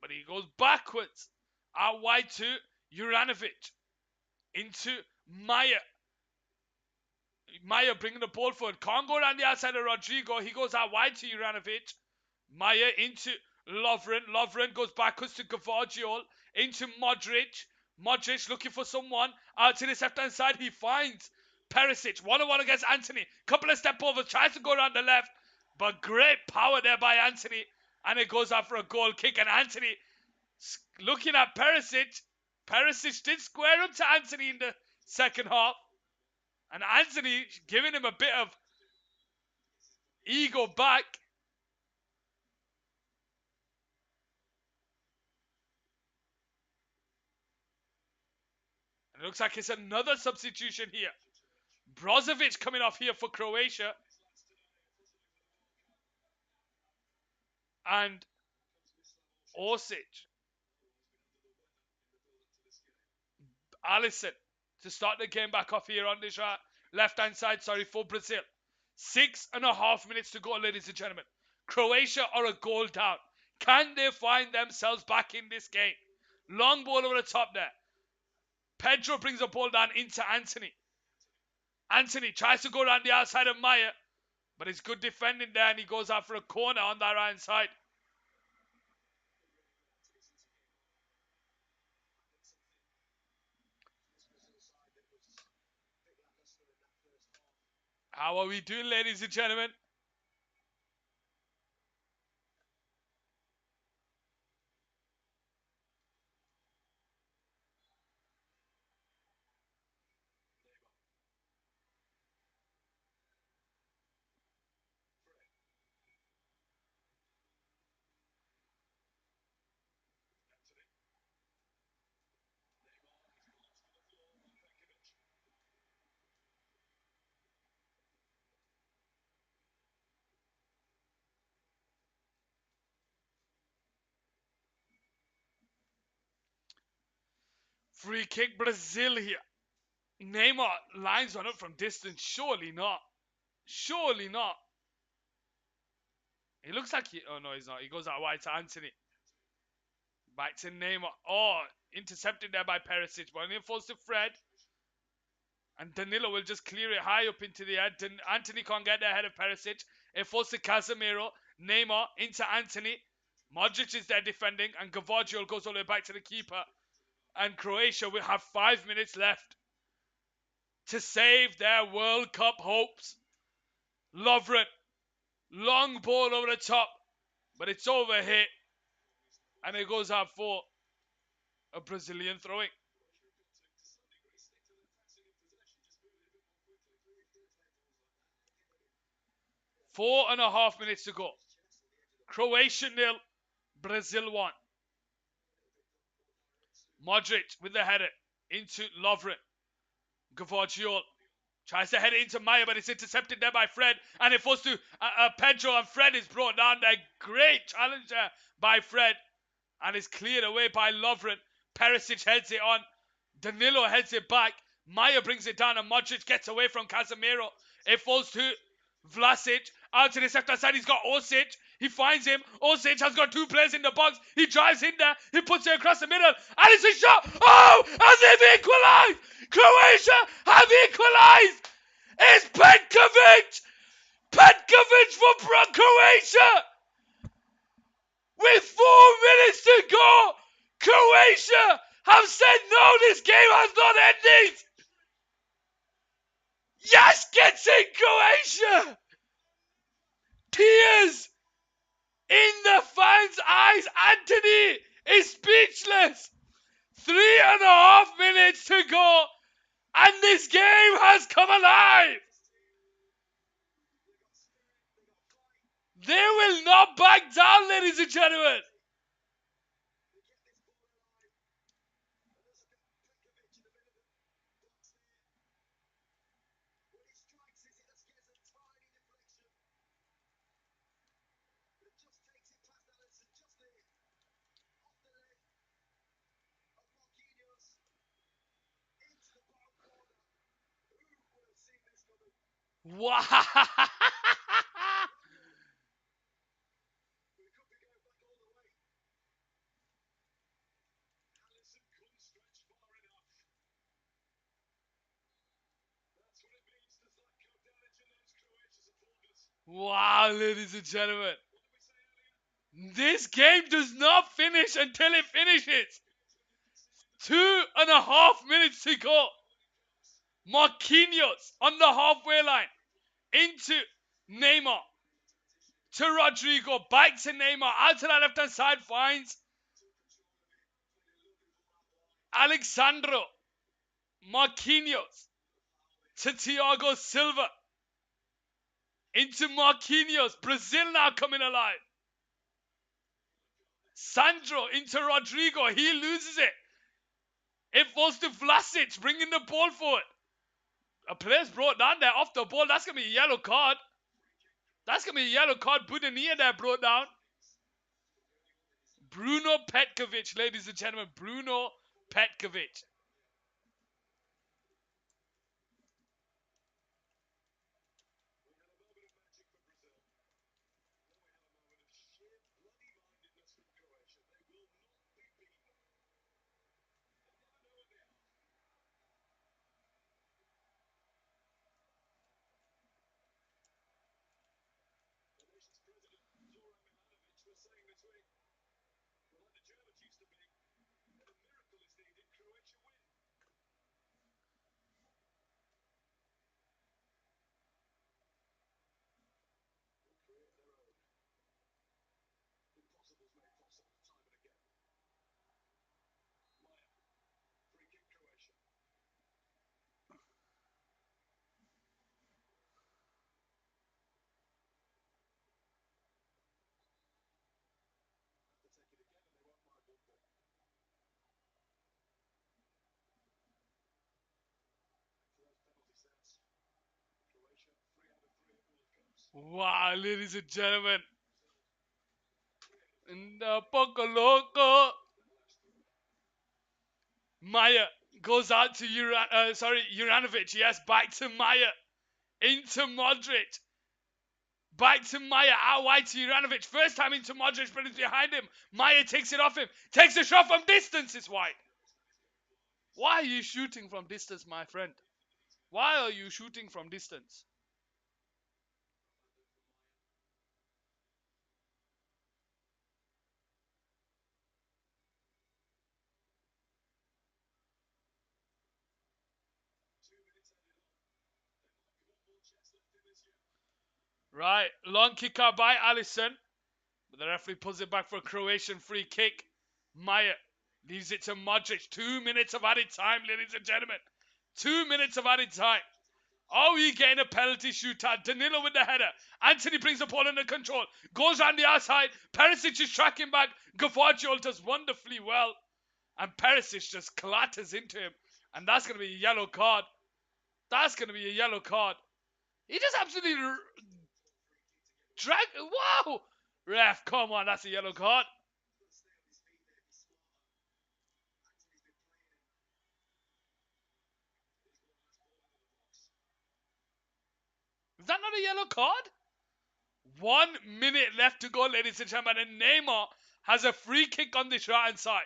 but he goes backwards. Out wide to Juranovic. Into Maya. Maya bringing the ball forward. Can't go around the outside of Rodrigo. He goes out wide to Juranovic. Maya into Lovren. Lovren goes backwards to Gavaggio. Into Modric. Modric looking for someone. Out to the left-hand side. He finds Perisic. 1-on-1 against Anthony. Couple of step overs. Tries to go around the left. But great power there by Anthony. And it goes out for a goal kick. And Anthony looking at Perisic. Perisic did square up to Anthony in the second half. And Anthony giving him a bit of ego back. And it looks like it's another substitution here. Brozovic coming off here for Croatia. And Orsic. Alisson to start the game back off here on this left-hand side, for Brazil. 6.5 minutes to go, ladies and gentlemen. Croatia are a goal down. Can they find themselves back in this game? Long ball over the top there. Pedro brings the ball down into Anthony. Anthony tries to go around the outside of Maya, but it's good defending there, and he goes out for a corner on that right side. How are we doing, ladies and gentlemen? Free kick Brazil here. Neymar lines one up from distance. Surely not. Surely not. He looks like he... Oh, no, he's not. He goes out wide to Anthony. Back to Neymar. Oh, intercepted there by Perisic. But it falls to Fred. And Danilo will just clear it high up into the air. Anthony can't get there ahead of Perisic. It falls to Casemiro. Neymar into Anthony. Modric is there defending. And Gavaggio goes all the way back to the keeper. And Croatia will have 5 minutes left to save their World Cup hopes. Lovren. Long ball over the top. But it's overhit. And it goes out for a Brazilian throwing. Four and a half minutes to go. Croatia 0, Brazil 1. Modric with the header into Lovren. Gavaggio tries to head it into Maya, but it's intercepted there by Fred. And it falls to Pedro, and Fred is brought down there. Great challenge there by Fred. And it's cleared away by Lovren. Perisic heads it on. Danilo heads it back. Maya brings it down, and Modric gets away from Casemiro. It falls to Vlasic. Out to the left side, he's got Orsic. He finds him. Orsic has got two players in the box. He drives in there. He puts it across the middle. And it's a shot. Oh, as they've equalised. Croatia have equalised. It's Petkovic. Petkovic for Croatia. With 4 minutes to go, Croatia have said no, this game has not ended. Yes gets in Croatia. Tears in the fans' eyes. Anthony is speechless. 3.5 minutes to go, and this game has come alive. They will not back down, ladies and gentlemen. Wow. Wow, ladies and gentlemen. This game does not finish until it finishes. 2.5 minutes to go. Marquinhos on the halfway line. Into Neymar. To Rodrigo. Back to Neymar. Out to that left hand side. Finds Alexandro. Marquinhos. To Thiago Silva. Into Marquinhos. Brazil now coming alive. Sandro into Rodrigo. He loses it. It falls to Vlasic, bringing the ball forward. A player's brought down there off the ball. That's going to be a yellow card. That's going to be a yellow card. Budenia there brought down. Bruno Petkovic, ladies and gentlemen. Bruno Petkovic. Wow, ladies and gentlemen. And Poco Loco. Maya goes out to Juranovic. Yes, back to Maya. Into Modric. Back to Maya, out wide to Juranovic. First time into Modric, but it's behind him. Maya takes it off him. Takes a shot from distance. It's wide. Why are you shooting from distance, my friend? Why are you shooting from distance? Right, long kick out by Alisson. But the referee pulls it back for a Croatian free kick. Maya leaves it to Modric. 2 minutes of added time, ladies and gentlemen. 2 minutes of added time. Are we getting a penalty shootout? Danilo with the header. Anthony brings the ball under control. Goes around the outside. Perisic is tracking back. Gvardiol does wonderfully well. And Perisic just clatters into him. And that's going to be a yellow card. That's going to be a yellow card. He just absolutely drag. Wow! Ref, come on, that's a yellow card. Is that not a yellow card? 1 minute left to go, ladies and gentlemen. And Neymar has a free kick on this right hand side.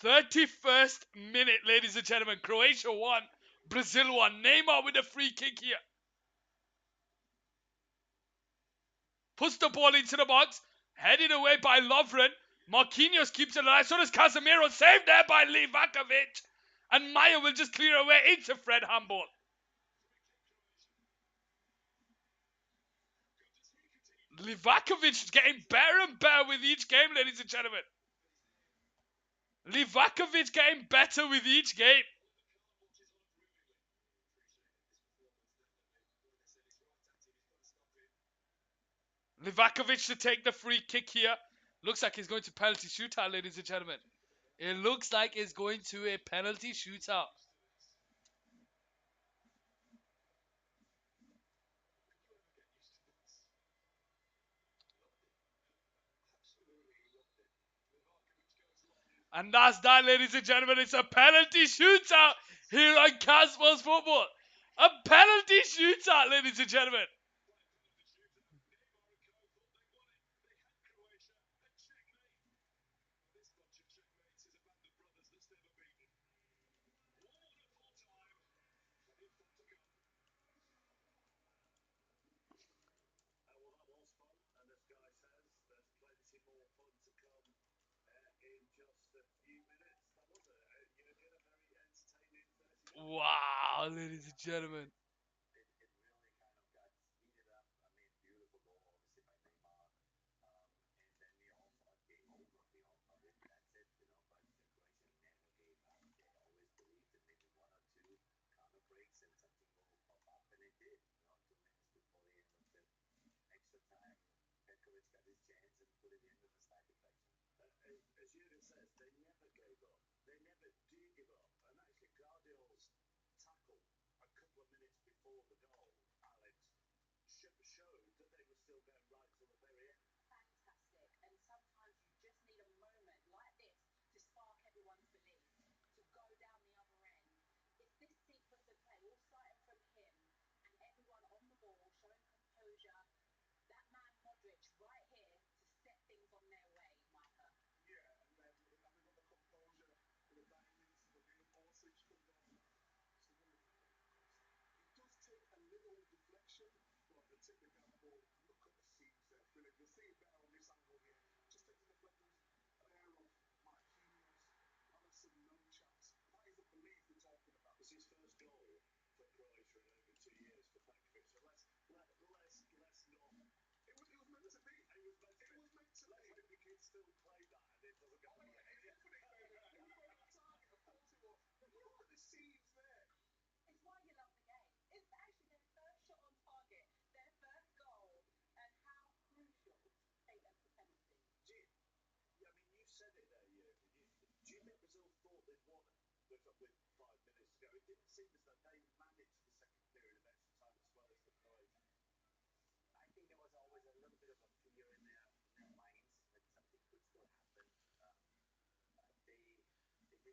31st minute, ladies and gentlemen. Croatia won. Brazil won. Neymar with a free kick here. Puts the ball into the box. Headed away by Lovren. Marquinhos keeps it alive. So does Casemiro. Saved there by Livakovic. And Maya will just clear away. It's a Fred handball. Livakovic is getting better and better with each game, ladies and gentlemen. Livakovic getting better with each game. Livakovic to take the free kick here. Looks like he's going to penalty shootout, ladies and gentlemen. It looks like it's going to a penalty shootout. And that's that, ladies and gentlemen. It's a penalty shootout here on Casper's Football. A penalty shootout, ladies and gentlemen. Wow, ladies and gentlemen.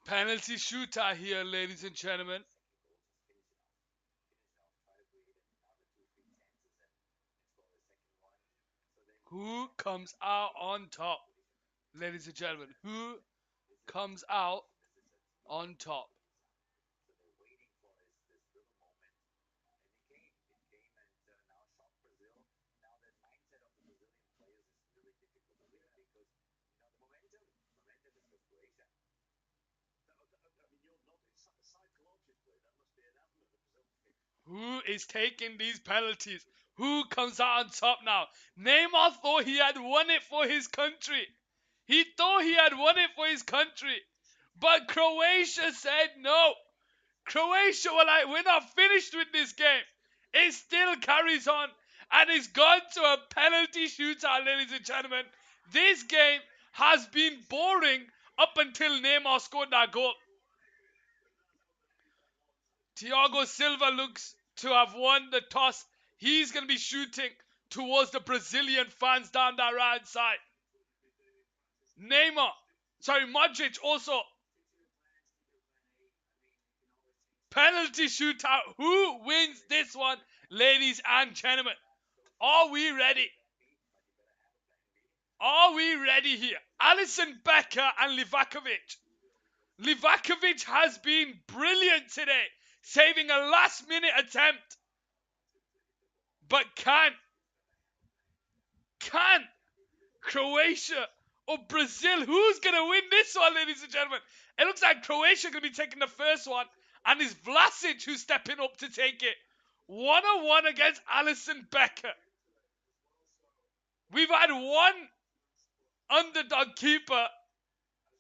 Penalty shootout here, ladies and gentlemen. Who comes out on top? Ladies and gentlemen, who comes out on top? Who is taking these penalties? Who comes out on top now? Neymar thought he had won it for his country. He thought he had won it for his country. But Croatia said no. Croatia were like, we're not finished with this game. It still carries on. And it's gone to a penalty shootout, ladies and gentlemen. This game has been boring up until Neymar scored that goal. Thiago Silva looks to have won the toss. He's going to be shooting towards the Brazilian fans down that right side. Modric also. Penalty shootout. Who wins this one, ladies and gentlemen? Are we ready? Are we ready here? Alisson Becker and Livakovic. Livakovic has been brilliant today, saving a last-minute attempt. But can Croatia or Brazil? Who's going to win this one, ladies and gentlemen? It looks like Croatia going to be taking the first one, and it's Vlasic who's stepping up to take it. 1-1 against Alisson Becker. We've had one underdog keeper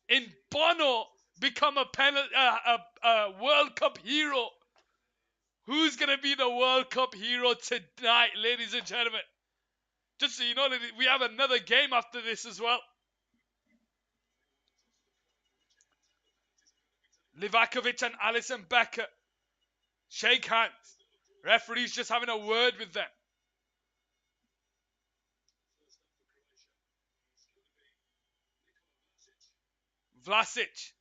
in Bono become a World Cup hero. Who's going to be the World Cup hero tonight, ladies and gentlemen? Just so you know, we have another game after this as well. Livakovic and Alisson Becker shake hands. Referee's just having a word with them. Vlasic.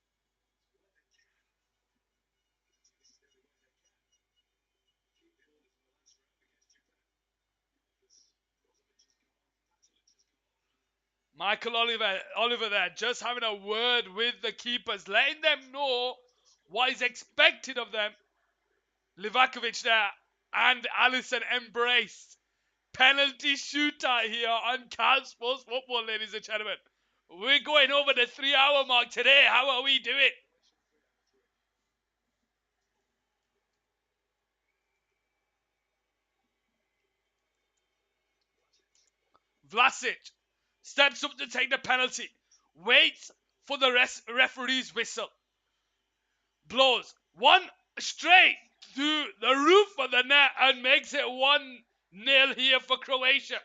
Michael Oliver there, just having a word with the keepers, letting them know what is expected of them. Livakovic there and Alisson embraced. Penalty shootout here on Cal Sports Football, ladies and gentlemen. We're going over the 3-hour mark today. How are we doing? Vlasic steps up to take the penalty. Waits for the referee's whistle. Blows one straight to the roof of the net and makes it 1-0 here for Croatia.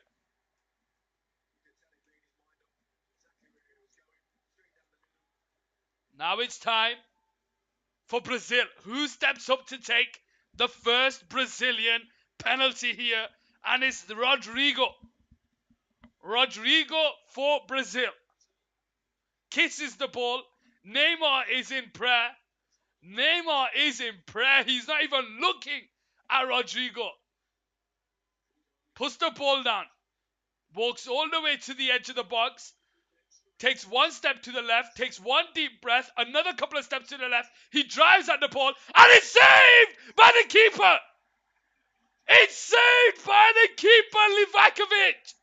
Now it's time for Brazil. Who steps up to take the first Brazilian penalty here? And it's Rodrigo. Rodrigo for Brazil. Kisses the ball. Neymar is in prayer. Neymar is in prayer. He's not even looking at Rodrigo. Puts the ball down. Walks all the way to the edge of the box. Takes one step to the left. Takes one deep breath. Another couple of steps to the left. He drives at the ball. And it's saved by the keeper. It's saved by the keeper, Livakovic.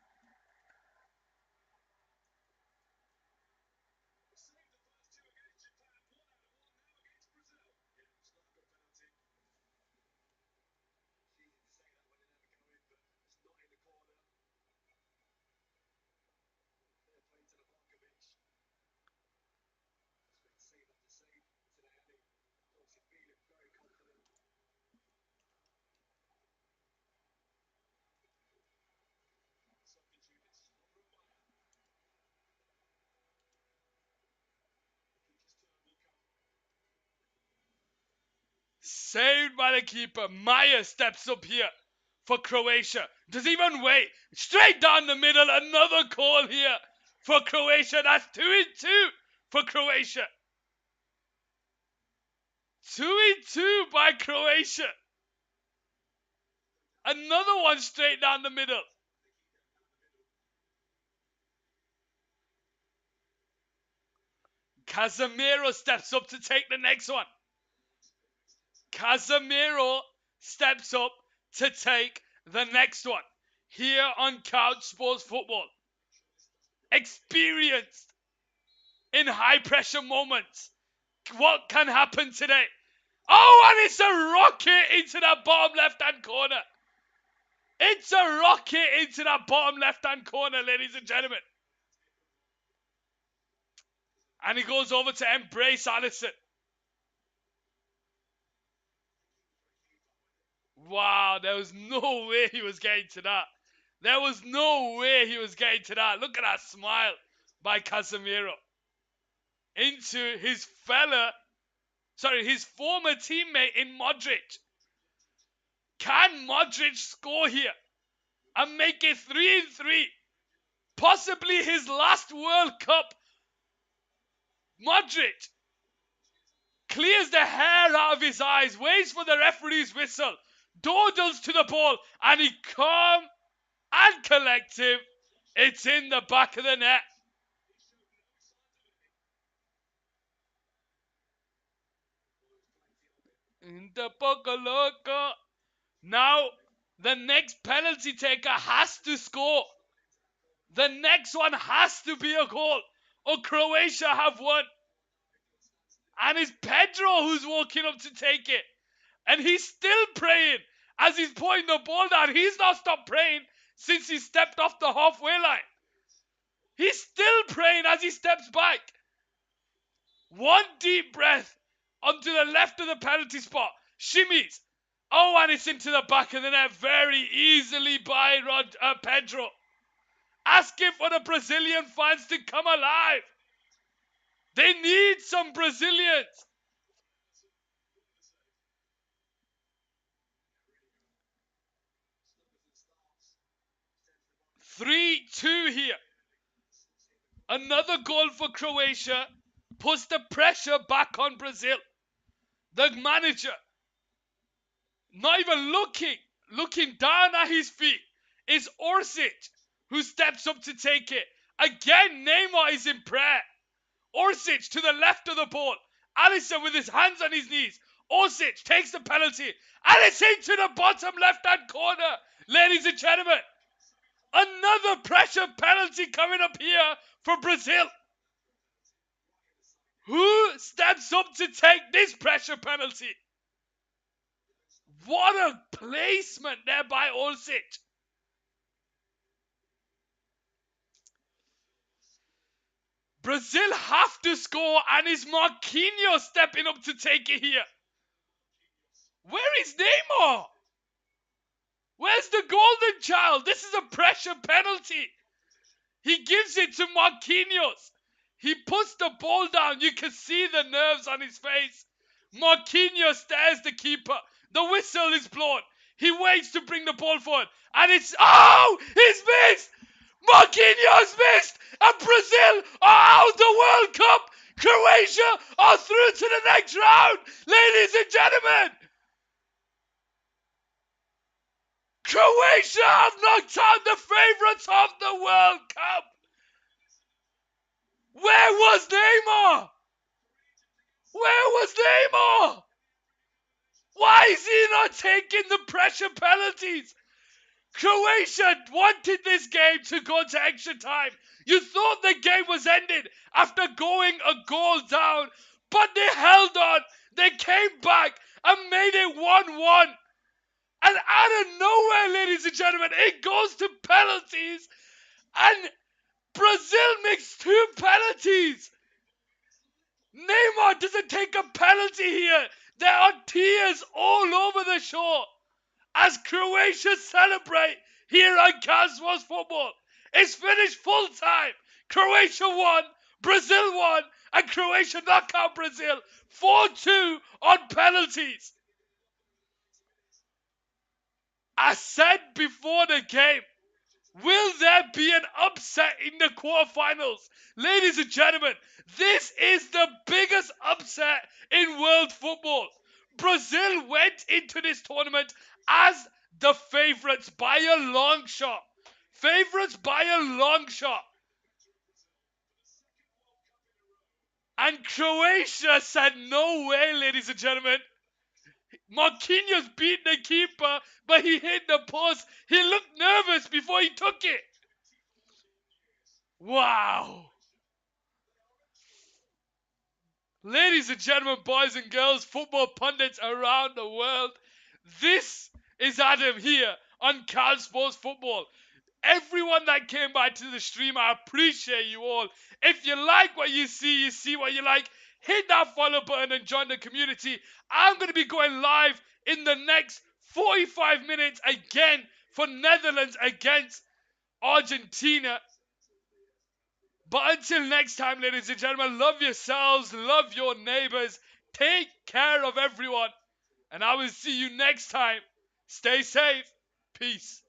Saved by the keeper. Maya steps up here for Croatia. Doesn't even wait. Straight down the middle. Another call here for Croatia. That's 2-2 for Croatia. 2-2 by Croatia. Another one straight down the middle. Casemiro steps up to take the next one. Casemiro steps up to take the next one. Here on Couch Sports Football. Experienced in high pressure moments. What can happen today? Oh, and it's a rocket into that bottom left hand corner. It's a rocket into that bottom left hand corner, ladies and gentlemen. And he goes over to embrace Alisson. Wow, there was no way he was getting to that. There was no way he was getting to that. Look at that smile by Casemiro. Into his his former teammate in Modric. Can Modric score here and make it 3-3? Possibly his last World Cup. Modric clears the hair out of his eyes, waits for the referee's whistle, dawdles to the ball, and he calm and collective. It's in the back of the net. The Poco Loco. Now, the next penalty taker has to score. The next one has to be a goal, or Croatia have won. And it's Pedro who's walking up to take it. And he's still praying as he's putting the ball down. He's not stopped praying since he stepped off the halfway line. He's still praying as he steps back. One deep breath onto the left of the penalty spot. Shimmies. Oh, and it's into the back of the net very easily by Pedro. Asking for the Brazilian fans to come alive. They need some Brazilians. "3-2 here. Another goal for Croatia puts the pressure back on Brazil. The manager, not even looking down at his feet, is Orsic, who steps up to take it. Again, Neymar is in prayer. Orsic to the left of the ball. Alisson with his hands on his knees. Orsic takes the penalty. And it's into the bottom left-hand corner. Ladies and gentlemen, another pressure penalty coming up here for Brazil. Who steps up to take this pressure penalty? What a placement there by Orsic. Brazil have to score, and is Marquinhos stepping up to take it here? Where is Neymar? Where's the golden child? This is a pressure penalty. He gives it to Marquinhos. He puts the ball down. You can see the nerves on his face. Marquinhos stares the keeper. The whistle is blown. He waits to bring the ball forward. And it's... Oh! He's missed! Marquinhos missed! And Brazil are out the World Cup! Croatia are through to the next round! Ladies and gentlemen! Croatia have knocked out the favourites of the World Cup! Where was Neymar? Where was Neymar? Why is he not taking the pressure penalties? Croatia wanted this game to go to extra time. You thought the game was ended after going a goal down, but they held on. They came back and made it 1-1. And out of nowhere, ladies and gentlemen, it goes to penalties. And Brazil makes 2 penalties. Neymar doesn't take a penalty here. There are tears all over the shore as Croatia celebrate here on Cosmos Football. It's finished full time. Croatia won, Brazil won, and Croatia knocked out Brazil 4-2 on penalties. I said before the game, will there be an upset in the quarterfinals? Ladies and gentlemen, this is the biggest upset in world football. Brazil went into this tournament as the favourites by a long shot. Favourites by a long shot. And Croatia said, no way, ladies and gentlemen. Marquinhos beat the keeper, but he hit the post. He looked nervous before he took it. Wow. Ladies and gentlemen, boys and girls, football pundits around the world, this is Adam here on Cal Sports Football. Everyone that came by to the stream, I appreciate you all. If you like what you see what you like, hit that follow button and join the community. I'm going to be going live in the next 45 minutes again for Netherlands against Argentina. But until next time, ladies and gentlemen, love yourselves, love your neighbors, take care of everyone, and I will see you next time. Stay safe. Peace.